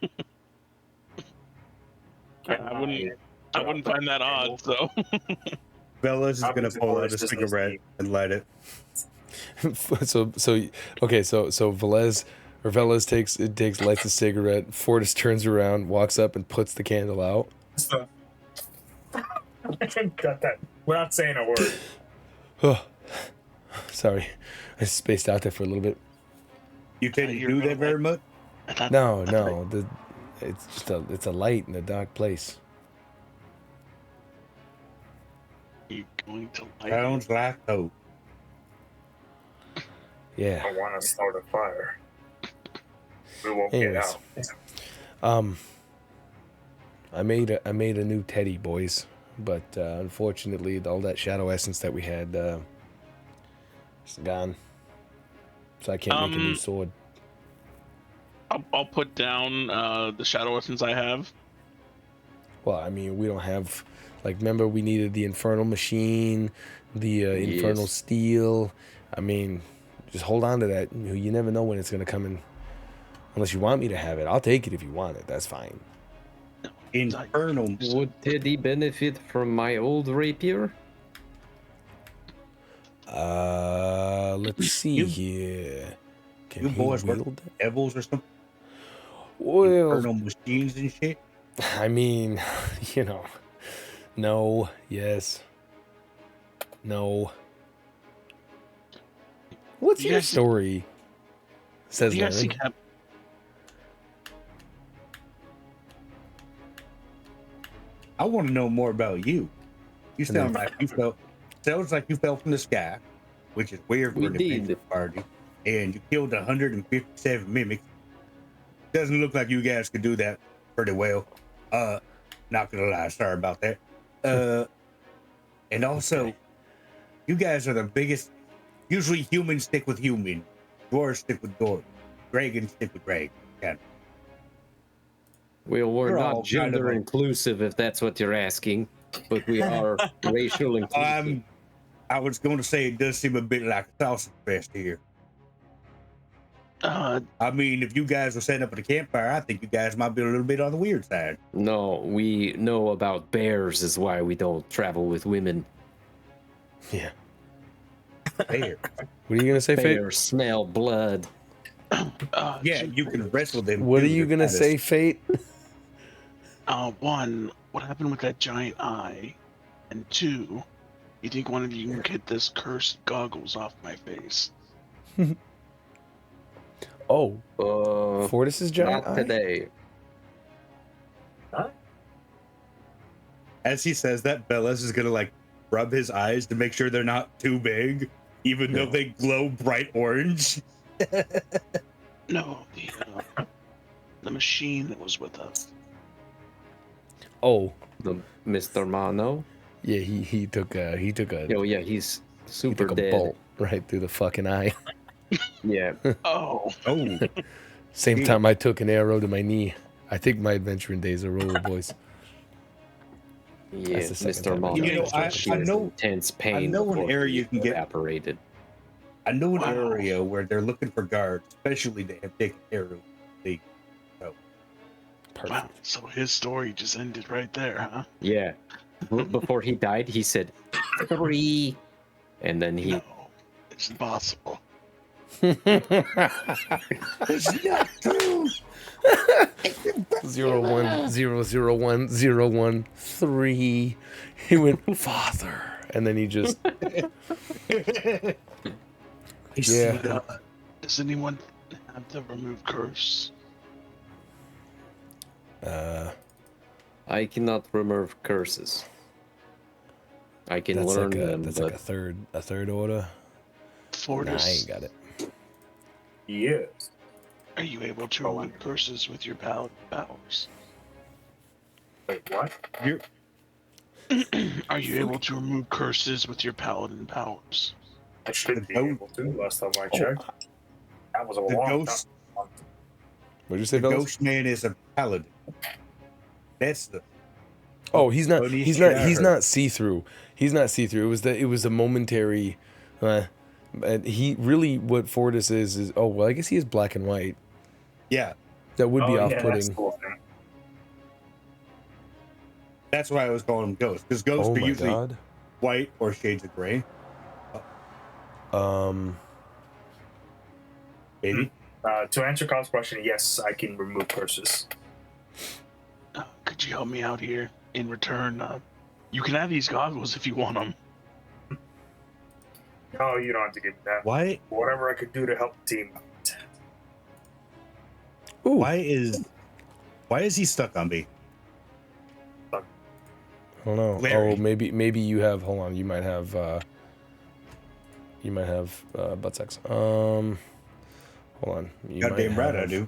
S1: I wouldn't find that odd. So
S4: Velas is gonna pull out a cigarette and light it.
S2: so Velez takes lights a cigarette. Fortis turns around, walks up, and puts the candle out.
S5: Got that. We're not saying a word.
S2: Oh, sorry, I spaced out there for a little bit.
S4: You didn't do that very much.
S2: No, it's just it's a light in a dark place.
S1: you going to light
S4: Sounds like hope.
S2: Yeah.
S5: I want to start a fire. We won't get
S2: Anyways.
S5: out.
S2: I made a new teddy, boys, but unfortunately, all that shadow essence that we had is gone, so I can't make a new sword.
S1: I'll put down the shadow essence I have.
S2: Well, I mean, we don't have, like, remember we needed the infernal machine, the infernal steel. I mean, just hold on to that. You never know when it's gonna come in. Unless you want me to have it, I'll take it if you want it. That's fine.
S4: Infernal.
S6: Would Teddy benefit from my old rapier?
S2: Let's see
S4: You-
S2: here. Can
S4: You
S2: he
S4: boys work
S2: wield it?
S4: devils or something?
S2: Well,
S4: Infernal machines and shit.
S2: I mean, no, yes, no. What's
S1: You
S2: your
S1: guys-
S2: story? Says
S1: You guys
S2: Larry.
S1: think that
S4: I want to know more about you. You sound like you fell. Sounds like you fell from the sky, which is weird for
S6: We
S4: an
S6: did.
S4: adventure party. And you killed 157 mimics. Doesn't look like you guys could do that pretty well. Not gonna lie, sorry about that. And also, you guys are the biggest. Usually, humans stick with human, dwarves stick with dwarves, dragons stick with dragons. Kind of.
S6: Well, we're
S4: We're all
S6: not
S4: kind
S6: gender
S4: of a-
S6: inclusive, if that's what you're asking, but we are racial inclusive.
S4: I was going to say it does seem a bit like a sausage fest here. I mean, if you guys were setting up at a campfire, I think you guys might be a little bit on the weird side.
S6: No, we know about bears, is why we don't travel with women.
S2: Yeah.
S4: Fair.
S2: What are you gonna say, Fate?
S6: Bears smell blood.
S4: Yeah, you can wrestle them.
S2: What
S4: too.
S2: are you
S4: They're
S2: gonna
S4: kinda-
S2: say, Fate?
S1: One, what happened with that giant eye? And two, you think one of you can get this cursed goggles off my face?
S2: Oh,
S6: Uh,
S2: Fortis's giant
S6: not
S2: eye?
S6: today.
S4: As he says that, Bellis is gonna like rub his eyes to make sure they're not too big, even though they glow bright orange.
S1: No, the machine that was with us.
S2: Oh,
S6: The Mr. Mano.
S2: yeah. He took a
S6: Oh yeah, he's
S2: he
S6: super
S2: took a
S6: dead.
S2: bolt right through the fucking eye.
S6: Yeah.
S1: Oh,
S4: Oh,
S2: Same
S4: Damn.
S2: time I took an arrow to my knee. I think my adventuring days are over, boys.
S6: Yeah,
S2: the second
S6: Mr.
S2: time I
S6: Mano.
S2: tried
S4: You know,
S2: to
S4: I
S2: stretch
S4: know-
S6: intense pain.
S4: I know an
S6: before
S4: area
S6: he
S4: you can get-
S6: evaporated.
S4: I know an area where they're looking for guards, especially they have taken care of the. So.
S2: Perfect.
S1: Wow, so his story just ended right there, huh?
S3: Yeah. Before he died, he said 3, and then he.
S1: No, it's impossible.
S4: It's not true.
S2: 010010113. He went father, and then he just. Yeah.
S1: Does anyone have to remove curse?
S3: I cannot remove curses. I can
S2: That's
S3: learn
S2: like
S3: them.
S2: that's
S3: but
S2: like a third order.
S1: Fortis,
S2: Nah, I ain't got it.
S5: Yes.
S1: are you able to remove curses with your paladin powers?
S5: Wait, what?
S1: Are you able to remove curses with your paladin powers?
S5: I should be able to. Last time I checked, that was a
S4: The
S5: long
S4: ghost.
S5: time.
S2: What'd you say,
S4: The
S2: fellas?
S4: ghost man is a paladin. That's the.
S2: Oh, he's not.
S4: Funny
S2: He's
S4: shit
S2: not.
S4: I
S2: He's
S4: heard.
S2: not see through. He's not see through. It was a momentary. And he really what Fortis is. Oh well, I guess he is black and white.
S4: Yeah,
S2: That would be
S5: Oh, yeah, that's
S2: off-putting.
S5: the whole thing.
S4: that's why I was calling him ghost, because ghosts
S2: Oh
S4: are
S2: my
S4: usually
S2: god.
S4: white or shades of gray. Maybe.
S5: To answer Kyle's question, yes, I can remove curses.
S1: Could you help me out here? In return, you can have these goggles if you want them.
S5: No, you don't have to give me that.
S4: Why?
S5: Whatever I could do to help the team.
S2: Ooh.
S4: Why is he stuck on me?
S2: I don't know.
S4: Larry.
S2: Oh, maybe you have. Hold on. You might have butt sex. Hold on. You
S4: Goddamn
S2: might
S4: right I
S2: have-
S4: do.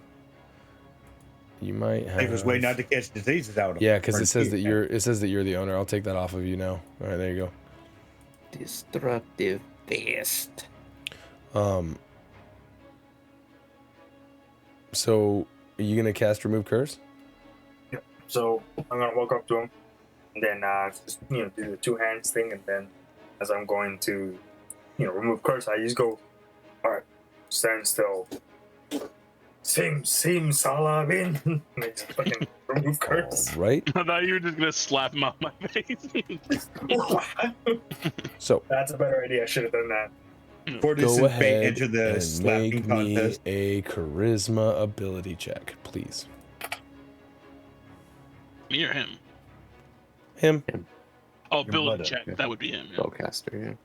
S2: You might have.
S4: I was waiting not to catch diseases out of him.
S2: Yeah, because
S4: Or
S2: it says that
S4: yeah.
S2: you're the owner. I'll take that off of you now. All right, there you
S3: Destructive beast.
S2: go. So are you gonna cast remove curse?
S5: So I'm gonna walk up to him, and then just do the two hands thing, and then as I'm going to remove curse, I just go, all right, stand still. Sim Salabin. And I just fucking remove curse.
S2: Right.
S1: I thought you were just gonna slap him on my face.
S2: So
S5: That's a better idea. I should have done that.
S4: Fortis
S2: go
S4: and Fayte
S2: ahead
S4: enter the
S2: and
S4: slapping
S2: make me
S4: contest.
S2: a charisma ability check, please.
S1: Me or him?
S2: Him.
S1: Oh,
S4: Your
S1: ability
S4: mother.
S1: check. That would be him. Yeah.
S3: Spellcaster,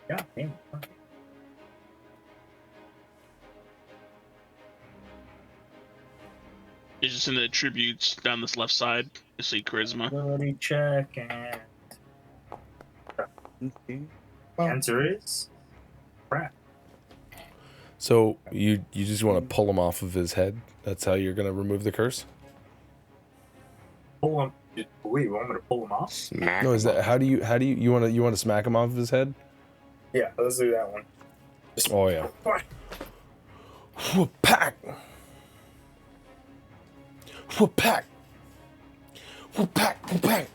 S5: Yeah. Damn.
S1: It's just in the attributes down this left side. You see charisma.
S5: Ability check, and answer is crap.
S2: So you just want to pull him off of his head. That's how you're gonna remove the curse.
S5: Pull him. Wait, you want me to pull him off?
S3: Smack.
S2: No, is that how do you want to smack him off of his head?
S5: Yeah, let's do that one.
S2: Oh yeah. Whoop-pack. Whoop-pack. Whoop-pack. Whoop-pack.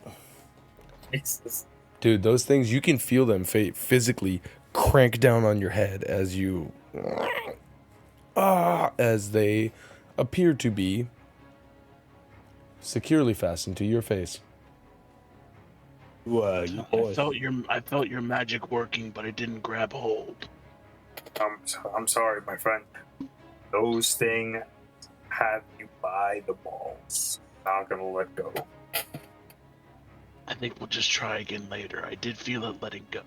S5: Jesus.
S2: Dude, those things you can feel them physically crank down on your head as you as they appear to be securely fastened to your face.
S4: You
S1: I
S4: boys.
S1: felt your magic working, but it didn't grab hold.
S5: I'm sorry, my friend. Those things have you by the balls. Not gonna let go.
S1: I think we'll just try again later. I did feel it letting go,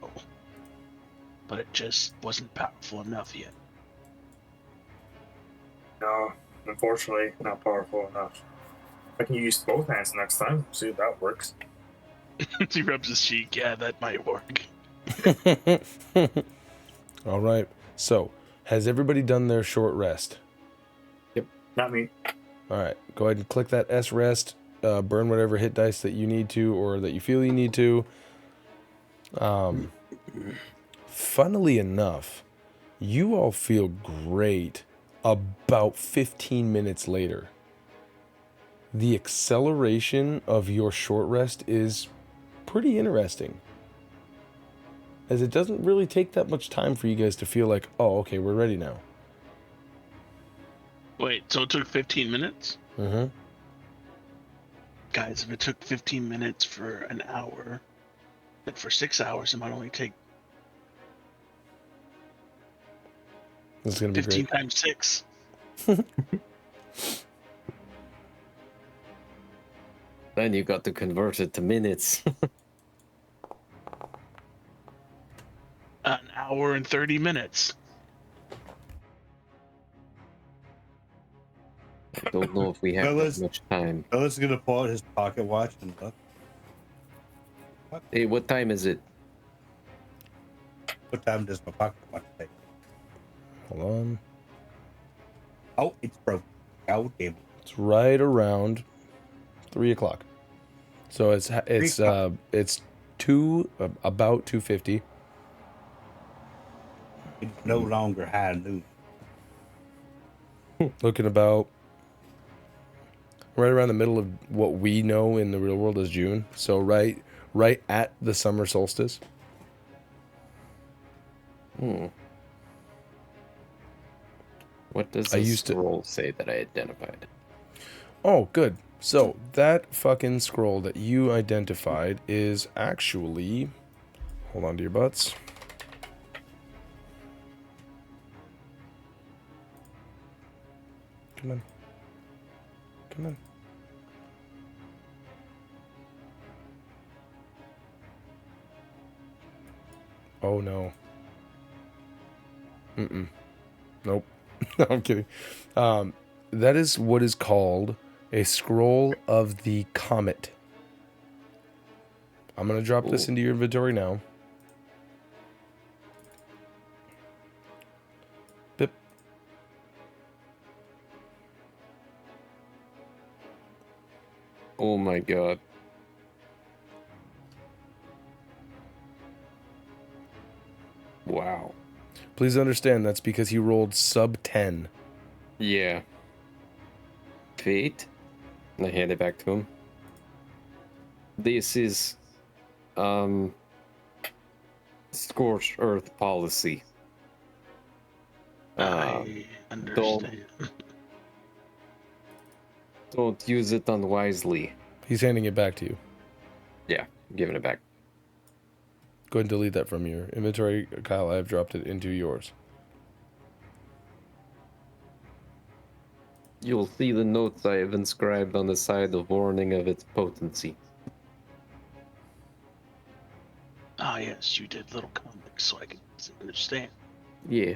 S1: but it just wasn't powerful enough yet.
S5: No, unfortunately, not powerful enough. I can use both hands next time. See if that works.
S1: He rubs his cheek. Yeah, that might work.
S2: All right. So, has everybody done their short rest?
S5: Not me.
S2: All right. Go ahead and click that S rest. Burn whatever hit dice that you need to or that you feel you need to. Funnily enough, you all feel great about 15 minutes later. The acceleration of your short rest is pretty interesting. as it doesn't really take that much time for you guys to feel like, oh, okay, we're ready now.
S1: Wait, so it took 15 minutes?
S2: Mm-hmm.
S1: Guys, if it took 15 minutes for an hour, then for 6 hours it might only take
S2: This is gonna be
S1: 15
S2: great.
S1: times 6.
S3: Then you got to convert it to minutes.
S1: An hour and 30 minutes.
S3: I don't know if we have that much time.
S4: Bella's gonna pull out his pocket watch and look.
S3: Hey, what time is it?
S4: What time does my pocket watch take?
S2: Hold on.
S4: Oh, it's broken. Oh, damn it.
S2: It's right around 3 o'clock. So it's about 2:50.
S4: It's no longer high noon.
S2: Looking about right around the middle of what we know in the real world as June. So right at the summer solstice.
S3: What does the scroll say that I identified?
S2: Oh, good. So that fucking scroll that you identified is actually, hold on to your butts. Come on. Come on. Oh no. Nope. No, I'm kidding. That is what is called a scroll of the comet. I'm gonna drop this into your inventory now. Bip.
S3: Oh my god. Wow.
S2: Please understand that's because he rolled sub 10.
S3: Yeah. Fayte. I hand it back to him. This is scorched earth policy.
S1: I understand.
S3: Don't use it unwisely.
S2: He's handing it back to you.
S3: Yeah, I'm giving it back.
S2: Go ahead and delete that from your inventory, Kyle. I have dropped it into yours.
S3: You'll see the notes I have inscribed on the side of warning of its potency.
S1: Ah, yes, you did little comics so I can understand.
S3: Yeah.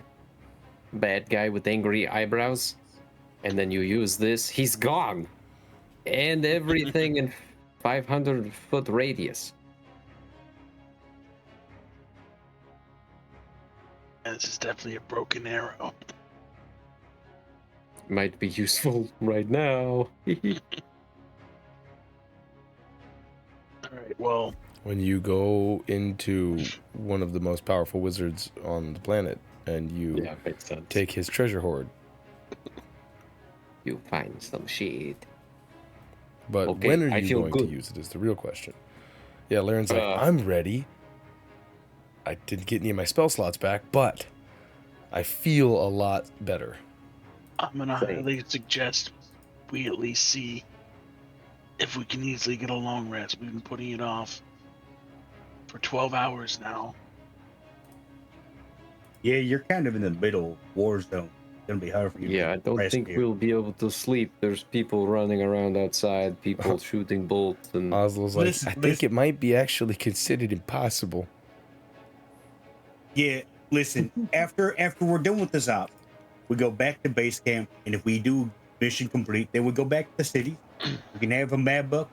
S3: Bad guy with angry eyebrows. And then you use this, he's gone. And everything in 500-foot radius.
S1: This is definitely a broken arrow.
S3: Might be useful right now.
S1: Alright, well...
S2: When you go into one of the most powerful wizards on the planet and you take his treasure hoard.
S3: You find some shit.
S2: But
S3: okay,
S2: when are you going to use it is the real question. Yeah, Laren's like, I'm ready. I didn't get any of my spell slots back, but I feel a lot better.
S1: I'm gonna highly suggest we at least see if we can easily get a long rest. We've been putting it off for 12 hours now.
S4: Yeah, you're kind of in the middle war zone. It's gonna be hard for you.
S3: Yeah, I don't think we'll be able to sleep. There's people running around outside, people shooting bolts, and
S2: Oslo's like, I think it might be actually considered impossible.
S4: Yeah, listen, after we're done with this op, we go back to base camp, and if we do mission complete, then we go back to the city. We can have a mad buck.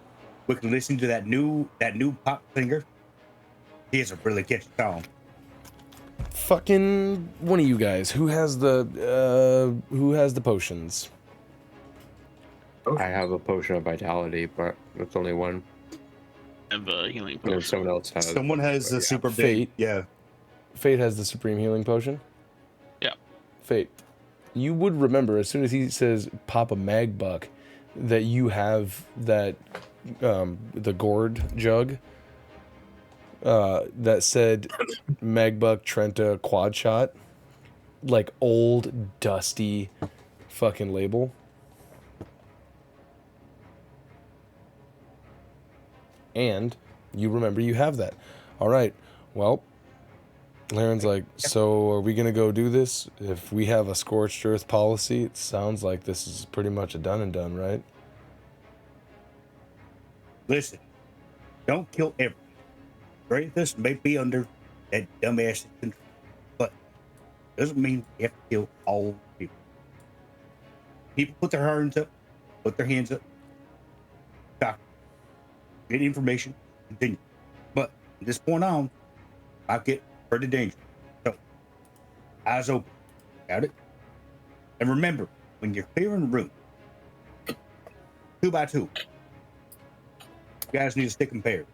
S4: We can listen to that new pop singer. He has a really catchy song.
S2: Fucking one of you guys, who has the potions?
S3: I have a potion of vitality, but it's only one.
S1: I have a healing potion.
S3: And someone else has.
S4: Someone has the super
S2: Fayte.
S4: big. Yeah.
S2: Fayte has the supreme healing potion.
S1: Yeah.
S2: Fayte, you would remember as soon as he says pop a mag buck that you have that the gourd jug that said Magbuck Trenta quad shot, like old dusty fucking label. And you remember you have that. All right. Well, Laren's like, so are we going to go do this? If we have a scorched earth policy, it sounds like this is pretty much a done and done, right?
S4: Listen, don't kill everyone. Greatness may be under that dumbass control, but doesn't mean you have to kill all people. People put their hands up, talk, get information, continue. But from this point on, I get pretty dangerous. So, eyes open. Got it? And remember, when you're clearing a room, 2 by 2, you guys need to stick in pairs.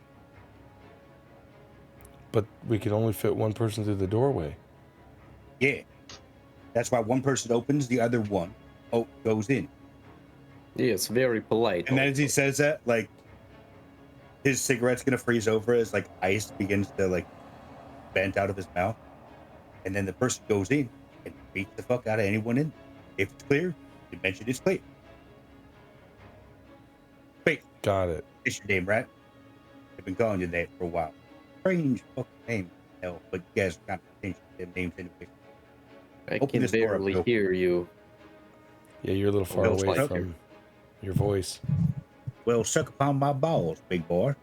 S2: But we can only fit one person through the doorway.
S4: Yeah. That's why one person opens, the other one goes in.
S3: Yeah, it's very polite.
S4: And then as he says that, like, his cigarette's gonna freeze over as like ice begins to like vent out of his mouth. And then the person goes in and beats the fuck out of anyone in. If it's clear, you mention it's clear. Wait.
S2: Got it.
S4: It's your name, right? I've been calling you that for a while. Strange fucking name, hell, but you guys are kind of attention to them names anyway.
S3: I
S4: Open
S3: can
S4: this door up,
S3: barely
S4: Bill.
S3: hear you.
S2: Yeah, you're a little far
S4: Bill's
S2: away
S4: like-
S2: from your voice.
S4: Well, suck upon my balls, big boy.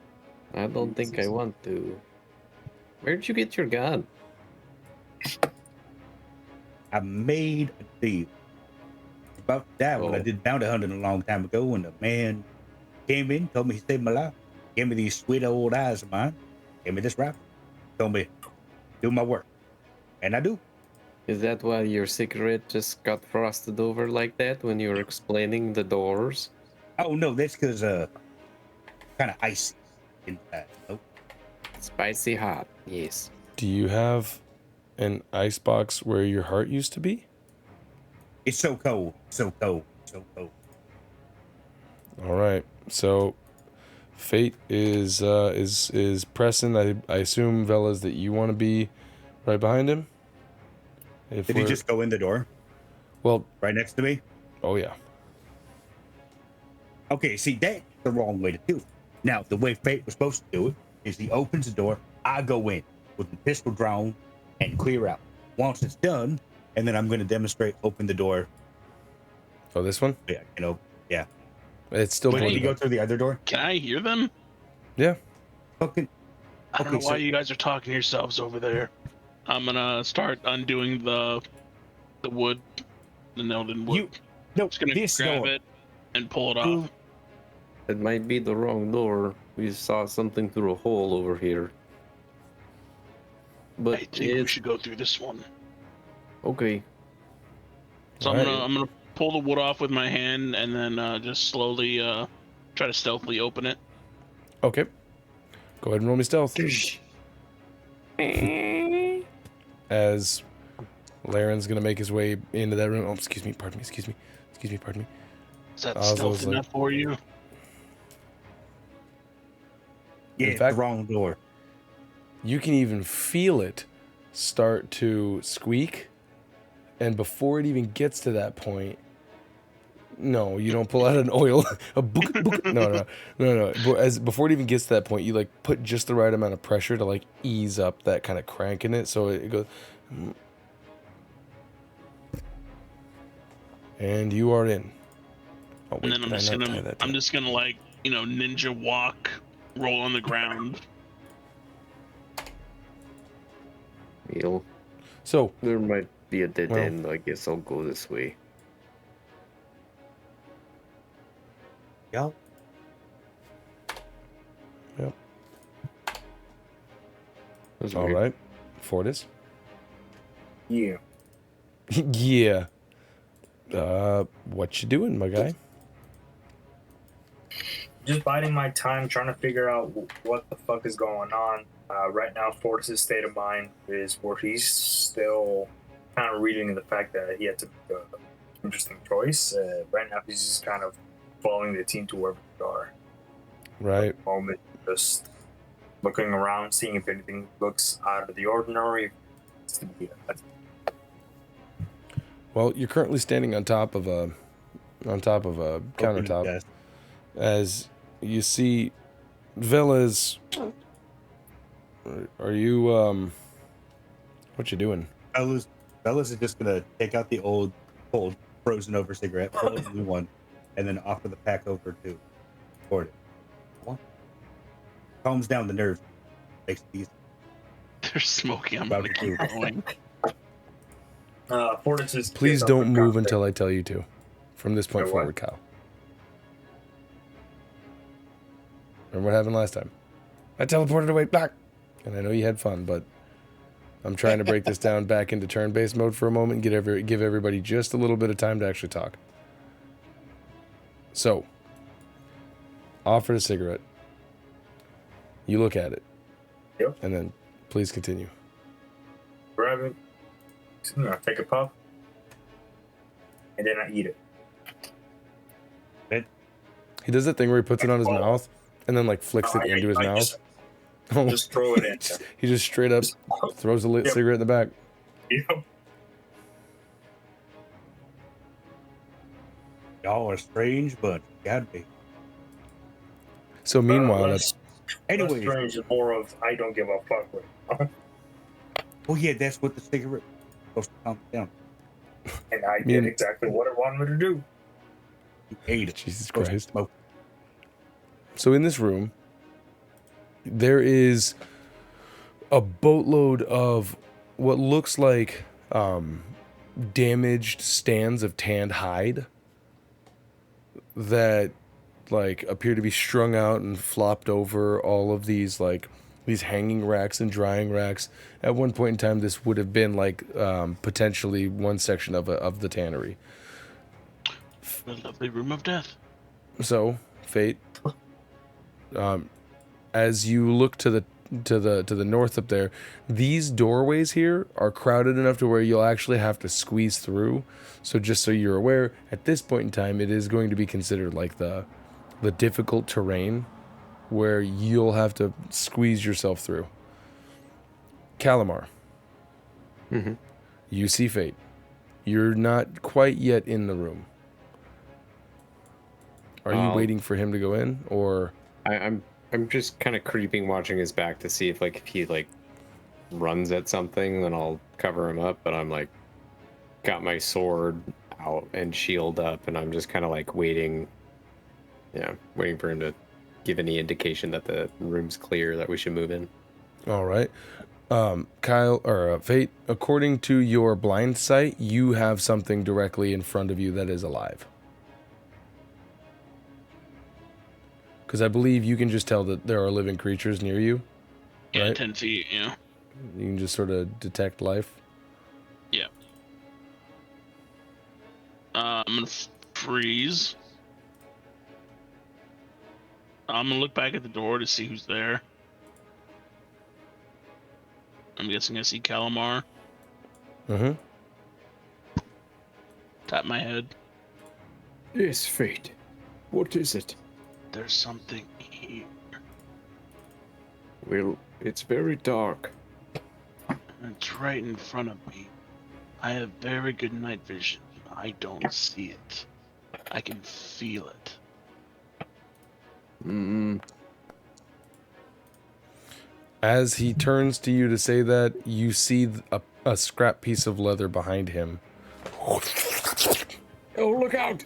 S3: I don't think I want to. Where'd you get your gun?
S4: I made a deal. About that when I
S3: Oh.
S4: did bounty hunting a long time ago, and the man came in, told me he saved my life, gave me these sweet old eyes of mine, gave me this rifle, told me do my work, and I do.
S3: Is that why your cigarette just got frosted over like that when you were explaining the doors?
S4: Oh no, that's because kind of icy inside. Nope.
S3: Spicy hot, yes.
S2: Do you have an icebox where your heart used to be?
S4: It's so cold, so cold, so cold.
S2: All right. So Fayte is pressing. I assume, Velas, that you want to be right behind him. If
S4: Did he
S2: we're-
S4: just go in the door
S2: Well,
S4: right next to me?
S2: oh yeah.
S4: Okay, see, that's the wrong way to do it. Now, the way Fayte was supposed to do it is he opens the door, I go in with the pistol drawn and clear out. Once it's done, and then I'm going to demonstrate open the door.
S2: Oh, this one?
S4: Yeah, yeah.
S2: It's still
S4: But did you
S2: boarded
S4: go
S2: up.
S4: through the other door?
S1: Can I hear them?
S2: Yeah.
S4: Fucking.
S1: I don't
S4: Okay,
S1: know why
S4: so-
S1: you guys are talking to yourselves over there. I'm gonna start undoing the wood, the Nelden wood.
S4: No,
S1: Just gonna
S4: this
S1: grab
S4: door.
S1: it and pull it
S4: Ooh.
S1: off.
S3: It might be the wrong door. We saw something through a hole over here.
S1: I
S3: But
S1: think we
S3: it's
S1: should go through this one.
S3: okay.
S1: So
S2: Alright.
S1: I'm gonna pull the wood off with my hand and then just slowly try to stealthily open it.
S2: Okay. Go ahead and roll me stealth. As Laren's gonna make his way into that room. Oh, excuse me, pardon me. Is
S1: Is that
S2: I was
S1: stealth
S2: like-
S1: enough for you?
S4: Yeah,
S2: In
S4: it's
S2: fact-
S4: the wrong door.
S2: You can even feel it start to squeak, and before it even gets to that point, no, you don't pull out an oil. A book. No. Before it even gets to that point, you like put just the right amount of pressure to like ease up that kind of crank in it, so it goes. And you are in. Oh, wait,
S1: And then
S2: did I not tie that
S1: I'm
S2: down?
S1: just gonna like ninja walk, roll on the ground.
S3: Well,
S2: So
S3: there might be a dead
S2: Well-
S3: end. I guess I'll go this way.
S4: Y'all.
S3: That's
S2: all
S3: weird.
S2: right, Fortis.
S5: Yeah.
S2: Yeah. What you doing, my guy?
S5: Just biding my time, trying to figure out what the fuck is going on. Right now, Fortis' state of mind is where he's still kind of reading the fact that he had to make an interesting choice. Right now, he's just kind of following the team to wherever they are.
S2: Right.
S5: Moment, just looking around, seeing if anything looks out of the ordinary.
S2: Well, you're currently standing on top of a countertop,
S4: Yes.
S2: as you see Velas. Are you what you doing?
S4: Fellas is just gonna take out the old, cold, frozen over cigarette, pull a new one, and then offer the pack over to Fortis. Calms down the nerves, makes it easy.
S1: They're smoking. I'm
S4: About
S1: gonna
S4: to
S1: keep
S4: do.
S1: going.
S5: Fortis is
S2: Please don't move until I tell you to. From this point
S5: Okay, what?
S2: forward, Kyle. Remember what happened last time? I teleported away back, and I know you had fun, but I'm trying to break this down back into turn-based mode for a moment and give everybody just a little bit of time to actually talk. So, offer a cigarette. You look at it.
S5: Yep.
S2: And then, please continue.
S5: Grab it. I take a puff, and then I eat it.
S2: He does that thing where he puts it on his mouth and then like flicks it into his mouth.
S5: Just throw it in.
S2: He just straight up throws a lit
S5: Yep.
S2: cigarette in the back.
S5: Yep.
S4: Y'all are strange, but gotta be.
S2: So meanwhile,
S5: less
S4: Anyways,
S5: strange and more of I don't give a fuck with.
S4: oh yeah, that's what the cigarette was supposed to calm down.
S5: And I did exactly what it wanted me to do.
S4: You ate it.
S2: Jesus
S4: Supposed to
S2: Christ.
S4: smoke.
S2: So in this room, there is a boatload of what looks like damaged stands of tanned hide that like appear to be strung out and flopped over all of these hanging racks and drying racks. At one point in time, this would have been like potentially one section of the tannery.
S1: The lovely room of death.
S2: So, Fayte, as you look to the north up there, these doorways here are crowded enough to where you'll actually have to squeeze through. So just so you're aware, at this point in time, it is going to be considered like the difficult terrain where you'll have to squeeze yourself through. Calamar.
S3: Mm-hmm.
S2: You see Fayte. You're not quite yet in the room. Are you waiting for him to go in, or?
S3: I'm just kind of creeping, watching his back to see if he runs at something, then I'll cover him up. But I'm got my sword out and shield up, and I'm just kind of waiting. Yeah, waiting for him to give any indication that the room's clear, that we should move in.
S2: All right. Kyle or Fayte, according to your blind sight, you have something directly in front of you that is alive. Because I believe you can just tell that there are living creatures near you.
S1: Yeah,
S2: right?
S1: 10 feet, yeah.
S2: You can just sort of detect life.
S1: Yeah. I'm going to freeze. I'm going to look back at the door to see who's there. I'm guessing I see Calamar.
S2: Mm-hmm.
S1: Tap my head.
S6: Yes, Fayte. What is it?
S1: There's something here.
S6: Well, it's very dark.
S1: It's right in front of me. I have very good night vision. I don't see it. I can feel it.
S2: As he turns to you to say that, you see a scrap piece of leather behind him.
S6: Oh, look out!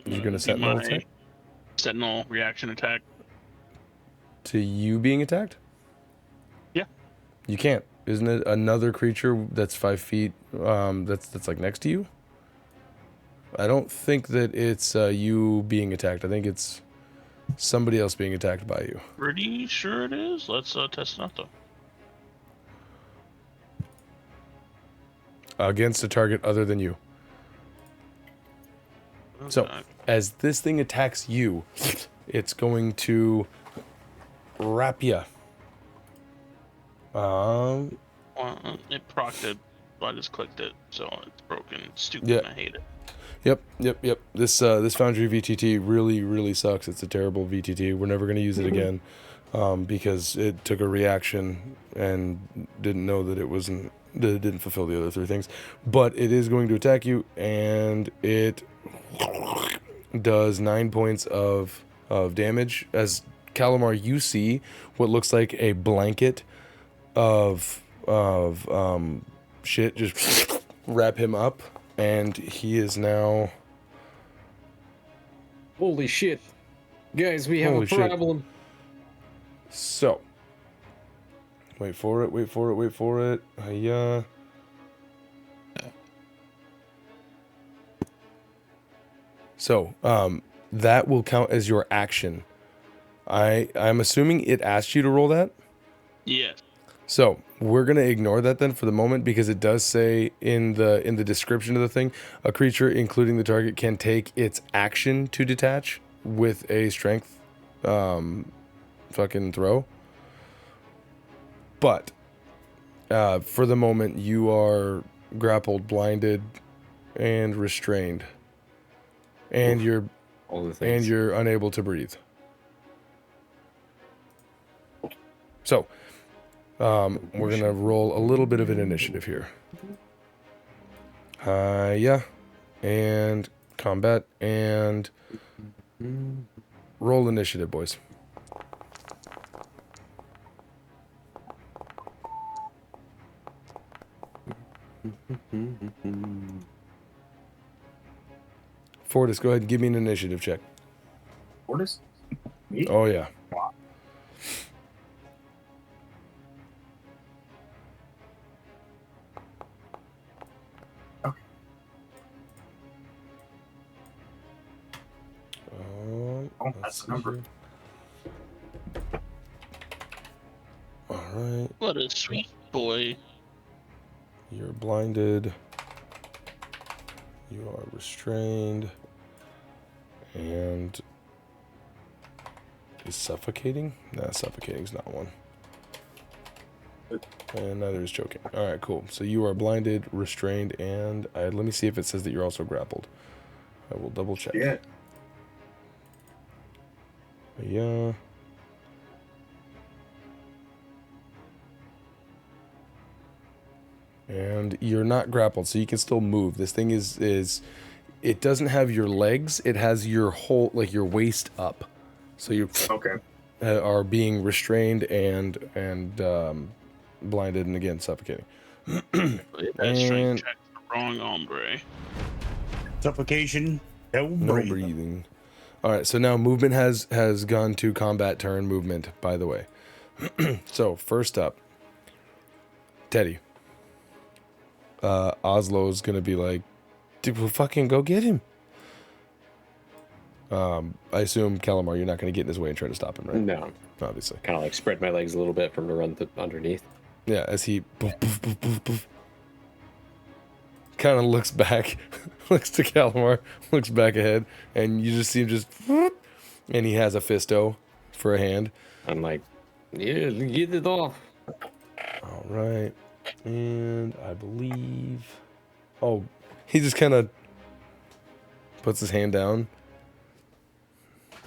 S2: You're going to sentinel attack?
S1: Sentinel reaction attack.
S2: To you being attacked?
S1: Yeah.
S2: You can't. Isn't it another creature that's 5 feet that's next to you? I don't think that it's you being attacked. I think it's somebody else being attacked by you.
S1: Pretty sure it is. Let's test it out though.
S2: Against a target other than you.
S1: Okay.
S2: So, as this thing attacks you, it's going to wrap you.
S1: It procced I just clicked it, so it's broken. It's stupid.
S2: Yeah.
S1: I hate it.
S2: Yep. This Foundry VTT really sucks. It's a terrible VTT. We're never gonna use it again, because it took a reaction and didn't know that it didn't fulfill the other 3 things. But it is going to attack you, and it does 9 points of damage. As Calamar, you see what looks like a blanket of shit just wrap him up, and he is now.
S6: Holy shit. Guys, we have
S2: Holy
S6: a
S2: shit.
S6: problem.
S2: So, wait for it. Hiya. So, that will count as your action. I'm assuming it asked you to roll that?
S1: Yes.
S2: So, we're going to ignore that then for the moment, because it does say in the description of the thing, a creature, including the target, can take its action to detach with a strength fucking throw. But for the moment, you are grappled, blinded, and restrained. And
S3: All the things.
S2: you're unable to breathe. So, we're gonna roll a little bit of an initiative here. Yeah, and combat, and roll initiative, boys. Fortis, go ahead and give me an initiative check.
S5: Fortis? Me?
S2: Oh yeah.
S5: Wow. Okay. Oh,
S2: Let's
S5: that's
S2: see
S5: the number.
S2: here. All right.
S1: What a sweet boy.
S2: You're blinded. You are restrained. And is suffocating? Nah, suffocating's not one. And neither is choking. All right, cool. So you are blinded, restrained, and let me see if it says that you're also grappled. I will double check.
S5: Yeah.
S2: Yeah. And you're not grappled, so you can still move. This thing is it doesn't have your legs, it has your whole, like, your waist up. So you
S5: Okay.
S2: are being restrained and blinded, and again suffocating.
S1: That
S2: And-
S1: strength check's the wrong hombre.
S4: Suffocation. No
S2: No
S4: breathing.
S2: breathing. All right, so now movement has gone to combat turn movement, by the way. So first up, Teddy. Oslo's gonna be like, dude, we'll fucking go get him. I assume, Calamar, you're not gonna get in his way and try to stop him, right?
S3: No.
S2: Obviously.
S3: Kind of like spread my legs a little bit from to run underneath.
S2: Yeah, as he kind of looks back, looks to Calamar, looks back ahead, and you just see him just, and he has a fisto for a hand.
S3: I'm like, yeah, get it off.
S2: All right, and I believe, oh, he just kind of puts his hand down.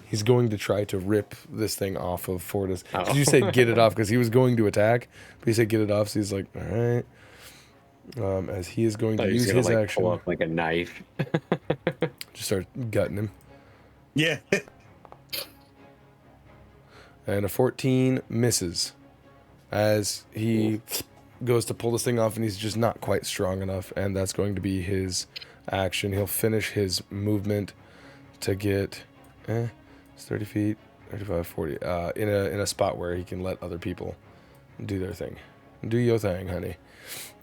S2: He's going to try to rip this thing off of Fortis.
S3: Oh.
S2: You said get it off because he was going to attack, but he said get it off, so he's like, all right. As he is going to
S3: He's
S2: use
S3: gonna,
S2: his
S3: like,
S2: action,
S3: pull up like a knife.
S2: just start gutting him.
S4: Yeah.
S2: And a 14 misses. As he goes to pull this thing off, and he's just not quite strong enough, and that's going to be his action. He'll finish his movement to get, it's 30 feet, 35, 40, in a spot where he can let other people do their thing. Do your thing, honey.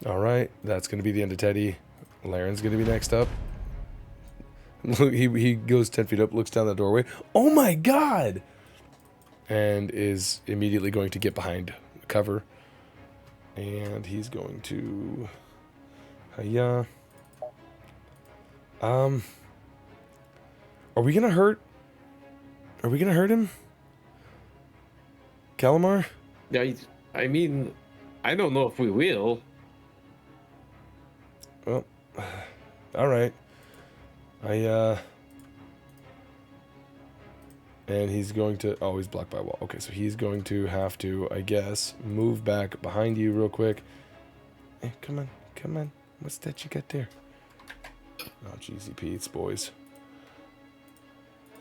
S2: All right, that's going to be the end of Teddy. Laren's going to be next up. Look, he goes 10 feet up, looks down the doorway. Oh my god! And is immediately going to get behind cover. And he's going to... Hiya. Are we gonna hurt... Are we gonna hurt him? Calamar?
S6: I mean, I don't know if we will.
S2: Well, all right. And he's going to... Oh, he's blocked by a wall. Okay, so he's going to have to, I guess, move back behind you real quick. Hey, come on. Come on. What's that you got there? Oh, Jeezy Pete's, boys.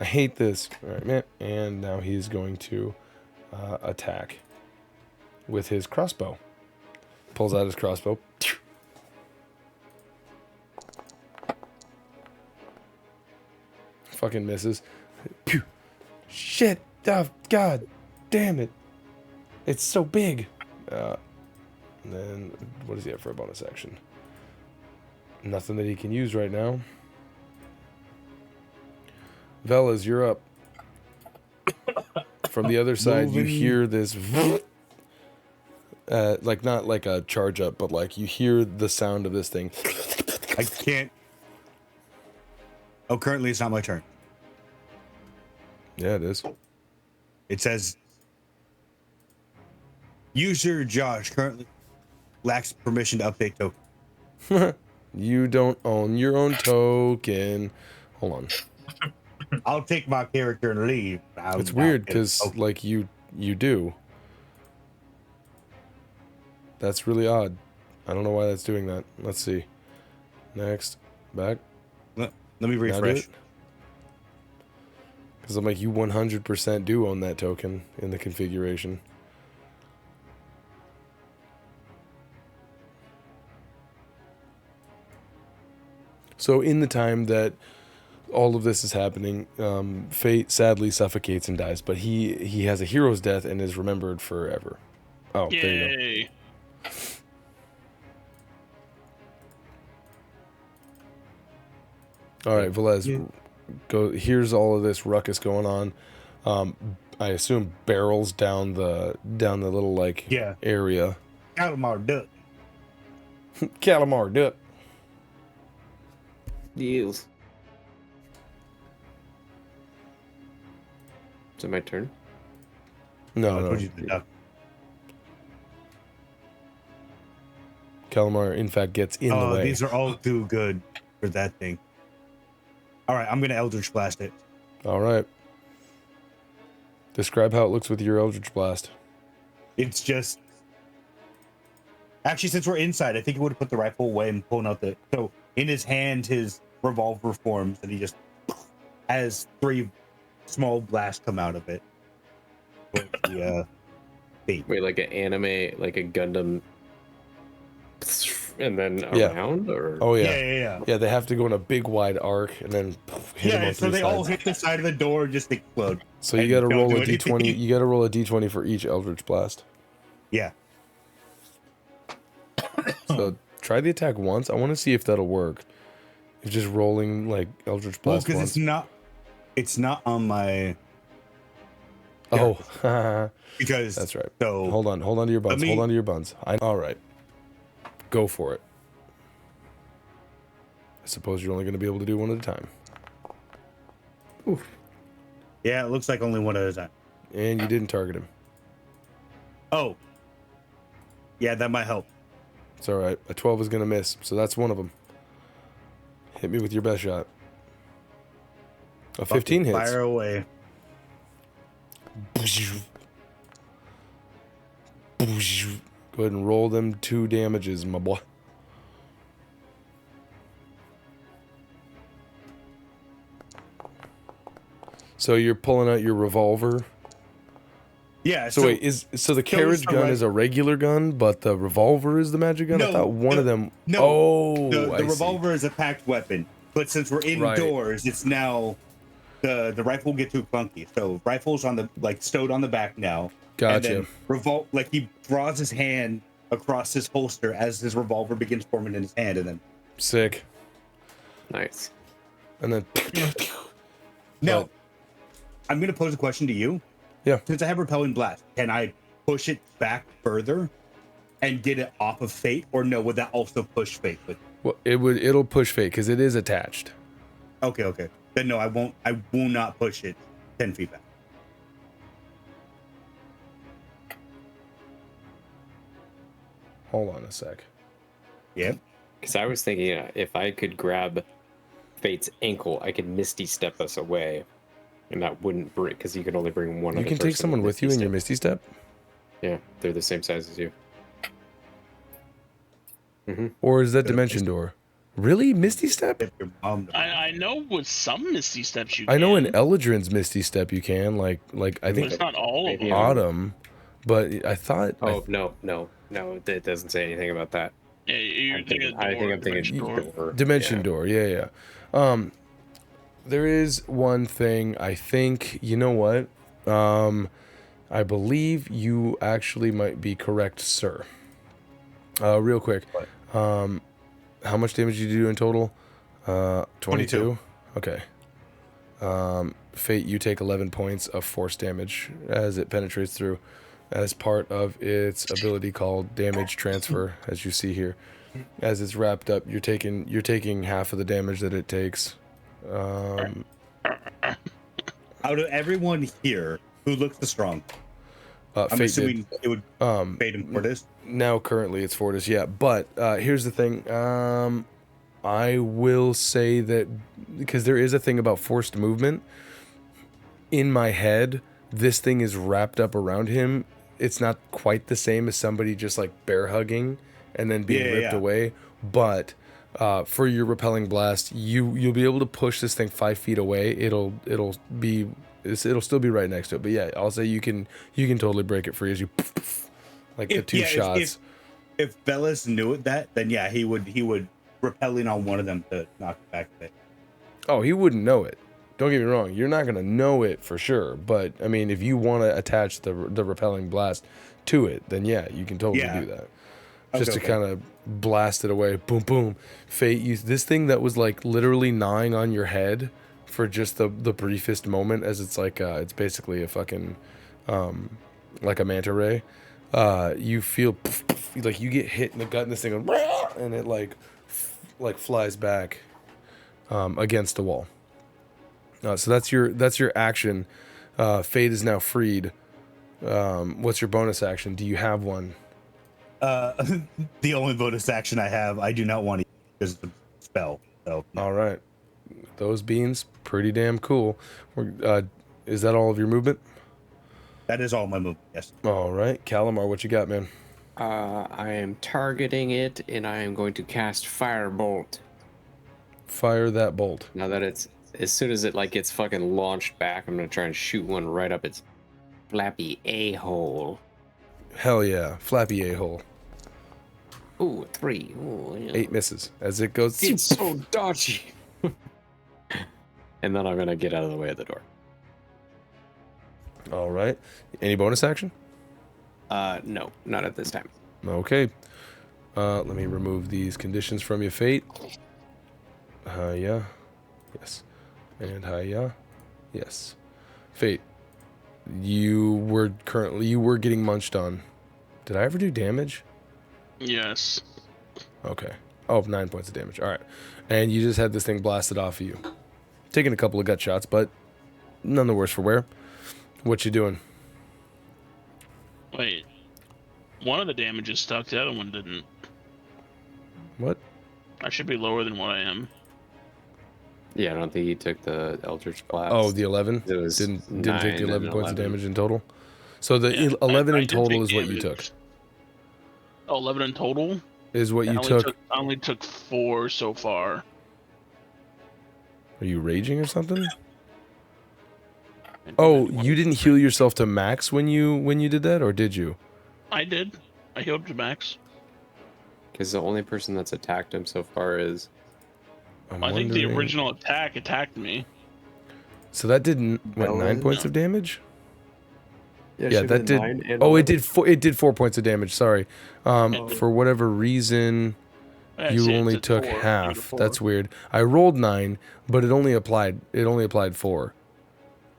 S2: I hate this. All right, man. And now he's going to attack with his crossbow. Pulls out his crossbow. Fucking misses. Pew. Shit! Oh, God damn it! It's so big. And then what does he have for a bonus action? Nothing that he can use right now. Velas, you're up. From the other side, you hear this, like not like a charge up, but like you hear the sound of this thing.
S4: I can't. Oh, currently it's not my turn.
S2: Yeah, it is.
S4: It says user Josh currently lacks permission to update token.
S2: You don't own your own token. Hold on.
S4: I'll take my character and leave.
S2: It's weird because like you do. That's really odd. I don't know why that's doing that. Let's see. Next. Back.
S4: Let me refresh.
S2: Because I'm like, you 100% do own that token in the configuration. So in the time that all of this is happening, Fayte sadly suffocates and dies, but he has a hero's death and is remembered forever. Oh,
S1: Yay.
S2: there you go. All right, Velez, go. Here's all of this ruckus going on. I assume barrels down the little like area.
S4: Calamar duck.
S2: Calamar duck.
S6: Deals. Is it my turn?
S2: No. Calamar, in fact, gets in the way.
S4: Oh, these are all too good for that thing. All right, I'm gonna Eldritch Blast it.
S2: All right. Describe how it looks with your Eldritch Blast.
S4: It's just... Actually, since we're inside, I think he would have put the rifle away and pulling out the... So, in his hand, his revolver forms, and he just has 3 small blasts come out of it.
S6: Wait, like an anime, like a Gundam... And then around, or
S2: yeah, they have to go in a big wide arc and then hit them on
S4: so they all hit the side of the door and just explode.
S2: So you got to roll a d20. You got to roll a d20 for each Eldritch Blast.
S4: Yeah.
S2: So try the attack once. I want to see if that'll work. If just rolling like Eldritch Blast.
S4: Well, because it's not on my.
S2: Oh,
S4: because
S2: that's right.
S4: So
S2: hold on to your buns. Hold on to your buns. All right. Go for it. I suppose you're only going to be able to do one at a time.
S4: Oof. Yeah, it looks like only one at a time.
S2: And you didn't target him.
S4: Oh. Yeah, that might help.
S2: It's all right. A 12 is going to miss, so that's one of them. Hit me with your best shot. A 15 hits.
S4: Fire away.
S2: Go ahead and roll them 2 damages, my boy. So you're pulling out your revolver.
S4: Yeah.
S2: So wait, so the carriage gun is a regular gun, but the revolver is the magic gun? I thought one of them.
S4: No.
S2: Oh,
S4: the revolver is a packed weapon, but since we're indoors, it's now the rifle will get too clunky. So rifle's on the stowed on the back now.
S2: Gotcha.
S4: And then he draws his hand across his holster as his revolver begins forming in his hand, and then
S2: sick.
S6: Nice.
S2: And then
S4: now I'm gonna pose a question to you.
S2: Yeah.
S4: Since I have repelling blast, can I push it back further and get it off of Fayte, or no? Would that also push Fayte with?
S2: Well, it'll push Fayte because it is attached.
S4: Okay. Then no, I won't. I will not push it 10 feet back.
S2: Hold on a sec.
S4: Yep.
S3: Because I was thinking if I could grab Fayte's ankle, I could Misty Step us away. And that wouldn't break, because you can only bring one
S2: You
S3: other
S2: can
S3: person
S2: take someone with you in your Misty Step?
S3: Yeah, they're the same size as you.
S2: Or is that Dimension Door? Really? Misty Step?
S4: If your mom
S1: I know with some Misty Steps you
S2: I know in
S1: can,
S2: Eldrin's Misty Step you can, like I
S1: but
S2: think
S1: it's not all of
S3: Maybe
S1: them.
S2: Autumn, but I thought
S3: Oh, no, it doesn't say anything about that.
S1: Yeah, you're thinking
S3: I think I'm
S1: Dimension
S3: thinking
S1: Door.
S2: Dimension Door, yeah. There is one thing I think, you know what? I believe you actually might be correct, sir. Real quick. How much damage did you do in total? 22? Okay. Fayte, you take 11 points of force damage as it penetrates through as part of its ability called damage transfer, as you see here. As it's wrapped up, you're taking half of the damage that it takes.
S4: Out of everyone here, who looks the strong? I'm
S2: Fayte
S4: assuming it would Fayte and Fortis.
S2: Now currently it's Fortis, yeah. But here's the thing. I will say that because there is a thing about forced movement. In my head, this thing is wrapped up around him. It's not quite the same as somebody just like bear hugging and then being ripped away. But for your repelling blast, you'll be able to push this thing 5 feet away. It'll still be right next to it. But yeah, I'll say you can totally break it free as you like the two shots.
S4: If Bellis knew that, then yeah, he would repel in on one of them to knock it back a bit.
S2: Oh, he wouldn't know it. Don't get me wrong. You're not gonna know it for sure. But I mean, if you want to attach the repelling blast to it, then yeah, you can totally do that. Just to kind of blast it away. Boom, boom. Fayte, this thing that was like literally gnawing on your head for just the briefest moment, as it's like it's basically a fucking like a manta ray. You feel like you get hit in the gut, and this thing goes, and it like flies back against the wall. So that's your action. Fayte is now freed. What's your bonus action? Do you have one?
S4: The only bonus action I have, I do not want to use because it's a spell. So
S2: all right, those beans, pretty damn cool. Is that all of your movement?
S4: That is all my movement. Yes.
S2: All right, Calamar, what you got, man?
S3: I am targeting it, and I am going to cast Firebolt.
S2: Fire that bolt.
S3: Now that it's as soon as it like gets fucking launched back, I'm gonna try and shoot one right up its flappy a-hole.
S2: Hell yeah, flappy a-hole.
S3: Ooh, 3. Ooh, yeah.
S2: 8 misses as it goes.
S3: It's so dodgy. And then I'm gonna get out of the way of the door.
S2: All right. Any bonus action?
S3: No, not at this time.
S2: Okay. Let me remove these conditions from your Fayte. Yeah. Yes. And yeah. Yes. Fayte. You were getting munched on. Did I ever do damage?
S1: Yes.
S2: Okay. Oh, 9 points of damage. All right. And you just had this thing blasted off of you. Taking a couple of gut shots, but none the worse for wear. What you doing?
S1: Wait. One of the damages stuck, the other one didn't.
S2: What?
S1: I should be lower than what I am.
S3: Yeah, I don't think he took the Eldritch Blast.
S2: Oh, the 11?
S3: It was
S2: Didn't take the 11 points of
S3: 11.
S2: damage in total? So the 11 in total is what you took.
S1: Oh, 11 in total?
S2: Is what you
S1: I
S2: took.
S1: only took 4 so far.
S2: Are you raging or something? Oh, you didn't heal yourself to max when you did that, or did you?
S1: I did. I healed up to max.
S3: Because the only person that's attacked him so far is...
S1: I think the original attack attacked me.
S2: So that did 9 points of damage? Yeah, that did.
S3: Oh,
S2: it did 4 points of damage. Sorry. For whatever reason, you only took half. That's weird. I rolled 9, but it only applied 4.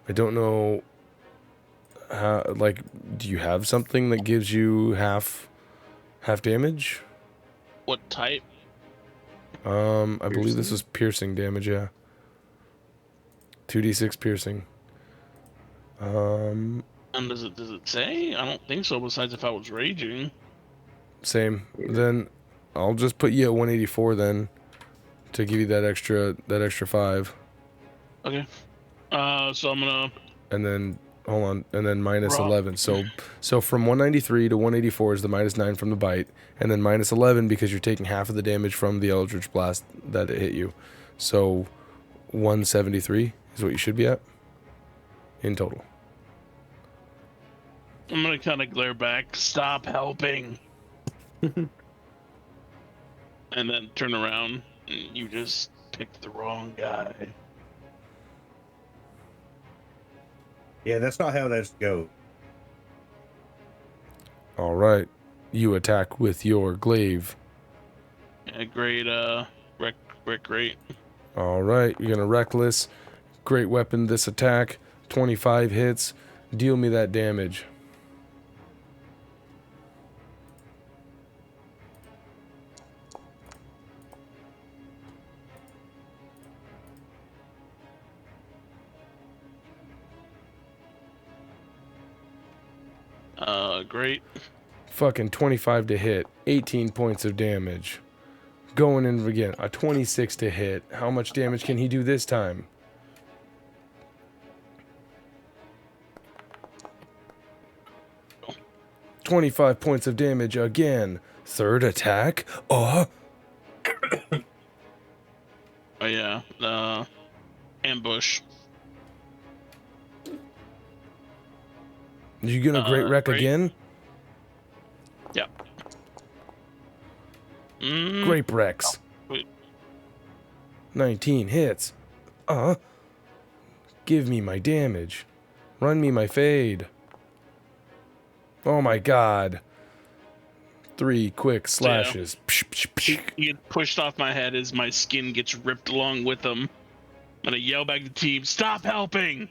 S2: I don't know. Like, do you have something that gives you half damage?
S1: What type?
S2: I believe this was piercing damage. Yeah. 2d6 piercing.
S1: And does it say? I don't think so. Besides, if I was raging.
S2: Same. Then, I'll just put you at 184 then, to give you that extra 5.
S1: Okay. So I'm gonna.
S2: And then hold on, and then minus
S1: Raw.
S2: 11. So from 193 to 184 is the minus 9 from the bite, and then minus 11 because you're taking half of the damage from the Eldritch Blast that it hit you. So 173 is what you should be at in total.
S1: I'm gonna kind of glare back. Stop helping. And then turn around. And you just picked the wrong guy.
S4: Yeah, that's not how this goes.
S2: All right, you attack with your glaive.
S1: Yeah, great. Great.
S2: All right, you're gonna reckless. Great weapon. This attack, 25 hits. Deal me that damage.
S1: Great.
S2: Fucking 25 to hit. 18 points of damage. Going in again. A 26 to hit. How much damage can he do this time? Oh. 25 points of damage again. Third attack.
S1: Oh yeah. Ambush.
S2: You gonna great wreck
S1: great.
S2: again?
S1: Yep.
S2: Grape wrecks.
S1: Wait.
S2: 19 hits. Give me my damage. Run me my fade. Oh my god. 3 quick slashes.
S1: He gets pushed off my head as my skin gets ripped along with him. I'm gonna yell back to the team, stop helping!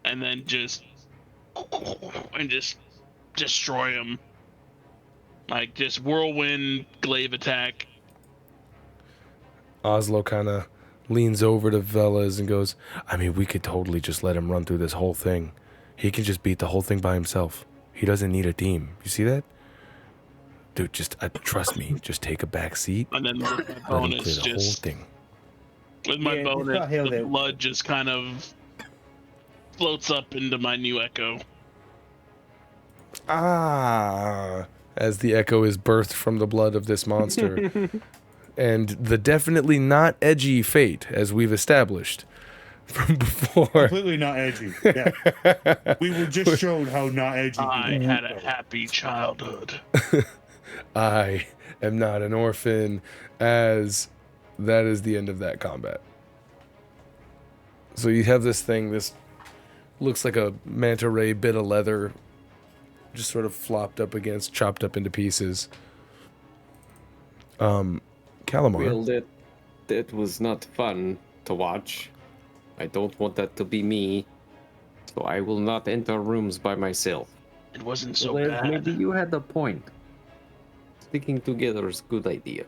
S1: And then just destroy him. Like, just whirlwind glaive attack.
S2: Oslo kind of leans over to Velas and goes, I mean, we could totally just let him run through this whole thing. He can just beat the whole thing by himself. He doesn't need a team. You see that? Dude, just trust me. Just take a back seat.
S1: And then with my
S2: Let him
S1: bonus,
S2: clear the whole thing.
S1: with my
S4: Yeah,
S1: bonus,
S4: it's not hell
S1: the
S4: that-
S1: blood just kind of floats up into my new echo.
S2: As the echo is birthed from the blood of this monster. And the definitely not edgy Fayte, as we've established from before.
S4: Completely not edgy. Yeah. We were just shown how not edgy.
S1: I
S4: we
S1: had
S4: were.
S1: a happy childhood.
S2: I am not an orphan, as that is the end of that combat. So you have this thing, this looks like a manta ray bit of leather, just sort of flopped up against, chopped up into pieces. Calamar.
S6: Well, that was not fun to watch. I don't want that to be me, so I will not enter rooms by myself.
S1: It wasn't so
S6: Well,
S1: bad.
S6: maybe you had a point. Sticking together is a good idea.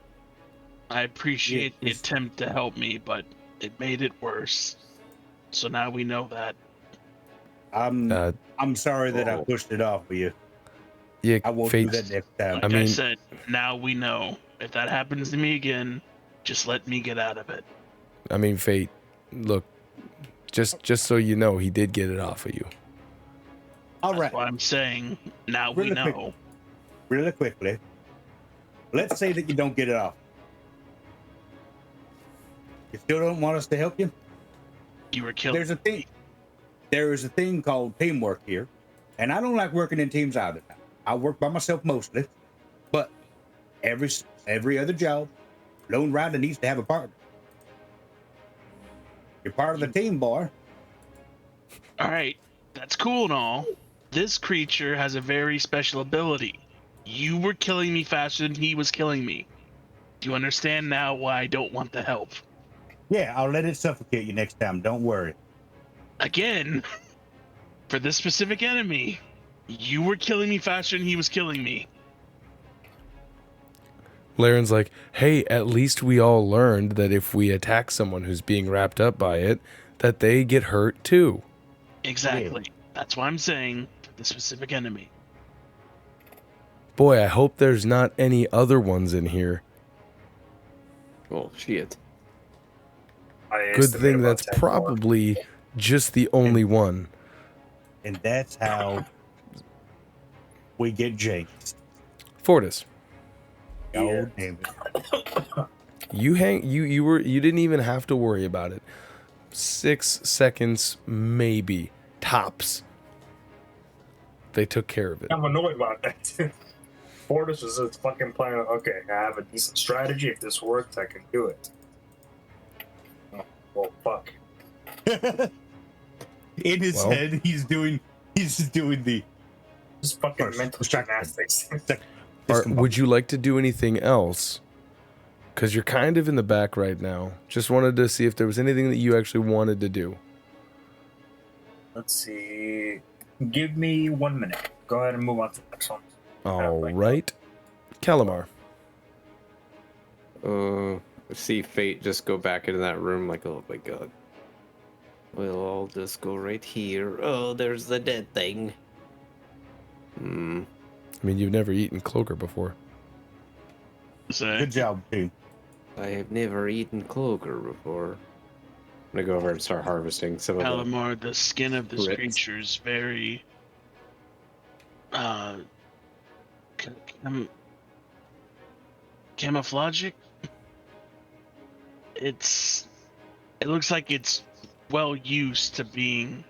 S1: I appreciate the
S4: Yes.
S1: attempt to help me, but it made it worse. So now we know that.
S4: I'm sorry that I
S6: Oh.
S4: pushed it off for you.
S2: Yeah,
S4: I won't
S2: Fayte,
S4: do that next time.
S1: Like
S2: I
S1: I,
S2: mean-
S1: said, now we know. If that happens to me again, just let me get out of it.
S2: I mean, Fayte, look, just so you know, he did get it off of you.
S4: All
S1: That's
S4: right,
S1: what I'm saying. Now we
S4: Really quick.
S1: know.
S4: really quickly. Let's say that you don't get it off. You still don't want us to help you?
S1: You were killed.
S4: There's a thing. There is a thing called teamwork here, and I don't like working in teams either. I work by myself mostly, but every other job, lone rider needs to have a partner. You're part of the team, boy.
S1: All right, that's cool and all. This creature has a very special ability. You were killing me faster than he was killing me. Do you understand now why I don't want the help?
S4: Yeah, I'll let it suffocate you next time. Don't worry.
S1: Again, for this specific enemy, you were killing me faster than he was killing me.
S2: Laren's like, hey, at least we all learned that if we attack someone who's being wrapped up by it, that they get hurt too.
S1: Exactly. That's why I'm saying for this specific enemy.
S2: Boy, I hope there's not any other ones in here.
S6: Oh shit.
S2: Good thing that's probably just the only one.
S4: And that's how we get jinxed.
S2: Fortis.
S4: Oh, damn it.
S2: You didn't even have to worry about it. 6 seconds, maybe. Tops. They took care of it.
S5: I'm annoyed about that. Fortis was just fucking playing, okay, I have a decent strategy. If this works, I can do it. Oh, well, fuck.
S4: In his head, he's doing the
S5: Just fucking mental gymnastics.
S2: Would you like to do anything else? Because you're kind of in the back right now. Just wanted to see if there was anything that you actually wanted to do.
S5: Let's see. Give me 1 minute. Go ahead and move on to the next one.
S2: All right. Calamar.
S3: See Fayte just go back into that room like, oh my god. Well, I'll just go right here. Oh, there's the dead thing.
S2: I mean, you've never eaten cloaker before.
S4: Good job, team.
S3: I have never eaten cloaker before. I'm gonna go over and start harvesting some of them.
S1: Calamar, the skin of this creature is very camouflagic. It looks like it's well used to being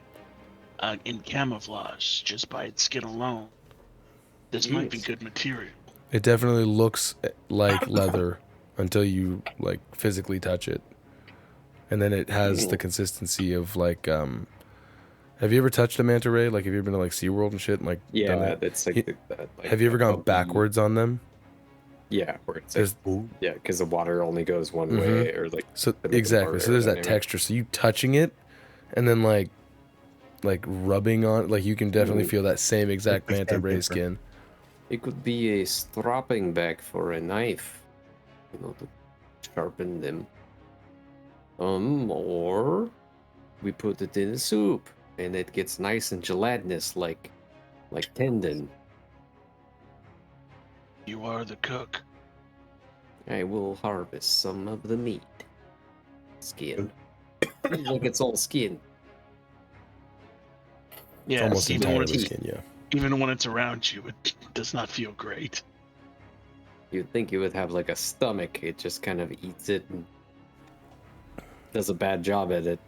S1: in camouflage just by its skin alone. This might be good material.
S2: It definitely looks like leather until you like physically touch it. And then it has the consistency of like have you ever touched a manta ray? Like have you ever been to like SeaWorld and shit and like
S3: yeah, that's like,
S2: have you ever gone backwards on them?
S3: Yeah, where it's like, yeah, because the water only goes one way, or like
S2: so exactly. So there's that texture. So you touching it, and then like rubbing on, like you can definitely feel that same exact manta ray skin.
S3: It could be a stropping back for a knife, you know, to sharpen them. Or we put it in a soup, and it gets nice and gelatinous, like tendon.
S1: You are the cook.
S3: I will harvest some of the meat. Skin. Like it's all skin.
S1: Yeah,
S2: it's almost entirely skin, yeah.
S1: Even when it's around you, it does not feel great.
S3: You'd think it would have like a stomach. It just kind of eats it and does a bad job at it.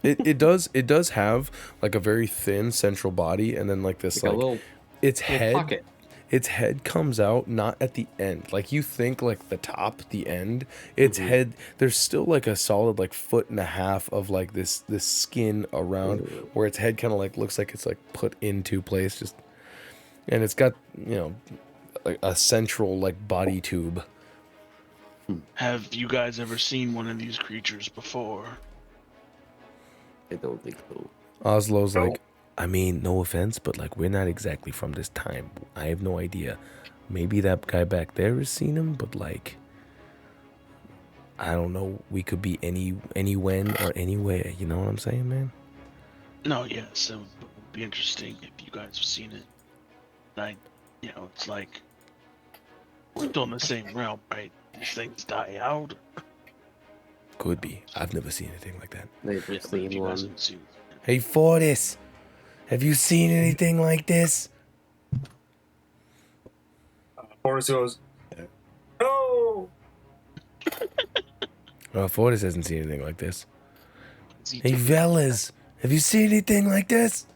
S2: It does have like a very thin central body, and then like this like
S3: little,
S2: its head
S3: pocket.
S2: Its head comes out not at the end. Like you think like the top, the end. Its head, there's still like a solid like 1.5 feet of like this skin around where its head kind of like looks like it's like put into place. Just and it's got, you know, like a central like body tube.
S1: Have you guys ever seen one of these creatures before?
S3: I don't think so.
S2: Oslo's like, I mean, no offense, but like we're not exactly from this time. I have no idea. Maybe that guy back there has seen him, but like, I don't know. We could be any when or anywhere. You know what I'm saying, man?
S1: No, yes, it would be interesting if you guys have seen it. Like, you know, it's like we're still in the same realm, right? These things die out.
S2: Could be. I've never seen anything like that.
S3: Never seen one.
S2: Hey, Fortis, have you seen anything like this?
S5: Fortis goes, no!
S2: Well, Fortis hasn't seen anything like this. Hey, fellas, have you seen anything like this?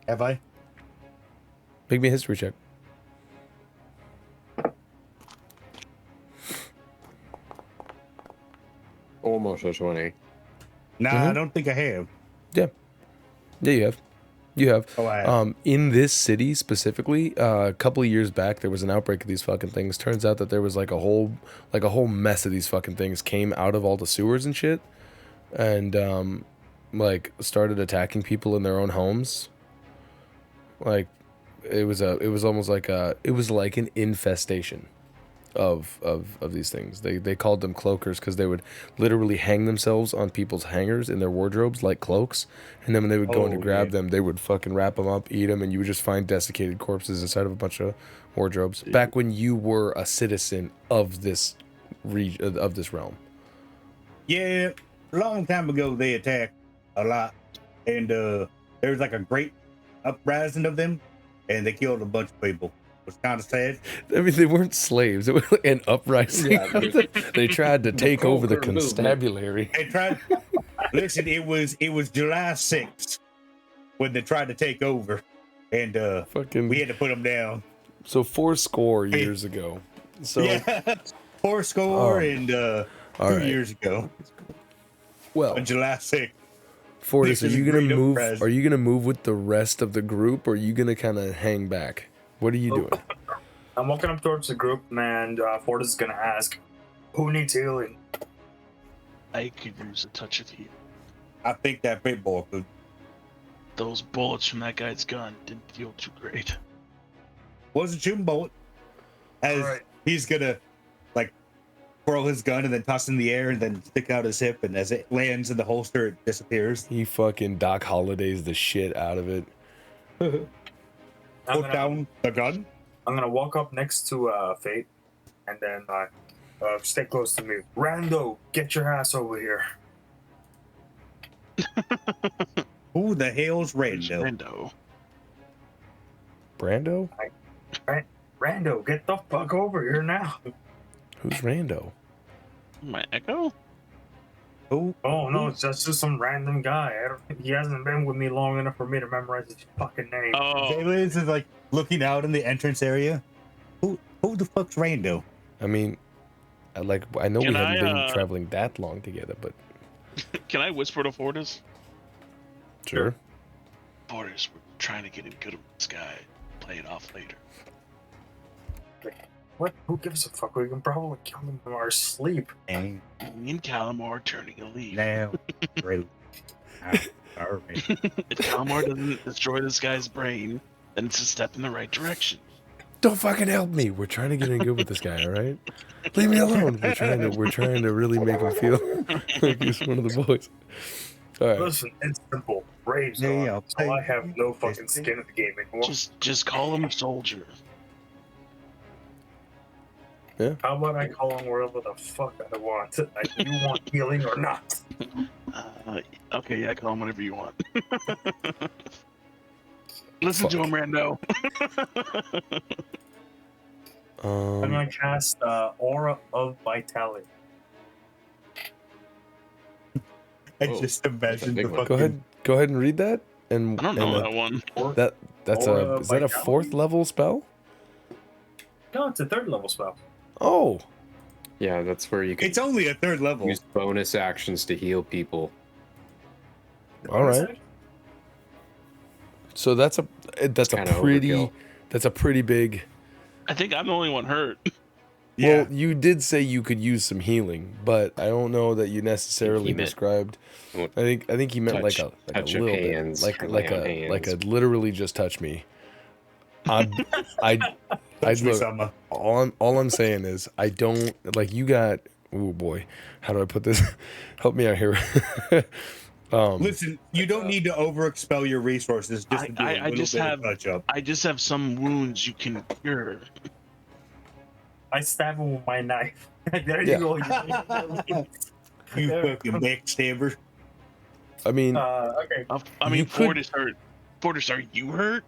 S4: Have I?
S2: Make me a history check.
S3: Almost a 20.
S4: Nah, I don't think I have.
S2: Yeah, you have. You have.
S4: Oh, I have.
S2: In this city specifically, a couple of years back, there was an outbreak of these fucking things. Turns out that there was like a whole mess of these fucking things came out of all the sewers and shit, and like started attacking people in their own homes. Like, it was almost like an infestation of these things. They called them cloakers because they would literally hang themselves on people's hangers in their wardrobes like cloaks, and then when they would go in to grab them, they would fucking wrap them up, eat them, and you would just find desiccated corpses inside of a bunch of wardrobes. Back when you were a citizen of this of this realm?
S4: Yeah, a long time ago they attacked a lot, and there was like a great uprising of them, and they killed a bunch of people. It was kind of sad.
S2: I mean, they weren't slaves. It was an uprising.
S3: Yeah,
S2: They tried to take over the
S3: Conquer movement.
S2: constabulary.
S4: They tried. Listen, it was July 6th when they tried to take over, and
S2: Fucking.
S4: we had to put them down.
S2: So 4 years ago. So
S4: Yeah, 4 and 2
S2: all right.
S4: years ago
S2: well,
S4: on July 6th.
S2: Fortis, are
S4: This is
S2: you
S4: a
S2: gonna
S4: great
S2: move?
S4: uprising.
S2: Are you gonna move with the rest of the group, or are you gonna kind of hang back? What are you doing?
S5: I'm walking up towards the group, and Fortis is gonna ask, "Who needs healing?"
S1: I could use a touch of heal.
S4: I think that big boy could.
S1: Those bullets from that guy's gun didn't feel too great.
S4: Was a shooting bullet. As
S5: Alright.
S4: he's gonna like twirl his gun and then toss it in the air and then stick out his hip, and as it lands in the holster, it disappears.
S2: He fucking Doc Hollidays the shit out of it.
S5: I'm
S4: Put down the gun.
S5: gonna walk up next to Fayte, and then stay close to me. Rando, get your ass over here.
S4: Who the hell's Rando?
S1: Rando.
S2: Brando?
S5: Rando, get the fuck over here now.
S2: Who's Rando?
S1: My echo?
S4: Who?
S5: Oh no, it's just some random guy. He hasn't been with me long enough for me to memorize his fucking name.
S1: Oh,
S4: Jayliz is like looking out in the entrance area. Who the fuck's Rando?
S2: I mean, I know we
S1: Can
S2: haven't
S1: I,
S2: been traveling that long together, but
S1: can I whisper to Fortis?
S2: sure.
S1: Fortis, we're trying to get him good with this guy. Play it off later.
S5: What? Who gives a fuck? We can probably kill him in our sleep.
S4: And
S1: Me and Calamar turning a leaf.
S4: now, Alright.
S1: If Calamar doesn't destroy this guy's brain, then it's a step in the right direction.
S2: Don't fucking help me. We're trying to get in good with this guy, all right? Leave me alone. We're trying to really make him feel like he's one of the boys. All right.
S5: Listen, it's simple. Rabe's
S4: Yeah,
S5: on,
S4: yeah,
S5: so I have no fucking skin in the game anymore.
S1: Just call him a soldier.
S5: How about I call him wherever the fuck I want? Like, you want healing or not?
S1: Okay, yeah, call him whatever you want. Listen to him, Rando.
S5: I'm gonna cast Aura of Vitality.
S4: I
S3: Whoa,
S4: just imagined
S3: big
S4: the
S3: one.
S4: fucking.
S2: Go ahead and read that. And
S1: I don't know that one.
S2: that's
S5: Aura
S2: is that a
S5: Vitality?
S2: 4th level spell?
S5: No, it's a 3rd level spell.
S2: Oh,
S3: Yeah, that's where you can
S4: It's only a 3rd level.
S3: use bonus actions to heal people.
S2: all right. So that's a
S3: kinda overkill.
S2: pretty big.
S1: I think I'm the only one hurt.
S4: Yeah.
S2: Well, you did say you could use some healing, but I don't know that you necessarily
S3: He meant-
S2: described.
S3: What-
S2: I think he meant like a
S3: touch
S2: little
S3: of
S2: bit,
S3: hands,
S2: like
S3: or
S2: a
S3: lay on hands.
S2: literally just touch me. I
S4: Touch me,
S2: look.
S4: Sama.
S2: All I'm saying is I don't like you got. Oh boy, how do I put this? Help me out here.
S4: Listen, you don't need to overexpel your resources just to do a
S1: I
S4: little
S1: just
S4: bit
S1: have-
S4: of touch up.
S1: I just have some wounds you can cure.
S5: I stab him with my knife. There
S2: Yeah.
S5: you go.
S4: You fucking backstabber.
S2: I mean,
S5: Okay.
S1: I mean,
S2: You could-
S1: Fortis hurt. Fortis, are you hurt?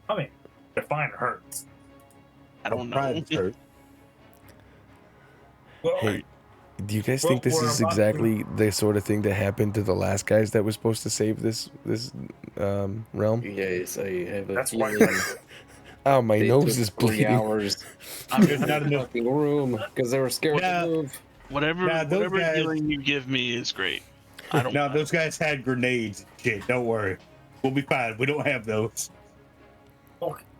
S5: I mean, define hurts.
S1: I don't know.
S4: Pride's hurt.
S5: Well,
S2: hey, do you guys
S5: Well,
S2: think this
S5: we're
S2: is
S5: about
S2: exactly the sort of thing that happened to the last guys that was supposed to save this realm?
S3: Yes, I have a
S5: That's why.
S3: feeling
S2: Oh, my
S3: they
S2: nose
S3: took
S2: is
S3: 3
S2: bleeding.
S3: hours
S4: There's not enough.
S3: fucking room because they were scared
S4: Yeah.
S3: to move.
S1: Whatever,
S4: Nah, those
S1: whatever
S4: guys-
S1: healing you give me is great. I don't.
S4: No, those guys had grenades and shit. Don't worry. We'll be fine. We don't have those.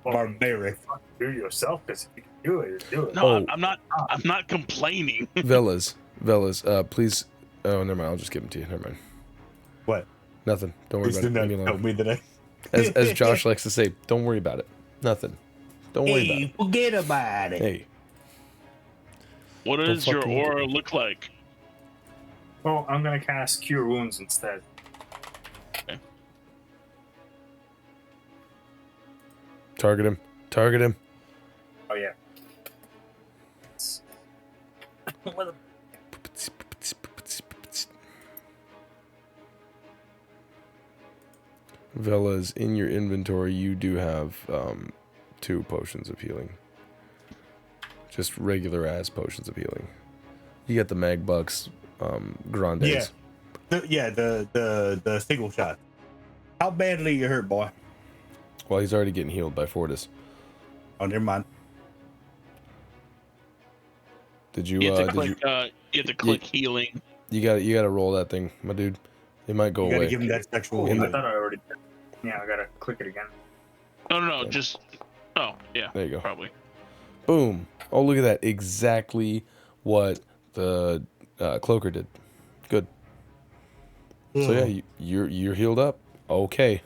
S4: Barbaric.
S5: Do it yourself, because if you can do it, do it.
S1: No,
S2: Oh.
S1: I'm not. I'm not complaining.
S2: Velas, please. Oh, never mind. I'll just give them to you. Never mind.
S4: What?
S2: Nothing. Don't worry
S4: Please
S2: about
S4: do
S2: it.
S4: not
S2: Leave me
S4: tell
S2: alone.
S4: me that
S2: As Josh likes to say, don't worry about it. Nothing. Don't worry about
S4: Hey,
S2: it.
S4: forget about it.
S2: Hey,
S1: What
S2: Don't
S1: does your
S2: fucking-
S1: aura look like?
S5: Oh, I'm gonna cast Cure Wounds instead.
S2: target him. Target him.
S5: Oh yeah.
S2: Velas, in your inventory, you do have 2 potions of healing. Just regular ass potions of healing. You got the mag bucks, grandes.
S4: Yeah. The single shot. How badly you hurt, boy?
S2: Well, he's already getting healed by Fortis.
S4: Oh, never mind.
S2: Did you?
S1: You have to
S2: Did
S1: click, you have to click healing.
S2: You gotta roll that thing, my dude. It might go
S4: You gotta
S2: away.
S4: give him that sexual.
S5: I
S4: healing.
S5: thought I already did. Yeah, I gotta click it again.
S1: No, just. Oh, yeah.
S2: There you go.
S1: Probably.
S2: Boom. Oh, look at that. Exactly what the cloaker did. Good. So yeah, you're healed up. Okay.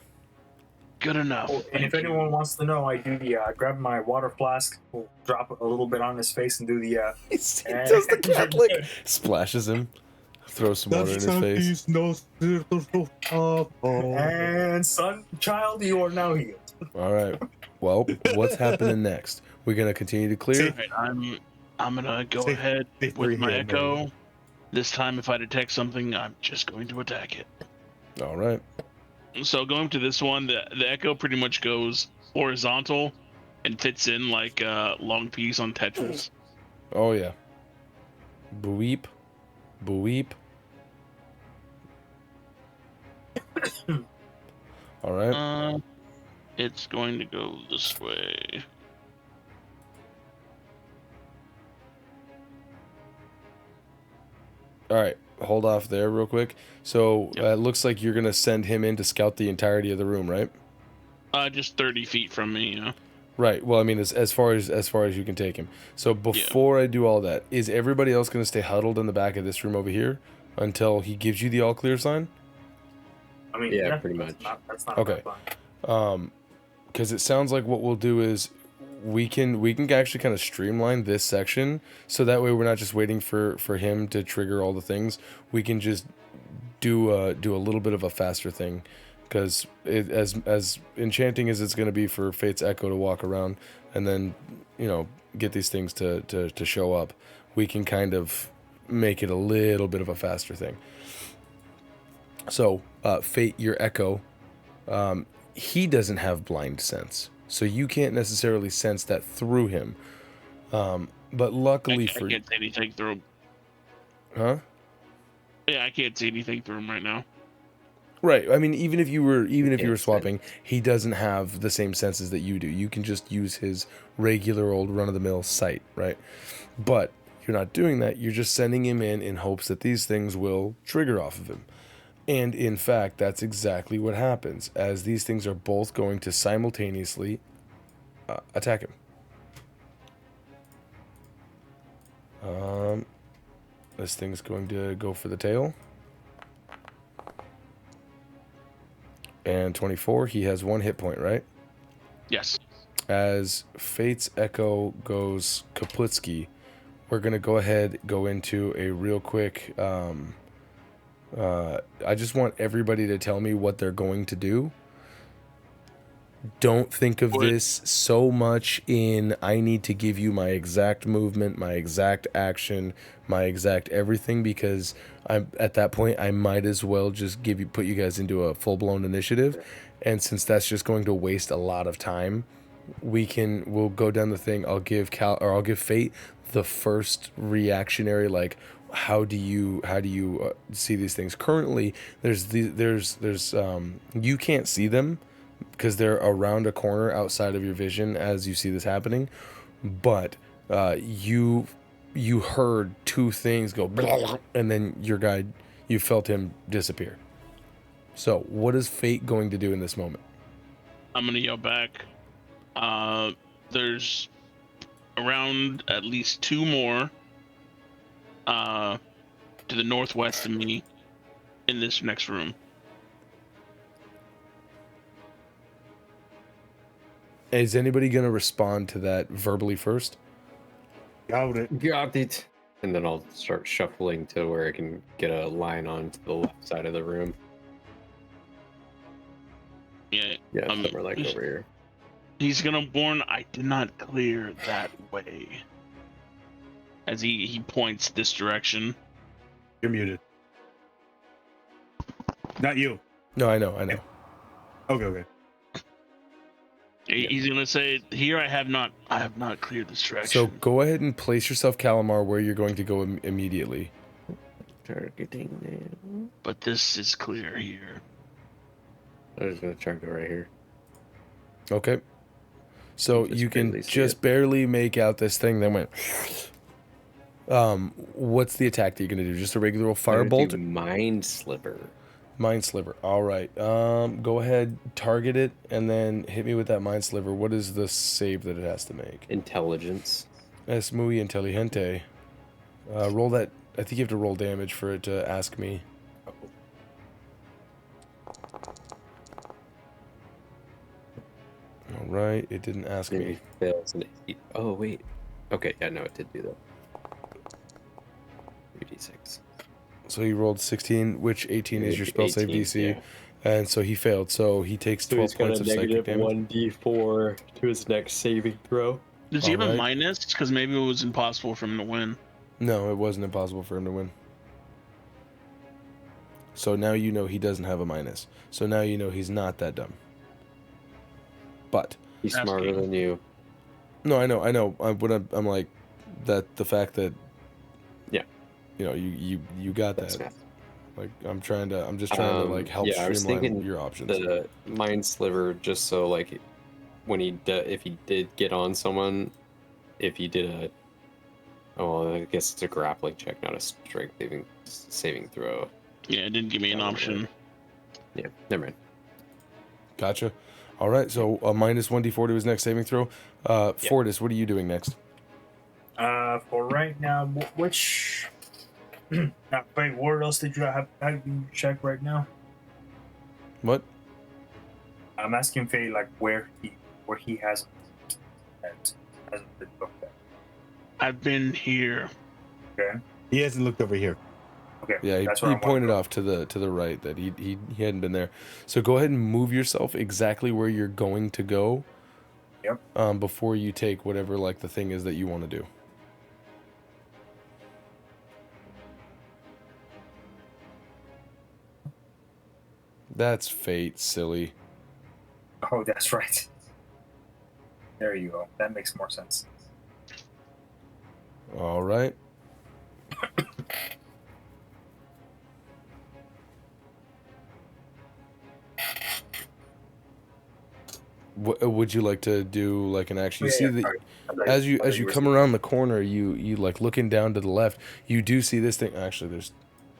S1: Good enough.
S5: Oh, and if anyone wants to know, I do the grab my water flask, we'll drop a little bit on his face, and do the.
S2: He does the Catholic. Splashes him. Throws some water in his face.
S5: And son, child, you are now healed.
S2: All right. Well, what's happening next? We're gonna continue to clear.
S1: Right, I'm gonna go ahead with my echo. This time, if I detect something, I'm just going to attack it.
S2: All right.
S1: So going to this one, the echo pretty much goes horizontal and fits in like a long piece on Tetris.
S2: Oh yeah. Boop. Boop. All right.
S1: It's going to go this way.
S2: All right. Hold off there real quick. So
S1: Yep.
S2: it looks like you're gonna send him in to scout the entirety of the room, right?
S1: Just 30 feet from me, you know.
S2: Right. Well, I mean, as far as you can take him. So before I do all that, is everybody else going to stay huddled in the back of this room over here until he gives you the all clear sign?
S5: I mean,
S3: Yeah, pretty much.
S5: That's not
S2: Okay.
S5: fun.
S2: Because it sounds like what we'll do is we can actually kind of streamline this section, so that way we're not just waiting for him to trigger all the things. We can just do a little bit of a faster thing. Because as enchanting as it's going to be for Fayte's Echo to walk around and then, get these things to show up, we can kind of make it a little bit of a faster thing. So, Fayte, your Echo, he doesn't have blind sense. So you can't necessarily sense that through him. But luckily
S1: I can't see anything through him.
S2: Huh?
S1: Yeah, I can't see anything through him right now.
S2: Right. I mean, even if you were swapping, he doesn't have the same senses that you do. You can just use his regular old run-of-the-mill sight, right? But you're not doing that. You're just sending him in hopes that these things will trigger off of him. And in fact, that's exactly what happens, as these things are both going to simultaneously attack him. This thing's going to go for the tail. And 24, he has 1 hit point, right?
S1: Yes.
S2: As Fayte's Echo goes Kaplitsky, we're going to go into a real quick... I just want everybody to tell me what they're going to do. Don't think of this so much in, I need to give you my exact movement, my exact action, my exact everything, because I'm at that point, I might as well just put you guys into a full-blown initiative. And since that's just going to waste a lot of time, we'll go down the thing. I'll give Fayte the first reactionary, like, how do you see these things? Currently, there's you can't see them because they're around a corner outside of your vision as you see this happening, but you heard 2 things go blah, blah, and then you felt him disappear. So what is Fayte going to do in this moment?
S1: I'm gonna yell back. There's around at least 2 more to the northwest of me in this next room.
S2: Is anybody going to respond to that verbally first?
S4: Got it.
S3: And then I'll start shuffling to where I can get a line on to the left side of the room.
S1: Yeah,
S3: Somewhere like over here.
S1: He's gonna warn, I did not clear that way. as he points this direction.
S4: You're muted. Not you.
S2: No, I know.
S4: Okay.
S1: He's gonna say, "Here, I have not cleared this
S2: So
S1: direction."
S2: go ahead and place yourself, Calamar, where you're going to go immediately.
S6: Targeting now.
S1: But this is clear here.
S6: I'm just gonna try to go right here.
S2: Okay. So
S6: Just
S2: you can
S6: barely see
S2: just
S6: it.
S2: barely make out this thing that went. What's the attack that you're gonna do? Just a regular old firebolt?
S6: Mind Sliver.
S2: Mind sliver. All right. Go ahead, target it, and then hit me with that mind sliver. What is the save that it has to make?
S6: Intelligence.
S2: Es muy inteligente. Roll that. I think you have to roll damage for it to ask me. All right. It didn't ask
S6: Maybe
S2: me.
S6: fails an 8. Oh wait. Okay, yeah, no, it did do that. 3d6.
S2: So he rolled 16, which 18 is your spell save
S6: 18,
S2: DC,
S6: yeah.
S2: and so he failed. So he takes 12 points of psychic damage.
S6: 1d4 to his next saving throw.
S1: Does he have a
S2: Alright.
S1: minus? Because maybe it was impossible for him to win.
S2: No, it wasn't impossible for him to win. So now you know he doesn't have a minus. So now you know he's not that dumb. But
S6: He's
S1: Asking.
S6: smarter than you.
S2: no, I know. I'm like that. The fact that
S6: Yeah.
S2: you know you got
S6: That's
S2: that.
S6: math.
S2: Like I'm just trying to like help
S6: yeah, I was
S2: streamline
S6: thinking
S2: your options.
S6: The Mind Sliver, just so like when if he did get on someone, if he did a, oh, well, I guess it's a grappling check, not a strength saving throw.
S1: Yeah, it didn't give me an option.
S6: Yeah, never mind.
S2: Gotcha. All right. So a minus 1d4 to his next saving throw. Fortis, what are you doing next?
S5: For right now, which wait, what else did you have you check right now?
S2: What?
S5: I'm asking Faye like where he hasn't been looked at.
S1: I've been here.
S5: Okay.
S4: He hasn't looked over here.
S5: Okay.
S2: Yeah,
S5: that's
S2: he
S5: where I wanna
S2: pointed
S5: go.
S2: off to the right that he hadn't been there. So go ahead and move yourself exactly where you're going to go.
S5: Yep.
S2: Before you take whatever like the thing is that you want to do. That's fate, silly.
S5: Oh, that's right. There you go. That makes more sense.
S2: All right. What would you like to do? Like an action? You see that
S5: sorry.
S2: as you
S5: were
S2: come
S5: saying-
S2: around the corner, you like looking down to the left. You do see this thing. Actually,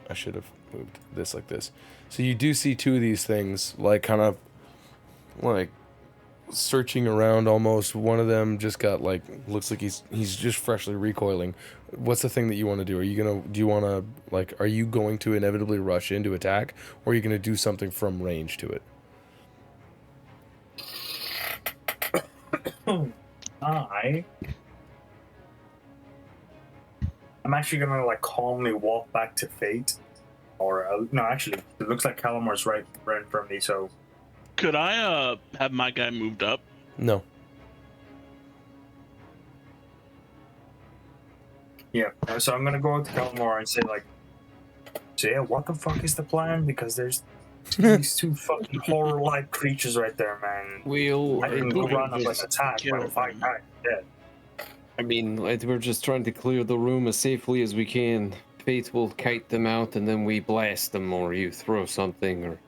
S2: I should have moved this like this. So you do see two of these things, like kind of like searching around almost. One of them just got like looks like he's just freshly recoiling. What's the thing that you want to do? Are you going to inevitably rush in to attack, or are you gonna do something from range to it?
S5: I'm actually gonna like calmly walk back to Fayte, or no, actually, it looks like Calamar's right in front of me. So
S1: Could I have my guy moved up?
S2: No.
S5: yeah, so I'm gonna go up to Calamar and say like, so yeah, what the fuck is the plan? Because there's these two fucking horror-like creatures right there, man.
S6: We'll.
S5: I can run up and attack,
S1: kill
S5: but if I
S1: them.
S5: die, dead.
S6: I mean, like, we're just trying to clear the room as safely as we can. Fayte will kite them out, and then we blast them, or you throw something, or.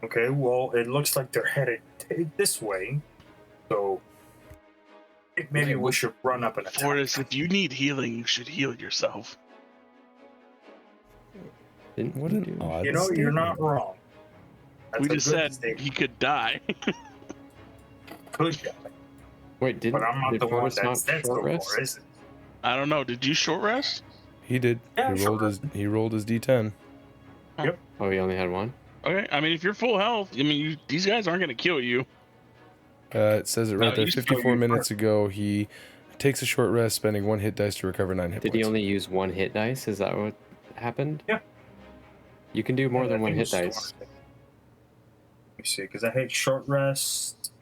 S5: Okay, well, it looks like they're headed this way, so maybe we should run up and attack.
S1: Fortis, if you need healing, you should heal yourself.
S2: What an odd
S5: You know, you're
S2: statement.
S5: not wrong. That's
S1: We
S5: a
S1: just
S5: good
S1: said
S5: statement.
S1: he could die.
S5: Could die,
S6: Wait,
S5: but I'm not
S6: did
S5: the one
S6: Fortis
S5: that's dead so
S6: short
S5: far,
S6: rest?
S5: is it?
S1: I don't know. Did you short rest?
S2: He did.
S5: Yeah,
S2: he rolled his D10.
S6: Oh, he only had one?
S1: Okay. I mean, if you're full health, I mean, these guys aren't gonna kill you.
S2: It says it right
S1: No,
S2: there.
S1: you still
S2: 54
S1: use
S2: minutes ago, he takes a short rest, spending 1 hit dice to recover 9 hit
S6: Did
S2: points.
S6: he only use 1 hit dice? Is that what happened?
S5: Yeah.
S6: You can do more
S5: Yeah,
S6: than
S5: I
S6: 1
S5: think
S6: hit
S5: it's
S6: dice.
S5: Let me see, because I hate short rest.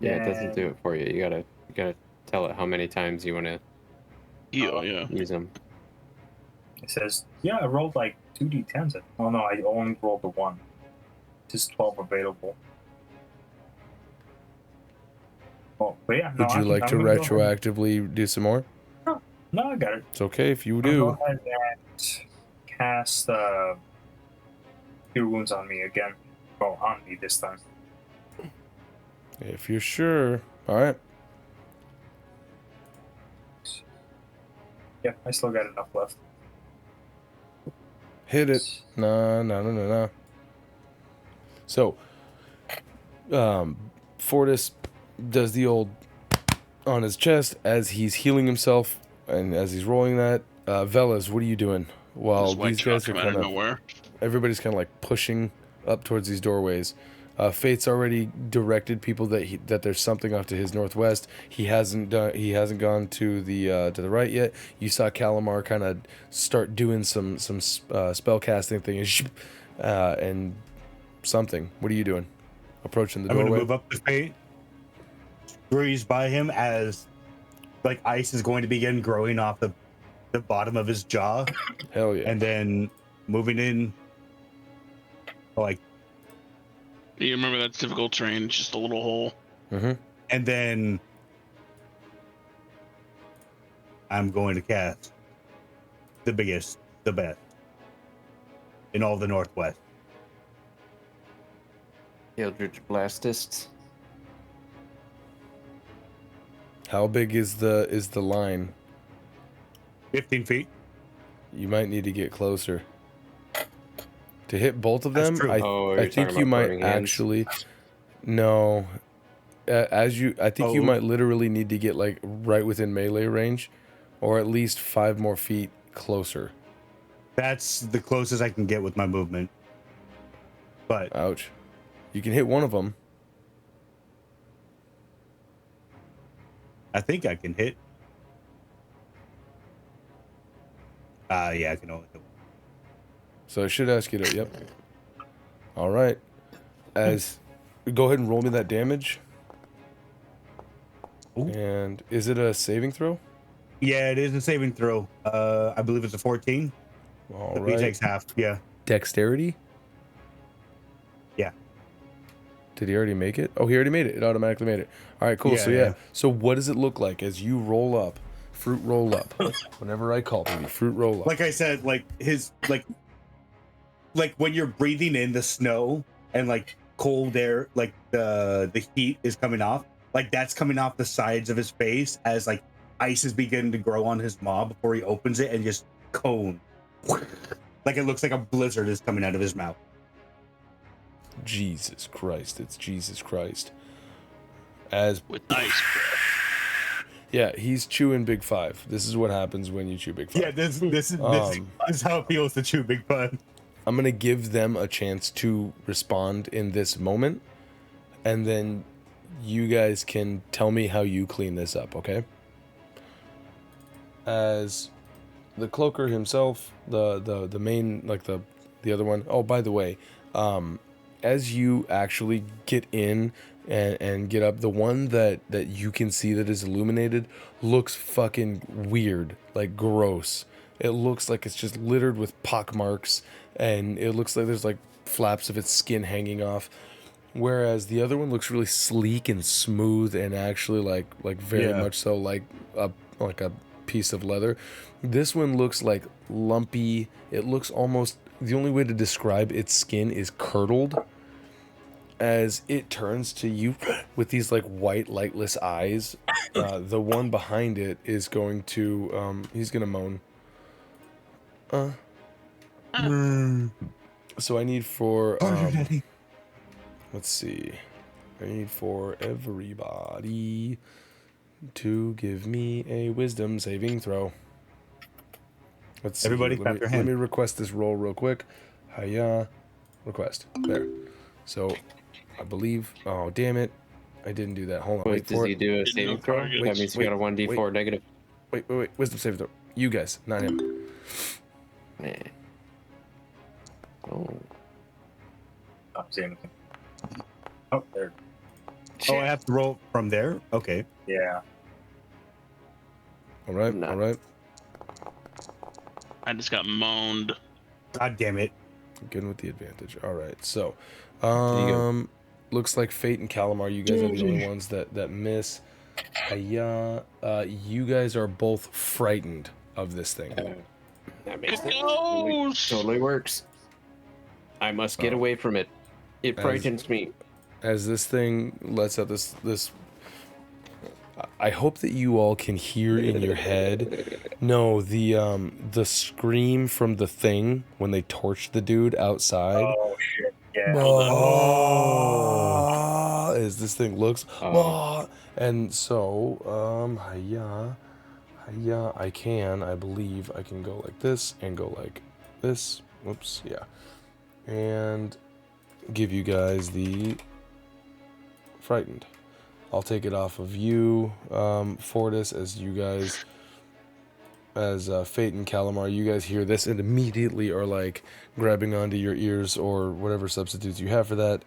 S6: Yeah, it doesn't do it for you. You gotta tell it how many times you wanna
S1: Heal, yeah.
S3: Use them.
S5: It says, yeah, I rolled like 2d10s. Oh no, I only rolled the 1. Just 12 available. Oh, but yeah, no,
S2: Would you like to retroactively do some more?
S5: No, I got it.
S2: It's okay if you
S5: I'll
S2: do.
S5: go ahead and cast Cure Wounds on me again. Oh, on me this time.
S2: If you're sure. All right.
S5: Yeah, I still got enough left.
S2: Hit it. No. So, Fortis does the old on his chest as he's healing himself, and as he's rolling that. Velas, what are you doing? While these guys are kind of
S1: nowhere.
S2: Everybody's kind of like pushing up towards these doorways. Fayte's already directed people that there's something off to his northwest. He hasn't gone to the right yet. You saw Calamar kind of start doing some spell casting thing and something. What are you doing? Approaching the doorway.
S4: I'm gonna move up to Fayte, breeze by him as like ice is going to begin growing off the bottom of his jaw.
S2: Hell yeah!
S4: And then moving in, like.
S1: You remember that's difficult terrain, it's just a little hole.
S2: Mm-hmm.
S4: And then I'm going to cast the biggest, the best in all the Northwest.
S3: Eldritch Blastists.
S2: How big is the line?
S4: 15 feet.
S2: You might need to get closer. To hit both of them,
S3: I
S2: think you might actually. No, I think you might literally need to get like right within melee range, or at least 5 more feet closer.
S4: That's the closest I can get with my movement. But
S2: ouch, you can hit one of them.
S4: I think I can hit. Yeah, I can only hit one.
S2: So I should ask you to. Yep. All right. Go ahead and roll me that damage.
S4: Ooh.
S2: And is it a saving throw?
S4: Yeah, it is a saving throw. I believe it's a 14.
S2: All
S4: He
S2: right.
S4: takes half. Yeah.
S2: Dexterity?
S4: Yeah.
S2: Did he already make it? Oh, he already made it. It automatically made it. All right, cool.
S4: Yeah.
S2: So what does it look like as you roll up? Fruit roll up. Whenever I call baby, fruit roll up.
S4: Like I said, like his like when you're breathing in the snow and like cold air, like the heat is coming off, like that's coming off the sides of his face as like ice is beginning to grow on his maw before he opens it, and just cone. Like it looks like a blizzard is coming out of his mouth.
S2: Jesus Christ, it's Jesus Christ. As
S1: with ice breath.
S2: Yeah, he's chewing Big Five. This is what happens when you chew Big Five.
S4: Yeah, this is how it feels to chew Big Five.
S2: I'm gonna give them a chance to respond in this moment, and then you guys can tell me how you clean this up, okay? As the cloaker himself, the main, like the other one. Oh, by the way, as you actually get in and get up, the one that you can see that is illuminated looks fucking weird, like gross. It looks like it's just littered with pock marks, and it looks like there's like flaps of its skin hanging off. Whereas the other one looks really sleek and smooth, and actually like very much so like a piece of leather. This one looks like lumpy. It looks almost, the only way to describe its skin is curdled, as it turns to you with these like white lightless eyes. The one behind it is going to he's gonna moan. So I need for let's see, I need for everybody to give me a wisdom saving throw. Let's see.
S4: Everybody clap your hand.
S2: Let me request this roll real quick. Hiya. Request. There. So I believe, oh damn it, I didn't do that. Hold on.
S3: Wait, does he do a saving throw? That means he got a 1d4 negative.
S2: Wait. Wisdom saving throw. You guys, not him.
S3: Man. Oh.
S5: Not saying anything. Oh, there.
S4: Oh, I have to roll from there? Okay.
S5: Yeah.
S2: All right.
S3: No.
S2: All right.
S1: I just got moaned.
S4: God damn it.
S2: Good with the advantage. All right. So,
S3: you
S2: looks like Fayte and Calamar, you guys are the only ones that miss. You guys are both frightened of this thing.
S3: That makes
S1: It
S3: it
S1: goes!
S3: totally works. I must get away from it. It frightens me.
S2: As this thing lets out this I hope that you all can hear in your head. No, the scream from the thing when they torched the dude outside.
S5: Oh shit! Yeah.
S2: As this thing looks, and so I believe I can go like this and go like this. Whoops, yeah, and give you guys the frightened. I'll take it off of you, Fortis, as you guys, as Fayte and Calamar, you guys hear this and immediately are like grabbing onto your ears or whatever substitutes you have for that,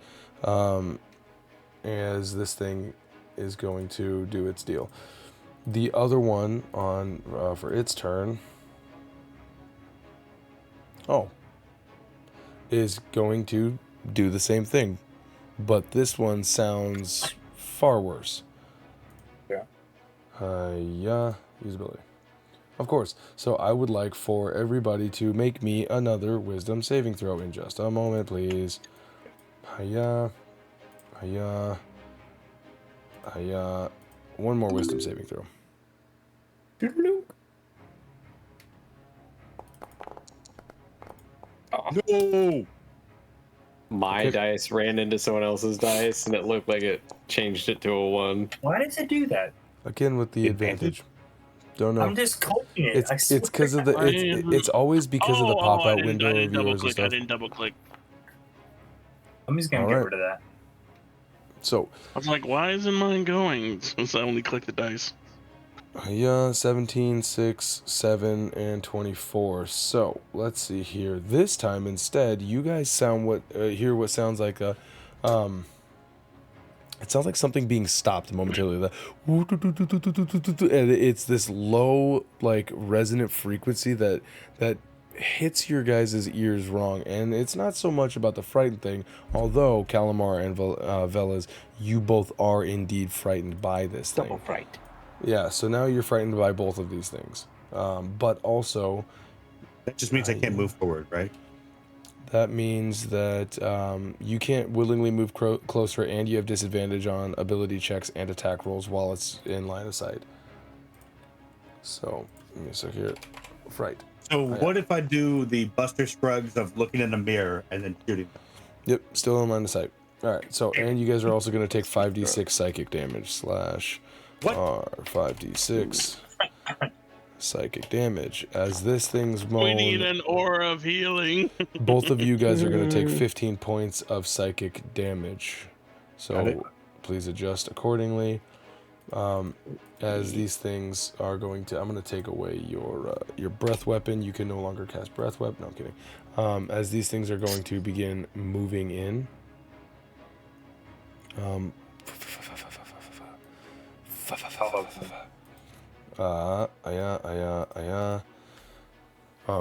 S2: as this thing is going to do its deal. The other one on for its turn, is going to do the same thing, but this one sounds far worse.
S5: Yeah.
S2: Usability. Of course. So I would like for everybody to make me another wisdom saving throw in just a moment, please. One more wisdom saving throw.
S4: No!
S3: My dice ran into someone else's dice, and it looked like it changed it to a 1.
S5: Why does it do that?
S2: Again with the advantage. Don't know.
S5: I'm just coping it.
S2: It's because of the it's always because of the pop out window
S1: I
S2: of
S1: didn't double
S2: yours and
S1: click. I
S2: stuff.
S1: didn't double click.
S5: I'm just gonna
S2: All
S5: get
S2: right.
S5: rid of that.
S2: So
S1: I was like, why isn't mine going? Since I only clicked the dice.
S2: 17, 6, 7, and 24. So let's see here. This time instead, you guys hear what sounds like a it sounds like something being stopped momentarily. And it's this low, like resonant frequency that hits your guys' ears wrong. And it's not so much about the frightened thing, although Calamar and Velas, you both are indeed frightened by this thing.
S3: Double fright.
S2: Yeah, so now you're frightened by both of these things. But also,
S4: That just means I can't move forward, right?
S2: that means that you can't willingly move closer, and you have disadvantage on ability checks and attack rolls while it's in line of sight. So, let me see here. Fright.
S4: So what if I do the Buster Scruggs of looking in the mirror and then shooting them?
S2: Yep, still in line of sight. Alright, so, and you guys are also going to take 5d6 psychic damage /
S4: What?
S2: R 5d6 psychic damage as this thing's
S1: We need
S2: moan.
S1: an aura of healing.
S2: Both of you guys are going to take 15 points of psychic damage,
S4: Got it.
S2: so please adjust accordingly. As these things are going to, I'm going to take away your breath weapon. You can no longer cast breath weapon. No, I'm kidding. As these things are going to begin moving in.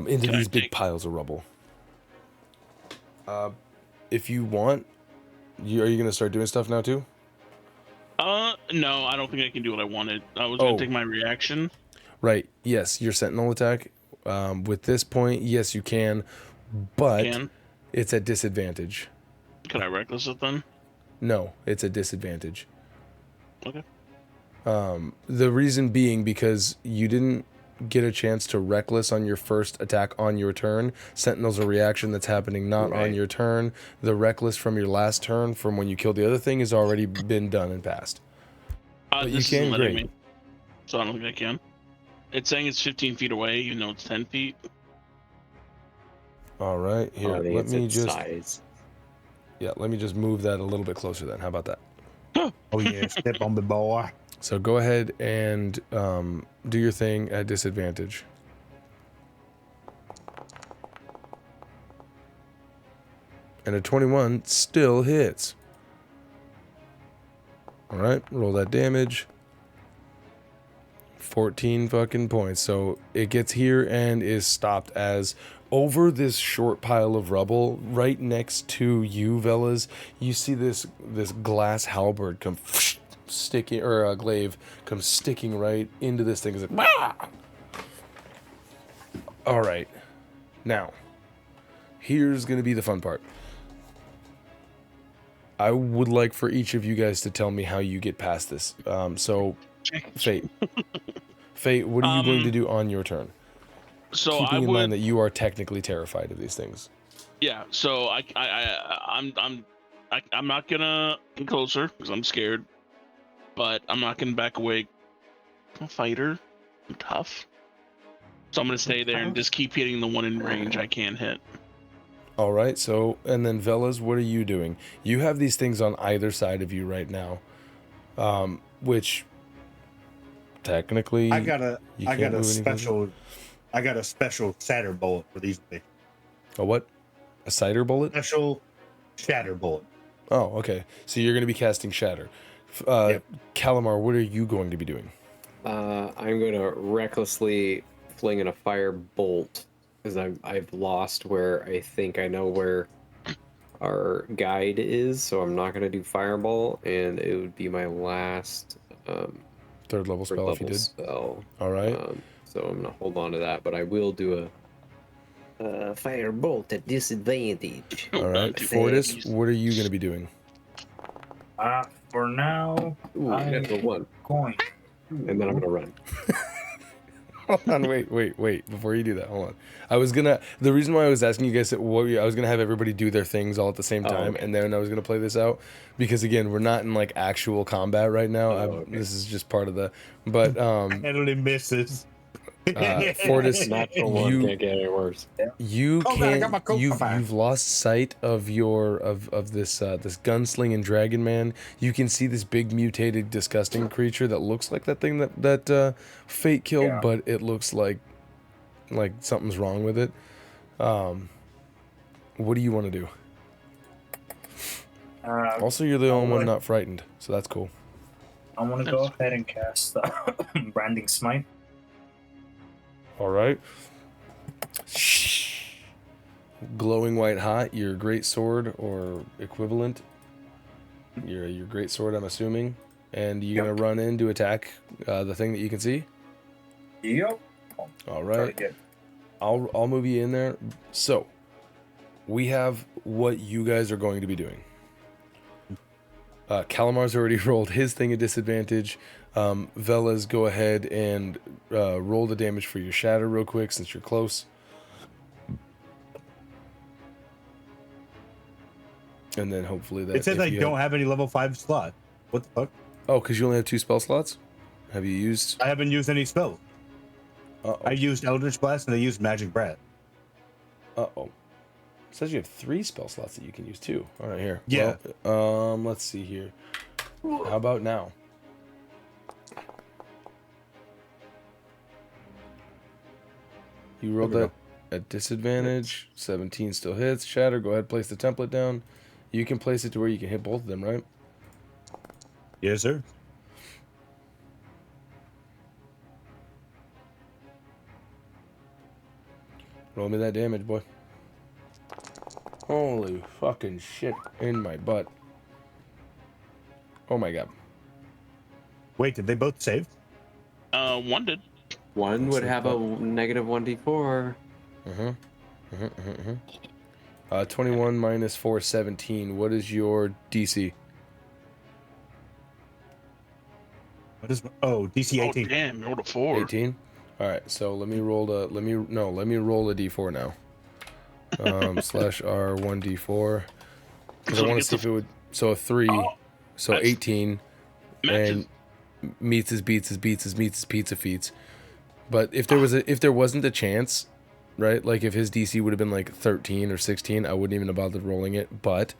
S2: Into these big piles of rubble. If you want, are you gonna start doing stuff now too?
S1: No, I don't think I can do what I wanted. I was gonna take my reaction.
S2: Right. Yes, your sentinel attack. With this point, yes, you can, but it's at disadvantage.
S1: Can I reckless it then?
S2: No, it's a disadvantage.
S1: Okay.
S2: The reason being because you didn't get a chance to reckless on your first attack on your turn. Sentinel's a reaction that's happening not on your turn. The reckless from your last turn, from when you killed the other thing, has already been done and passed. But you can, great.
S1: Me, so I don't think I can. It's saying it's 15 feet away, even though it's 10 feet.
S2: All right, here, let me just...
S3: Size.
S2: Yeah, let me just move that a little bit closer then. How about that?
S4: Oh yeah, step on the boy.
S2: So go ahead and do your thing at disadvantage. And a 21 still hits. All right, roll that damage. 14 fucking points. So it gets here and is stopped as over this short pile of rubble right next to you, Velas. You see this glass halberd come sticking, or a glaive come sticking right into this thing. It's like, "Wah!" All right, now here's gonna be the fun part. I would like for each of you guys to tell me how you get past this. So, Fayte, what are you going to do on your turn?
S1: So
S2: keeping in mind that you are technically terrified of these things.
S1: Yeah. So I'm not gonna get closer because I'm scared, but I'm not gonna back away. I'm a fighter. I'm tough. So I'm gonna stay there and just keep hitting the one in range I can hit.
S2: All right. So, and then Velas, what are you doing? You have these things on either side of you right now, which technically
S4: I got a special shatter bullet for these things.
S2: A what? A cider bullet?
S4: Special shatter bullet.
S2: Oh, okay. So you're going to be casting shatter.
S4: Yep.
S2: Calamar, what are you going to be doing?
S3: I'm going to recklessly fling in a fire bolt because I've lost where I think I know where our guide is, so I'm not going to do fireball, and it would be my last
S2: third level spell if you did.
S3: Spell.
S2: All right.
S3: So I'm going to hold on to that, but I will do a fire bolt at disadvantage.
S2: All right. Fortis, what are you going to be doing?
S5: For now, I'm
S3: one.
S5: going.
S3: And then I'm going to run.
S2: Hold on, wait. Before you do that, hold on. The reason why I was asking you guys, I was going to have everybody do their things all at the same time, and then I was going to play this out, because again, we're not in like actual combat right now. This is just part of the, but
S4: Handily misses.
S2: Fortis,
S3: Natural one can't get any worse.
S2: You can't. You've lost sight of this gunslinging dragon man. You can see this big mutated, disgusting creature that looks like that thing that Fayte killed, but it looks like something's wrong with it. What do you want to do? Also, you're the only one not frightened, so that's cool.
S5: I want to go ahead and cast Branding Smite.
S2: All right. Glowing white hot, your great sword or equivalent. Your great sword, I'm assuming, and you're gonna run in to attack the thing that you can see.
S5: Yep.
S2: All right. I'll move you in there. So we have what you guys are going to be doing. Calamar's already rolled his thing at disadvantage. Velas, go ahead and roll the damage for your shatter real quick since you're close. And then hopefully that...
S4: It says I don't have any level 5 slot. What the fuck?
S2: Oh, because you only have 2 spell slots? Have you used...
S4: I haven't used any spells. I used Eldritch Blast and I used Magic Breath.
S2: Uh-oh. It says you have 3 spell slots that you can use too. All right, here.
S4: Yeah.
S2: Well, let's see here. How about now? You rolled that at disadvantage. 17 still hits. Shatter, go ahead, place the template down. You can place it to where you can hit both of them, right?
S4: Yes, sir.
S2: Roll me that damage, boy. Holy fucking shit in my butt. Oh my god.
S4: Wait, did they both save?
S1: One did.
S3: One would have a negative 1d4.
S2: 21 minus 4, 17. What is your DC?
S4: What is DC 18?
S1: Oh damn, you rolled a 4.
S2: 18. All right, so let me roll a d4 now. Slash R 1d4. Because I want to see if it would. So a 3. So 18. And meets his beats his pizza feats. But if there wasn't a chance, right? Like if his DC would have been like 13 or 16, I wouldn't even have bothered rolling it. But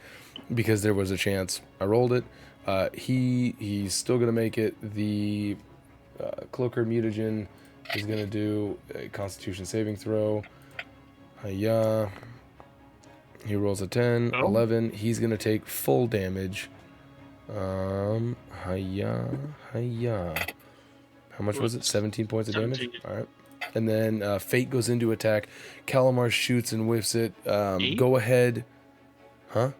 S2: because there was a chance, I rolled it. He's still gonna make it. The Cloaker Mutagen is gonna do a Constitution saving throw. Hiya. He rolls a 10, 11. He's gonna take full damage. Hiya. How much was it? 17 points of damage?
S1: 17.
S2: All right. And then Fayte goes into attack. Calamar shoots and whiffs it. Go ahead. Huh?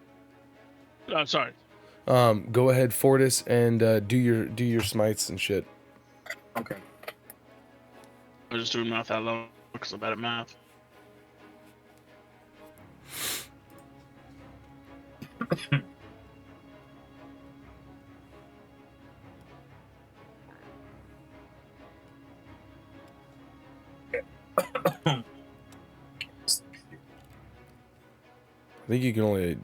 S1: I'm sorry.
S2: Go ahead, Fortis, and do your smites and shit.
S5: Okay.
S1: I was just doing math out loud because I'm bad at math.
S2: I think you can only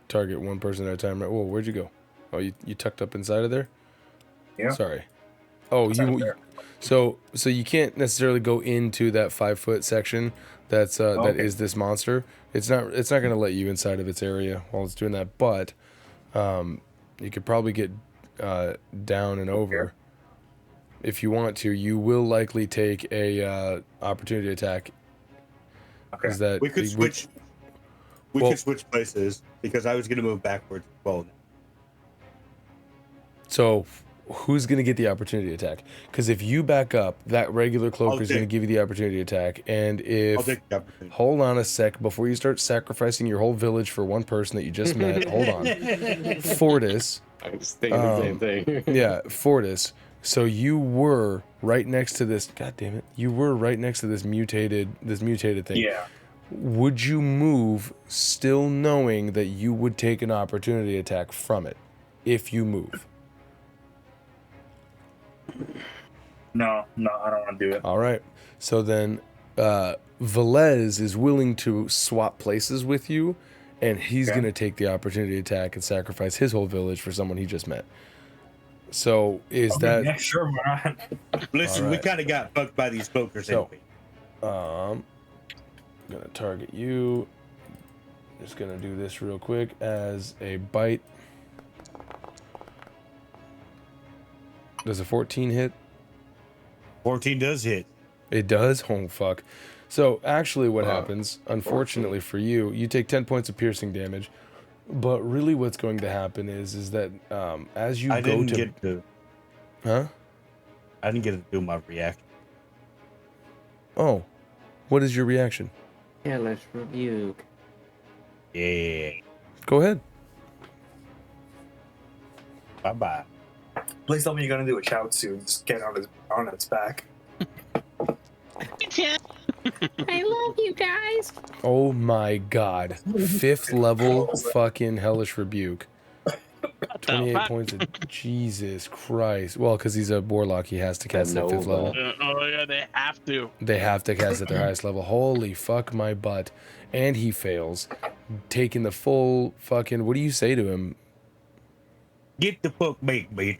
S2: target one person at a time, right? Whoa, where'd you go? Oh, you tucked up inside of there?
S5: Yeah.
S2: Sorry. Oh,
S5: Inside
S2: you.
S5: there.
S2: So you can't necessarily go into that 5-foot section. That is this monster. It's not going to let you inside of its area while it's doing that. But you could probably get down and over if you want to. You will likely take a opportunity attack.
S5: Okay.
S2: Is that
S4: We could switch. We could switch places because I was going to move backwards. Well,
S2: so who's going to get the opportunity attack? Because if you back up, that regular cloaker is going to give you the opportunity attack. And if
S4: I'll take the opportunity.
S2: hold on a sec before you start sacrificing your whole village for one person that you just met. Hold on, Fortis.
S3: I was thinking the same thing.
S2: Yeah, Fortis. So you were right next to this. God damn it! You were right next to this mutated thing.
S5: Yeah.
S2: Would you move still knowing that you would take an opportunity attack from it if you move?
S5: No, I don't want to do it.
S2: All right. So then Velez is willing to swap places with you, and he's going to take the opportunity attack and sacrifice his whole village for someone he just met. So is that...
S5: Yeah, sure, man.
S4: Listen, we kind of got fucked by these cloakers anyway.
S2: I'm going to target you. Just going to do this real quick as a bite. Does a 14 hit?
S4: 14 does hit.
S2: It does? Oh, fuck. So, actually what happens, unfortunately for you, you take 10 points of piercing damage, but really what's going to happen is that as you go to...
S4: I didn't get to do my reaction.
S2: Oh. What is your reaction?
S3: Hellish rebuke.
S4: Yeah.
S2: Go ahead.
S4: Bye-bye.
S5: Please tell me you're gonna do a shout soon. Just get on its back.
S3: I love you guys.
S2: Oh my god. 5th level fucking hellish rebuke. 28 points of... Jesus Christ. Well, because he's a warlock, he has to cast at 5th level.
S1: Oh yeah, they have to.
S2: They have to cast at their highest level. Holy fuck my butt. And he fails. Taking the full fucking... What do you say to him?
S4: Get the fuck back, bitch.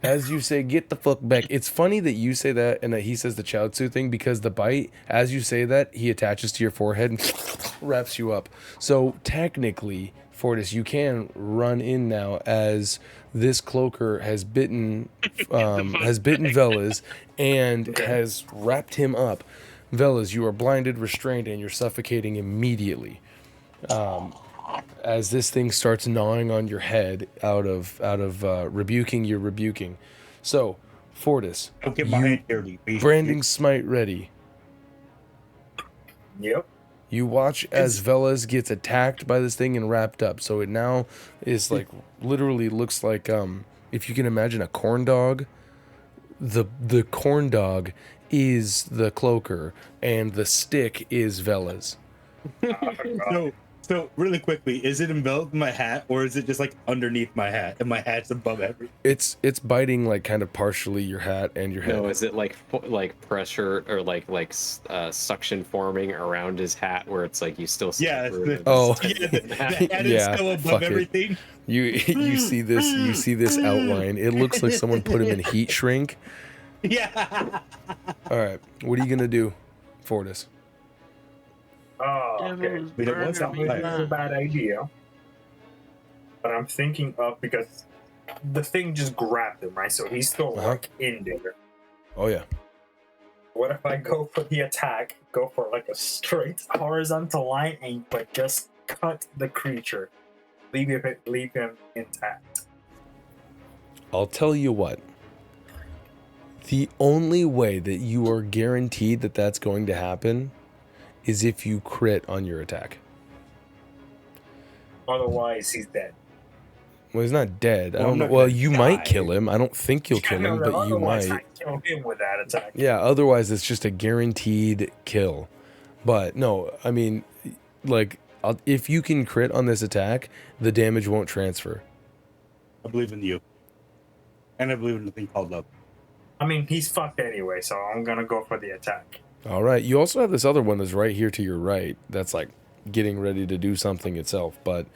S2: As you say, get the fuck back. It's funny that you say that and that he says the Chaozu thing, because the bite, as you say that, he attaches to your forehead and wraps you up. So technically, Fortis, you can run in now as this cloaker has bitten Velez and has wrapped him up. Velez, you are blinded, restrained, and you're suffocating immediately. As this thing starts gnawing on your head out of rebuking, you're rebuking. So, Fortis,
S4: Don't get my hand dirty, bitch.
S2: branding smite ready.
S5: Yep.
S2: You watch as Velez gets attacked by this thing and wrapped up. So it now is like, literally looks like, if you can imagine a corn dog, the corn dog is the cloaker and the stick is Velez.
S4: So really quickly, is it enveloped in my hat, or is it just like underneath my hat, and my hat's above everything?
S2: It's biting like kind of partially your hat and your head.
S3: No, is it like pressure or like suction forming around his hat where it's like you still see
S4: Yeah.
S3: the
S4: The hat is still above everything.
S2: You see this outline. It looks like someone put him in heat shrink.
S4: Yeah.
S2: All right, what are you gonna do, Fortis?
S5: Oh, okay.
S4: We don't want
S5: That
S4: something like
S5: is a bad idea. But I'm thinking of, because the thing just grabbed him, right? So he's still like in there.
S2: Oh yeah.
S5: What if I go for the attack, go for like a straight horizontal line, but just cut the creature, leave him intact?
S2: I'll tell you what. The only way that you are guaranteed that that's going to happen is if you crit on your attack.
S5: Otherwise, he's dead.
S2: Well, he's not dead. I
S4: Well,
S2: don't know.
S4: I'm not
S2: Well,
S4: gonna
S2: you
S4: die.
S2: might kill him. I don't think you'll kill
S5: No,
S2: him,
S5: no,
S2: but you
S5: otherwise
S2: might.
S5: I kill him with that attack.
S2: Yeah, otherwise it's just a guaranteed kill. But no, I mean, like, if you can crit on this attack, the damage won't transfer.
S4: I believe in you. And I believe in the thing called love.
S5: I mean, he's fucked anyway, so I'm gonna go for the attack.
S2: All right. You also have this other one that's right here to your right. That's like getting ready to do something itself. But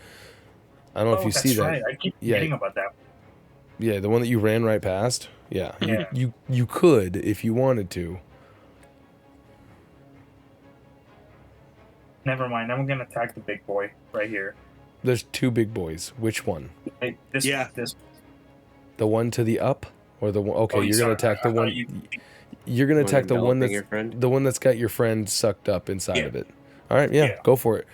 S2: I don't know if you see that.
S5: Right. I keep forgetting about that.
S2: Yeah, the one that you ran right past. Yeah.
S5: Yeah.
S2: You could if you wanted to.
S5: Never mind. I'm gonna attack the big boy right here.
S2: There's two big boys. Which one?
S5: Hey, this.
S4: Yeah.
S5: This.
S2: The one to the up, or the one? Okay, you're gonna attack the
S5: I
S2: one.
S5: thought you-
S2: You're gonna
S3: One
S2: attack the one
S3: enveloping
S2: that's
S3: your friend?
S2: the one that's got your friend sucked up inside
S5: Yeah.
S2: of it. All right, yeah,
S5: Yeah.
S2: go for it.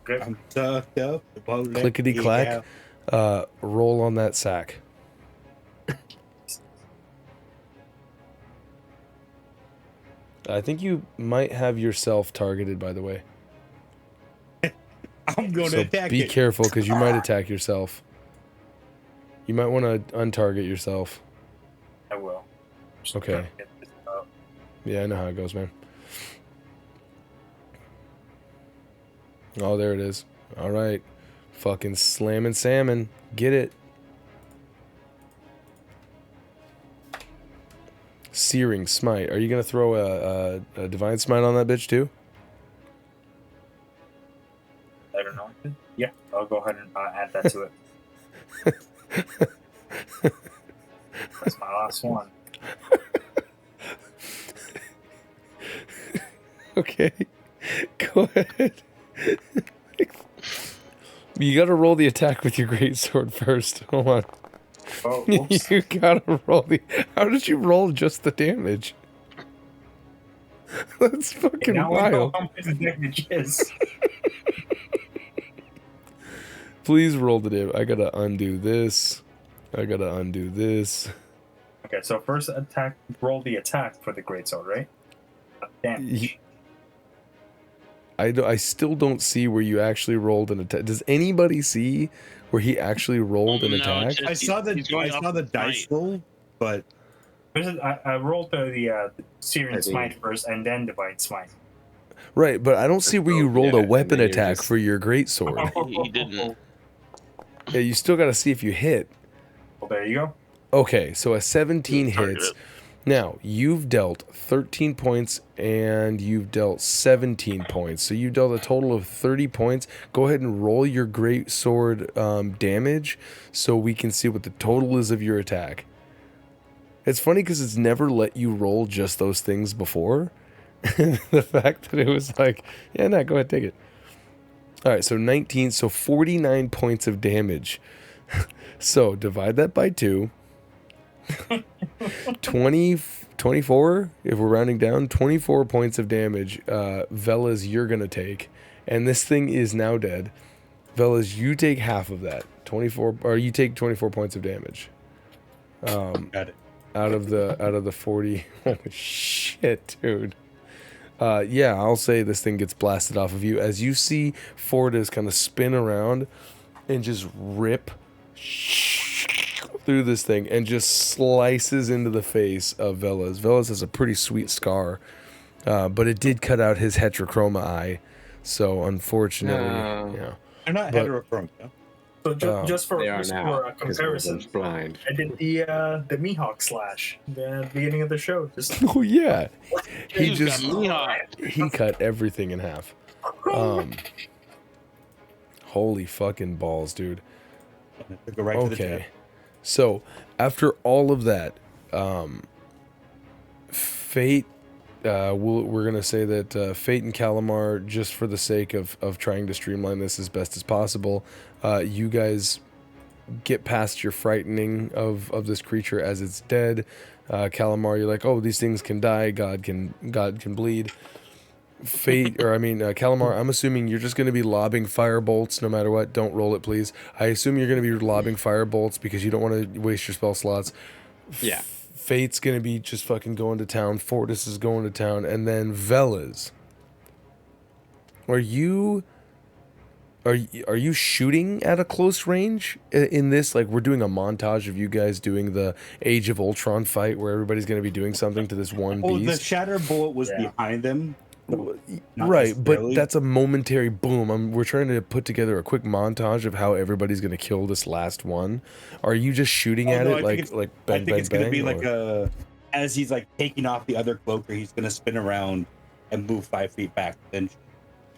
S5: Good.
S4: I'm sucked up.
S2: Clickety clack. Roll on that sack. I think you might have yourself targeted, by the way.
S4: I'm going to
S2: So
S4: attack
S2: be
S4: it.
S2: careful because you might attack yourself. You might want to untarget yourself.
S5: I will. Just
S2: Okay.
S5: gonna get this up.
S2: Yeah, I know how it goes, man. Oh, there it is. All right. Fucking slamming salmon. Get it. Searing smite. Are you going to throw a divine smite on that bitch too?
S5: I don't know. Yeah, I'll go ahead and add that to it. That's my last one.
S2: Okay. Go ahead. You got to roll the attack with your greatsword first. Hold on.
S5: Oh, whoops.
S2: You gotta roll the. How did you roll just the damage? That's fucking
S5: Now we know
S2: wild.
S5: how much damage is.
S2: Please roll the damage. I gotta undo this. I gotta undo this.
S5: Okay, so first attack, roll the attack for the greatsword, right? Damage.
S2: I still don't see where you actually rolled an attack. Does anybody see where he actually rolled an
S1: No,
S2: attack?
S1: it's
S4: I saw the
S1: He's going up
S4: dice
S1: right.
S4: roll, but
S5: I rolled the Syrian
S3: I think-
S5: Smite first and then Divine Smite.
S2: Right, but I don't see where you rolled
S3: Yeah,
S2: a
S3: and
S2: weapon
S3: then you're
S2: attack
S3: just-
S2: for your greatsword.
S1: He didn't.
S2: Yeah, you still gotta see if you hit.
S5: Well, there you go.
S2: Okay, so a 17
S1: He targeted
S2: hits.
S1: it.
S2: Now, you've dealt 13 points and you've dealt 17 points. So you dealt a total of 30 points. Go ahead and roll your great sword damage so we can see what the total is of your attack. It's funny because it's never let you roll just those things before. The fact that it was like, yeah, no, go ahead, take it. All right, so 19, so 49 points of damage. So divide that by 2. 24, if we're rounding down, 24 points of damage. Velas, you're going to take. And this thing is now dead. Velas, you take half of that. 24, or you take 24 points of damage.
S4: got it.
S2: Out of the 40. Holy shit, dude. Yeah, I'll say this thing gets blasted off of you. As you see Fortis kind of spin around and just rip through this thing and just slices into the face of Velas. Velas has a pretty sweet scar, but it did cut out his heterochroma eye. So unfortunately,
S3: No.
S2: yeah.
S4: They're not
S2: But-
S4: heterochrome, huh?
S5: So
S2: Oh,
S5: just for
S3: They are
S5: just
S3: now.
S5: for a
S3: 'cause
S5: comparison,
S3: Golden's blind.
S5: I did the Mihawk slash the beginning of the show. Just
S2: Oh yeah, he
S1: He's
S2: just
S1: got Mihawk.
S2: he cut everything in half. Holy fucking balls, dude.
S4: They go right to the
S2: Okay,
S4: tab.
S2: so after all of that, Fayte, we're gonna say that Fayte and Calamar, just for the sake of trying to streamline this as best as possible, you guys get past your frightening of this creature as it's dead. Calamar, you're like, oh, these things can die. God can bleed. Calamar, I'm assuming you're just going to be lobbing fire bolts no matter what. Don't roll it, please. I assume you're going to be lobbing fire bolts because you don't want to waste your spell slots.
S3: Yeah.
S2: Fayte's gonna be just fucking going to town. Fortis is going to town, and then Velas. Are you shooting at a close range in this? Like, we're doing a montage of you guys doing the Age of Ultron fight where everybody's going to be doing something to this one beast.
S4: The shatter bullet was behind them.
S2: Right, but that's a momentary boom. We're trying to put together a quick montage of how everybody's going to kill this last one. Are you just shooting at it like bang,
S4: I think
S2: bang,
S4: it's going to be
S2: or?
S4: like as he's like taking off the other cloaker, he's going to spin around and move 5 feet back. Then.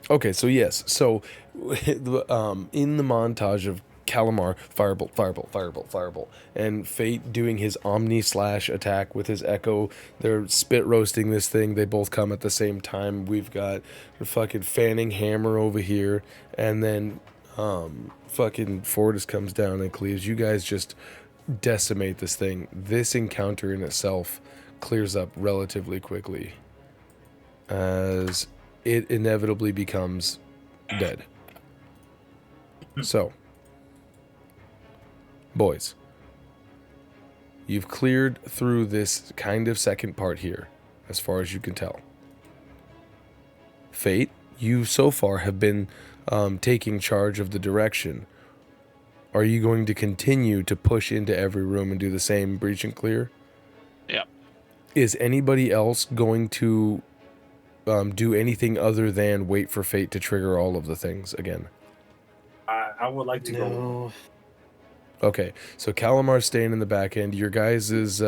S2: Okay, so yes. So in the montage of Calamar, firebolt, firebolt, firebolt, firebolt, and Fayte doing his Omni slash attack with his Echo, they're spit roasting this thing. They both come at the same time. We've got the fucking fanning hammer over here, and then fucking Fortis comes down and cleaves. You guys just decimate this thing. This encounter in itself clears up relatively quickly as it inevitably becomes dead. So, boys, you've cleared through this kind of second part here, as far as you can tell. Fayte, you so far have been taking charge of the direction. Are you going to continue to push into every room and do the same breach and clear?
S1: Yeah.
S2: Is anybody else going to do anything other than wait for Fayte to trigger all of the things again?
S5: I would like to go.
S2: Okay, so Calamar's staying in the back end. Your guys'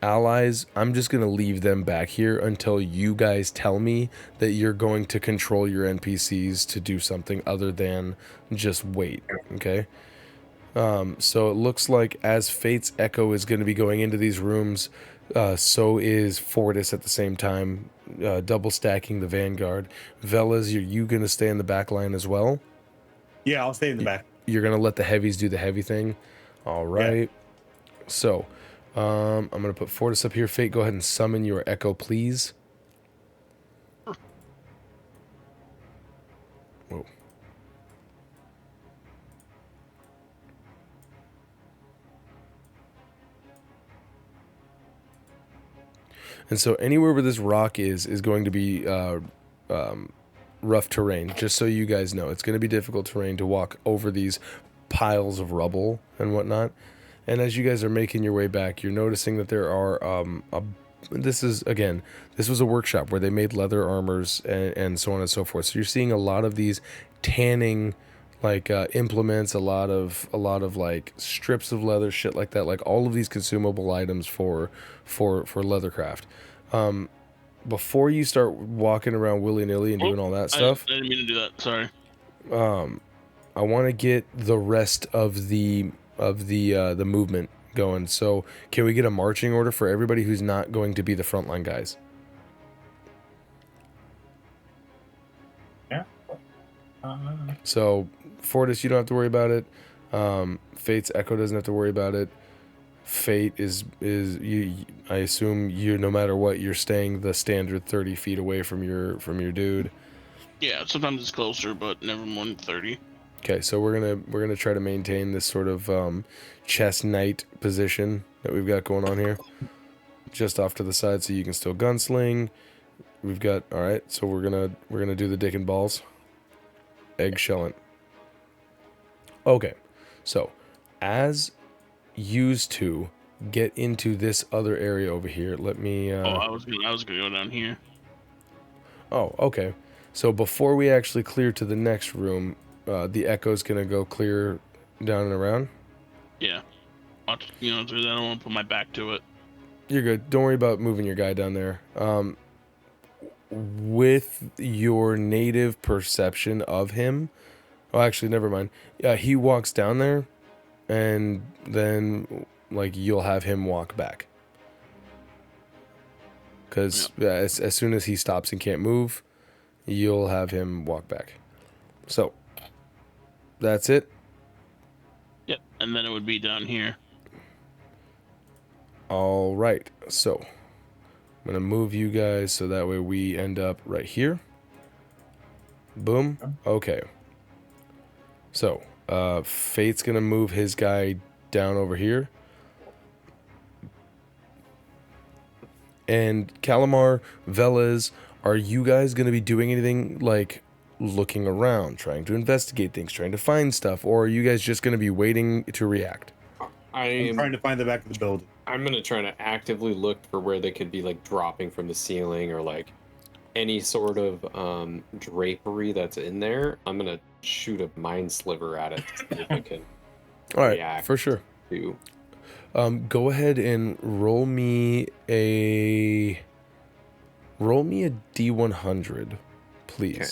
S2: allies, I'm just going to leave them back here until you guys tell me that you're going to control your NPCs to do something other than just wait, okay? So it looks like as Fayte's Echo is going to be going into these rooms, so is Fortis at the same time, double stacking the Vanguard. Velas, are you going to stay in the back line as well?
S4: Yeah, I'll stay in the back.
S2: You're going to let the heavies do the heavy thing? All right. Yeah. So, I'm going to put Fortis up here. Fayte, go ahead and summon your Echo, please. Whoa. And so anywhere where this rock is going to be rough terrain, just so you guys know. It's going to be difficult terrain to walk over these piles of rubble and whatnot. And as you guys are making your way back, you're noticing that there are this was a workshop where they made leather armors and so on and so forth. So you're seeing a lot of these tanning like implements, a lot of like strips of leather, shit like that, like all of these consumable items for leathercraft. Before you start walking around willy-nilly and doing all that stuff,
S1: I didn't mean to do that. Sorry.
S2: I want to get the rest of the movement going. So can we get a marching order for everybody who's not going to be the frontline guys?
S5: Yeah.
S2: So Fortis, you don't have to worry about it. Fayte's Echo doesn't have to worry about it. Fayte is you. I assume you, no matter what, you're staying the standard 30 feet away from your dude.
S1: Yeah, sometimes it's closer, but never more than 30.
S2: Okay, so we're gonna try to maintain this sort of chess knight position that we've got going on here, just off to the side, so you can still gunsling. We've got all right. So we're gonna do the dick and balls, eggshelling. Okay, so as used to get into this other area over here. Let me.
S1: I was gonna go down here.
S2: Oh, okay. So before we actually clear to the next room, the Echo's gonna go clear down and around.
S1: Yeah, watch. I don't want to put my back to it.
S2: You're good. Don't worry about moving your guy down there. With your native perception of him, oh, actually, never mind. He walks down there, and then like you'll have him walk back. Because as soon as he stops and can't move, you'll have him walk back. So that's it.
S1: Yep, and then it would be down here.
S2: All right. So I'm gonna move you guys so that way we end up right here. Boom. Okay. So Fayte's gonna move his guy down over here. And Calamar, Velas, are you guys going to be doing anything like looking around, trying to investigate things, trying to find stuff, or are you guys just going to be waiting to react?
S4: I'm trying to find the back of the building.
S6: I'm gonna try to actively look for where they could be like dropping from the ceiling or like any sort of drapery that's in there. I'm gonna shoot a mind sliver at it to see if I can
S2: All right,
S6: react
S2: for sure.
S6: to.
S2: Go ahead and roll me a D100, please.
S6: Okay.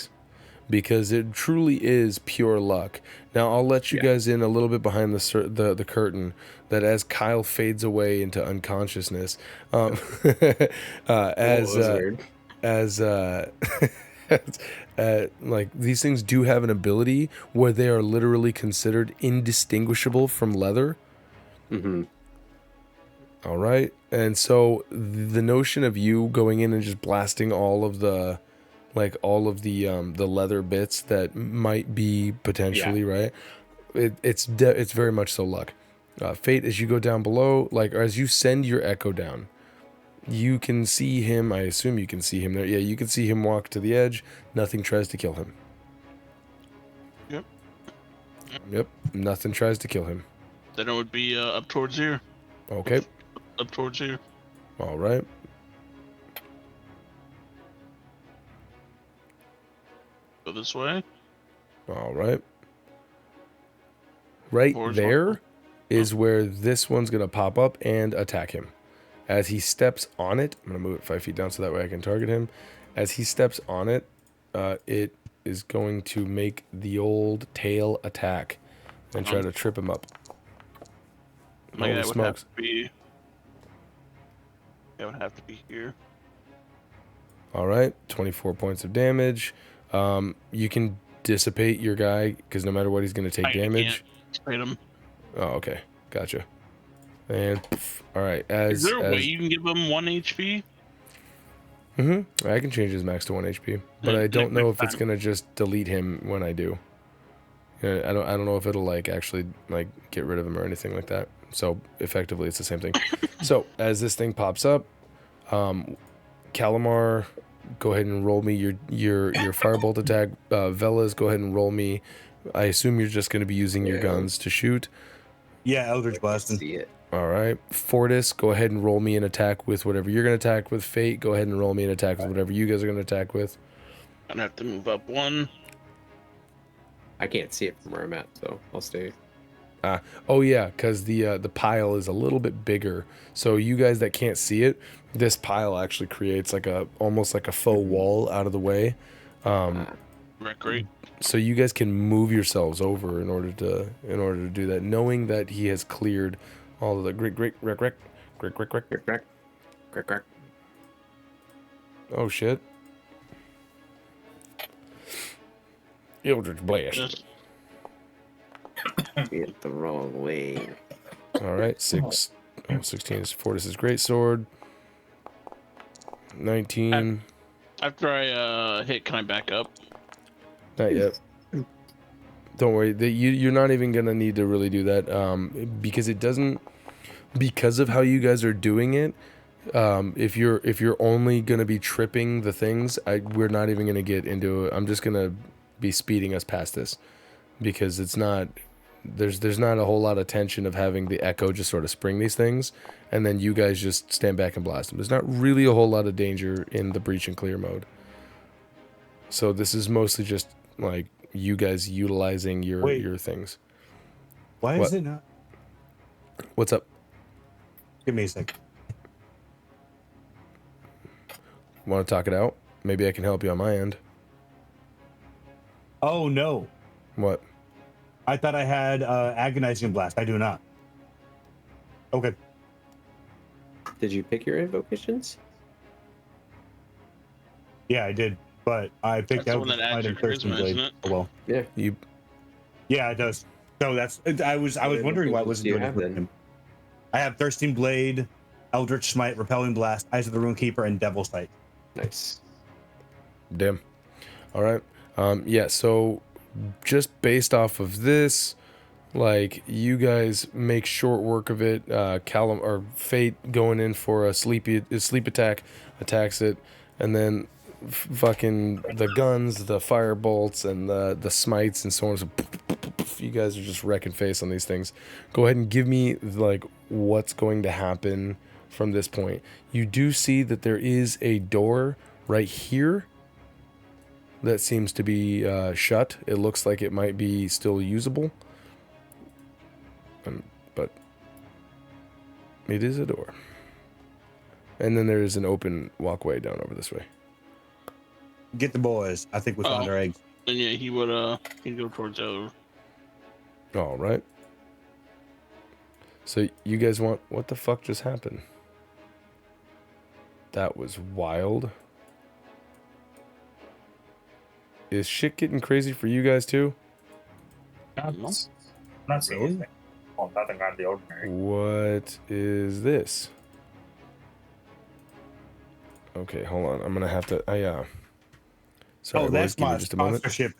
S2: Because it truly is pure luck. Now I'll let you guys in a little bit behind the curtain that as Kyle fades away into unconsciousness, like these things do have an ability where they are literally considered indistinguishable from leather.
S6: Mm-hmm.
S2: All right, and so the notion of you going in and just blasting all of the leather bits that might be potentially right, it's very much so luck. Fayte, as you go down below, like, or as you send your echo down, you can see him. I assume you can see him there. Yeah, you can see him walk to the edge. Nothing tries to kill him. Yep. Nothing tries to kill him.
S1: Then it would be up towards here.
S2: Okay.
S1: Up towards here.
S2: All right.
S1: Go this way.
S2: All right. Right there is where this one's going to pop up and attack him. As he steps on it, I'm going to move it 5 feet down so that way I can target him. As he steps on it, it is going to make the old tail attack and try to trip him up.
S1: Like
S2: Holy
S1: that would
S2: smokes.
S1: have to be. That would have to be here.
S2: All right, 24 points of damage. You can dissipate your guy because no matter what, he's going to take damage.
S1: Can't him.
S2: Oh, okay, gotcha. And all right, is
S1: there a way you can give him 1 HP?
S2: I can change his max to 1 HP, but I don't know if it's going to just delete him when I do. Yeah, I don't know if it'll like actually like get rid of him or anything like that. So effectively, it's the same thing. So as this thing pops up, Calamar, go ahead and roll me your firebolt attack. Velas, go ahead and roll me. I assume you're just going to be using your guns to shoot.
S4: Yeah, Eldritch Blasting.
S3: See it.
S2: All right, Fortis, go ahead and roll me an attack with whatever you're going to attack with. Fayte, go ahead and roll me an attack with whatever you guys are going to attack with.
S1: I'm gonna have to move up 1.
S6: I can't see it from where I'm at, so I'll stay.
S2: Oh yeah, because the pile is a little bit bigger. So you guys that can't see it, this pile actually creates like almost like a faux wall out of the way.
S1: Great.
S2: So you guys can move yourselves over in order to do that, knowing that he has cleared all of the great. Oh shit. Eldritch Blast.
S3: Went the wrong way.
S2: All right, 16 is Fortis' greatsword. 19.
S1: After I hit, can I back up?
S2: Not yet. Don't worry. You're not even gonna need to really do that because it doesn't. Because of how you guys are doing it, if you're only gonna be tripping the things, we're not even gonna get into it. I'm just gonna be speeding us past this because it's not. There's not a whole lot of tension of having the echo just sort of spring these things, and then you guys just stand back and blast them. There's not really a whole lot of danger in the breach and clear mode. So this is mostly just like you guys utilizing your things.
S4: Why is it not?
S2: What's up?
S4: Give me a sec.
S2: Want to talk it out? Maybe I can help you on my end.
S4: Oh no.
S2: What?
S4: I thought I had agonizing blast. I do not. Okay.
S3: Did you pick your invocations?
S4: Yeah, I did, but I picked
S1: That's the
S4: out
S1: one that adds your
S4: Thirsting
S1: charisma,
S4: Blade.
S1: isn't it?
S4: Oh well.
S3: Yeah.
S4: Yeah, it does. So that's. I was wondering why it wasn't
S3: Do you
S4: doing it
S3: have
S4: for
S3: then?
S4: him. I have Thirsting Blade, Eldritch Smite, Repelling Blast, Eyes of the Runekeeper, and Devil Sight.
S3: Nice.
S2: Damn. All right. Yeah. So just based off of this, Like, you guys make short work of it. Calamar or Fayte going in for a sleep attack, attacks it, and then fucking the guns, the fire bolts, and the smites and so on. So you guys are just wrecking face on these things. Go ahead and give me like what's going to happen from this point. You do see that there is a door right here that seems to be shut. It looks like it might be still usable. But it is a door. And then there is an open walkway down over this way.
S4: Get the boys. I think we found our eggs.
S1: And yeah, he'd go towards the other.
S2: All right. So you guys want, what the fuck just happened? That was wild. Is shit getting crazy for you guys too?
S5: Not seeing anything. Well, nothing out of the ordinary.
S2: What is this? Okay, hold on. I'm gonna have to. Sorry, boys,
S4: That's
S2: give me
S4: my
S2: just a moment.
S4: sponsorship